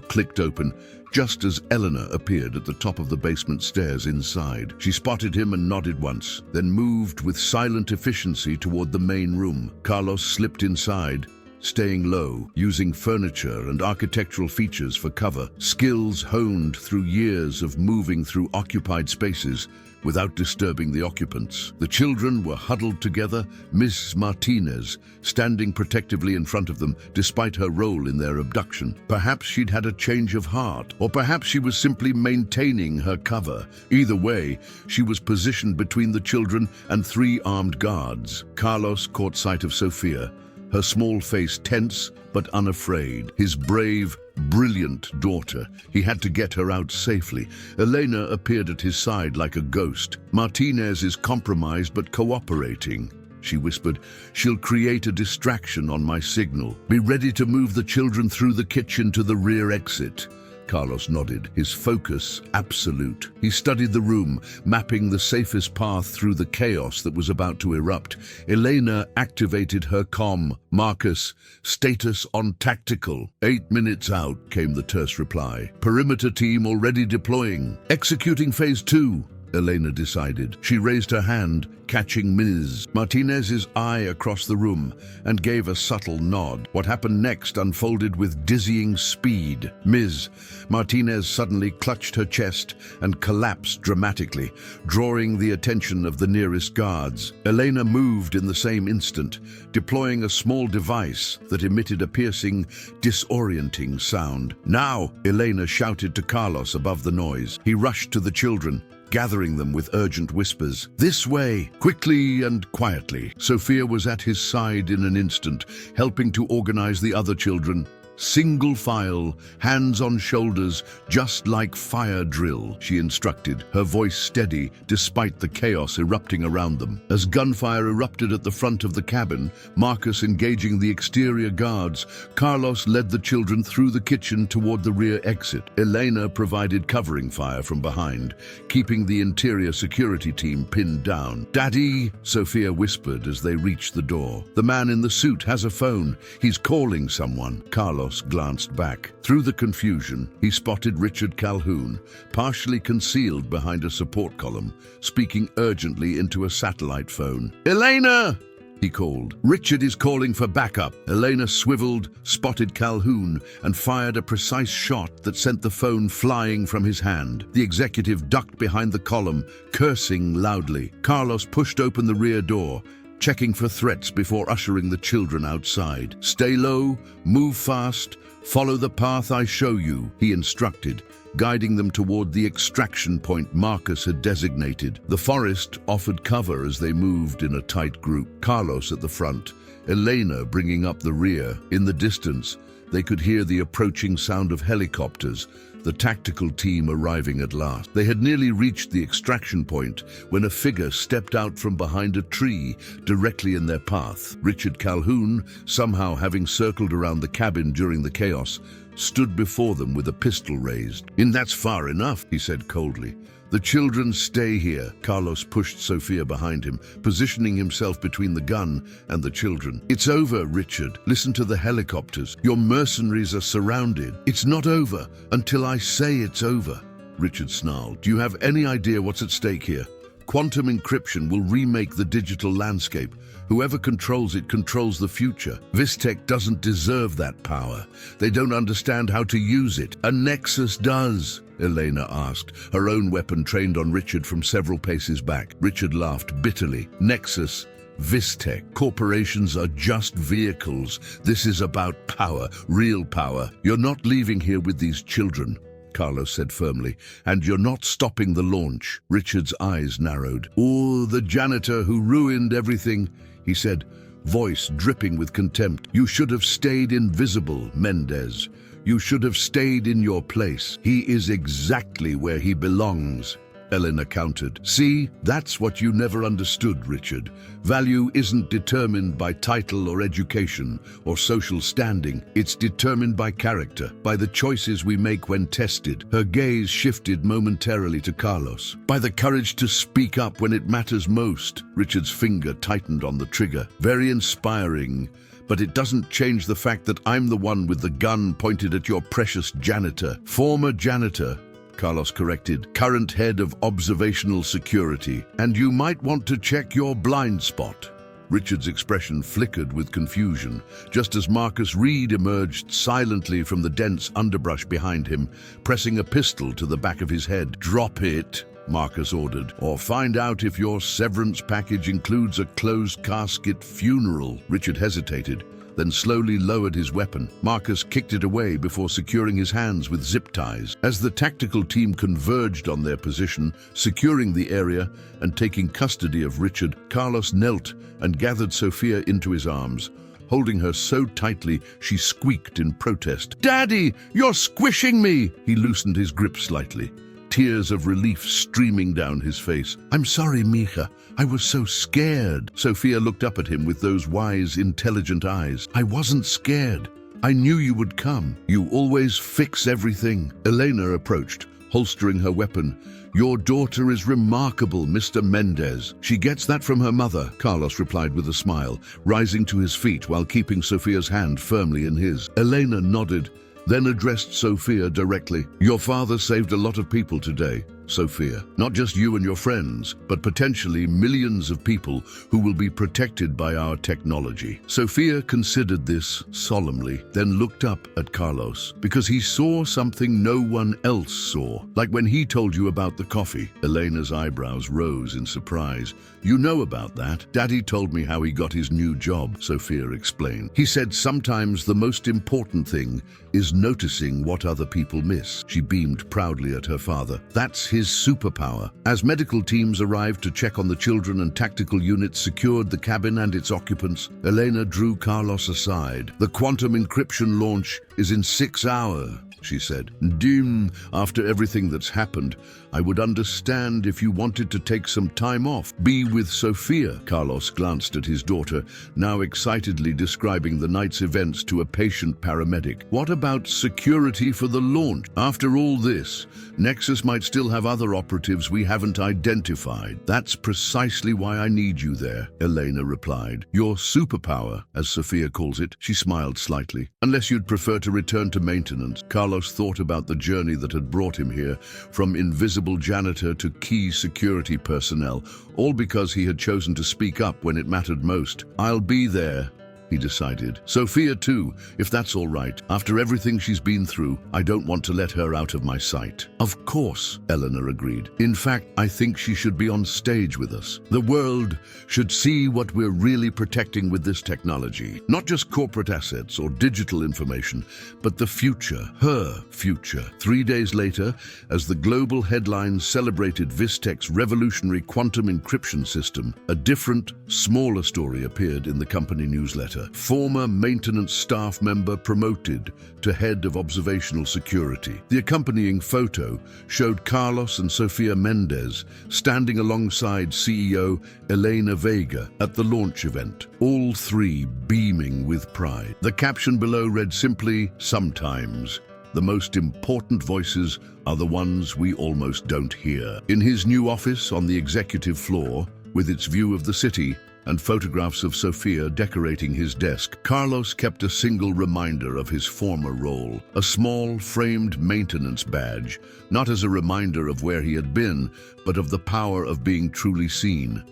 S1: clicked open, just as Eleanor appeared at the top of the basement stairs inside. She spotted him and nodded once, then moved with silent efficiency toward the main room. Carlos slipped inside, staying low, using furniture and architectural features for cover, skills honed through years of moving through occupied spaces without disturbing the occupants. The children were huddled together, Miss Martinez standing protectively in front of them despite her role in their abduction. Perhaps she'd had a change of heart, or perhaps she was simply maintaining her cover. Either way, she was positioned between the children and 3 armed guards. Carlos caught sight of Sophia, her small face tense but unafraid. His brave, brilliant daughter. He had to get her out safely. Elena appeared at his side like a ghost. Martinez is compromised but cooperating, she whispered. She'll create a distraction on my signal. Be ready to move the children through the kitchen to the rear exit. Carlos nodded, his focus absolute. He studied the room, mapping the safest path through the chaos that was about to erupt. Elena activated her comm. Marcus, status on tactical. 8 minutes out, came the terse reply. Perimeter team already deploying. Executing phase 2. Elena decided. She raised her hand, catching Ms. Martinez's eye across the room, and gave a subtle nod. What happened next unfolded with dizzying speed. Ms. Martinez suddenly clutched her chest and collapsed dramatically, drawing the attention of the nearest guards. Elena moved in the same instant, deploying a small device that emitted a piercing, disorienting sound. Now, Elena shouted to Carlos above the noise. He rushed to the children, gathering them with urgent whispers. This way, quickly and quietly. Sophia was at his side in an instant, helping to organize the other children. Single file, hands on shoulders, just like fire drill, she instructed, her voice steady despite the chaos erupting around them. As gunfire erupted at the front of the cabin, Marcus engaging the exterior guards, Carlos led the children through the kitchen toward the rear exit. Elena provided covering fire from behind, keeping the interior security team pinned down. Daddy, Sophia whispered as they reached the door. The man in the suit has a phone. He's calling someone. Carlos glanced back. Through the confusion, he spotted Richard Calhoun, partially concealed behind a support column, speaking urgently into a satellite phone. Elena! He called. Richard is calling for backup. Elena swiveled, spotted Calhoun, and fired a precise shot that sent the phone flying from his hand. The executive ducked behind the column, cursing loudly. Carlos pushed open the rear door, checking for threats before ushering the children outside. Stay low, move fast, follow the path I show you, he instructed, guiding them toward the extraction point Marcus had designated. The forest offered cover as they moved in a tight group. Carlos at the front, Elena bringing up the rear. In the distance, they could hear the approaching sound of helicopters, the tactical team arriving at last. They had nearly reached the extraction point when a figure stepped out from behind a tree directly in their path. Richard Calhoun, somehow having circled around the cabin during the chaos, stood before them with a pistol raised. That's far enough, he said coldly. The children stay here. Carlos pushed Sophia behind him, positioning himself between the gun and the children. It's over, Richard. Listen to the helicopters. Your mercenaries are surrounded. It's not over until I say it's over, Richard snarled. Do you have any idea what's at stake here? Quantum encryption will remake the digital landscape. Whoever controls it controls the future. Vistec doesn't deserve that power. They don't understand how to use it. A Nexus does, Elena asked, her own weapon trained on Richard from several paces back. Richard laughed bitterly. Nexus, Vistec, corporations are just vehicles. This is about power, real power. You're not leaving here with these children, Carlos said firmly, and you're not stopping the launch. Richard's eyes narrowed. Oh, the janitor who ruined everything, he said, voice dripping with contempt. You should have stayed invisible, Mendez. You should have stayed in your place. He is exactly where he belongs. Elena countered. See, that's what you never understood, Richard. Value isn't determined by title or education or social standing. It's determined by character, by the choices we make when tested. Her gaze shifted momentarily to Carlos. By the courage to speak up when it matters most. Richard's finger tightened on the trigger. Very inspiring. But it doesn't change the fact that I'm the one with the gun pointed at your precious janitor. Former janitor, Carlos corrected, current head of observational security. And you might want to check your blind spot. Richard's expression flickered with confusion, just as Marcus Reed emerged silently from the dense underbrush behind him, pressing a pistol to the back of his head. Drop it, Marcus ordered, or find out if your severance package includes a closed casket funeral. Richard hesitated, then slowly lowered his weapon. Marcus kicked it away before securing his hands with zip ties. As the tactical team converged on their position, securing the area and taking custody of Richard, Carlos knelt and gathered Sophia into his arms, holding her so tightly she squeaked in protest. "Daddy, you're squishing me!" He loosened his grip slightly, tears of relief streaming down his face. "I'm sorry, Mija. I was so scared." Sophia looked up at him with those wise, intelligent eyes. "I wasn't scared. I knew you would come. You always fix everything." Elena approached, holstering her weapon. "Your daughter is remarkable, Mr. Mendez. She gets that from her mother," Carlos replied with a smile, rising to his feet while keeping Sophia's hand firmly in his. Elena nodded, then addressed Sophia directly. "Your father saved a lot of people today, Sophia. Not just you and your friends, but potentially millions of people who will be protected by our technology." Sophia considered this solemnly, then looked up at Carlos, because he saw something no one else saw. Like when he told you about the coffee. Elena's eyebrows rose in surprise. "You know about that? Daddy told me how he got his new job," Sophia explained. "He said sometimes the most important thing is noticing what other people miss." She beamed proudly at her father. "That's his superpower." As medical teams arrived to check on the children and tactical units secured the cabin and its occupants, Elena drew Carlos aside. "The quantum encryption launch is in 6 hours, she said. "Dim, after everything that's happened, I would understand if you wanted to take some time off. Be with Sophia." Carlos glanced at his daughter, now excitedly describing the night's events to a patient paramedic. "What about security for the launch? After all this, Nexus might still have other operatives we haven't identified." "That's precisely why I need you there," Elena replied. "Your superpower, as Sophia calls it." She smiled slightly. "Unless you'd prefer to return to maintenance." Carlos thought about the journey that had brought him here, from invisible janitor to key security personnel, all because he had chosen to speak up when it mattered most. "I'll be there," he decided. "Sophia too, if that's all right. After everything she's been through, I don't want to let her out of my sight." "Of course," Eleanor agreed. "In fact, I think she should be on stage with us. The world should see what we're really protecting with this technology. Not just corporate assets or digital information, but the future, her future." 3 days later, as the global headlines celebrated Vistec's revolutionary quantum encryption system, a different, smaller story appeared in the company newsletter. Former maintenance staff member promoted to head of observational security. The accompanying photo showed Carlos and Sofia Mendez standing alongside CEO Elena Vega at the launch event, all three beaming with pride. The caption below read simply, "Sometimes the most important voices are the ones we almost don't hear." In his new office on the executive floor, with its view of the city and photographs of Sophia decorating his desk, Carlos kept a single reminder of his former role, a small framed maintenance badge, not as a reminder of where he had been, but of the power of being truly seen.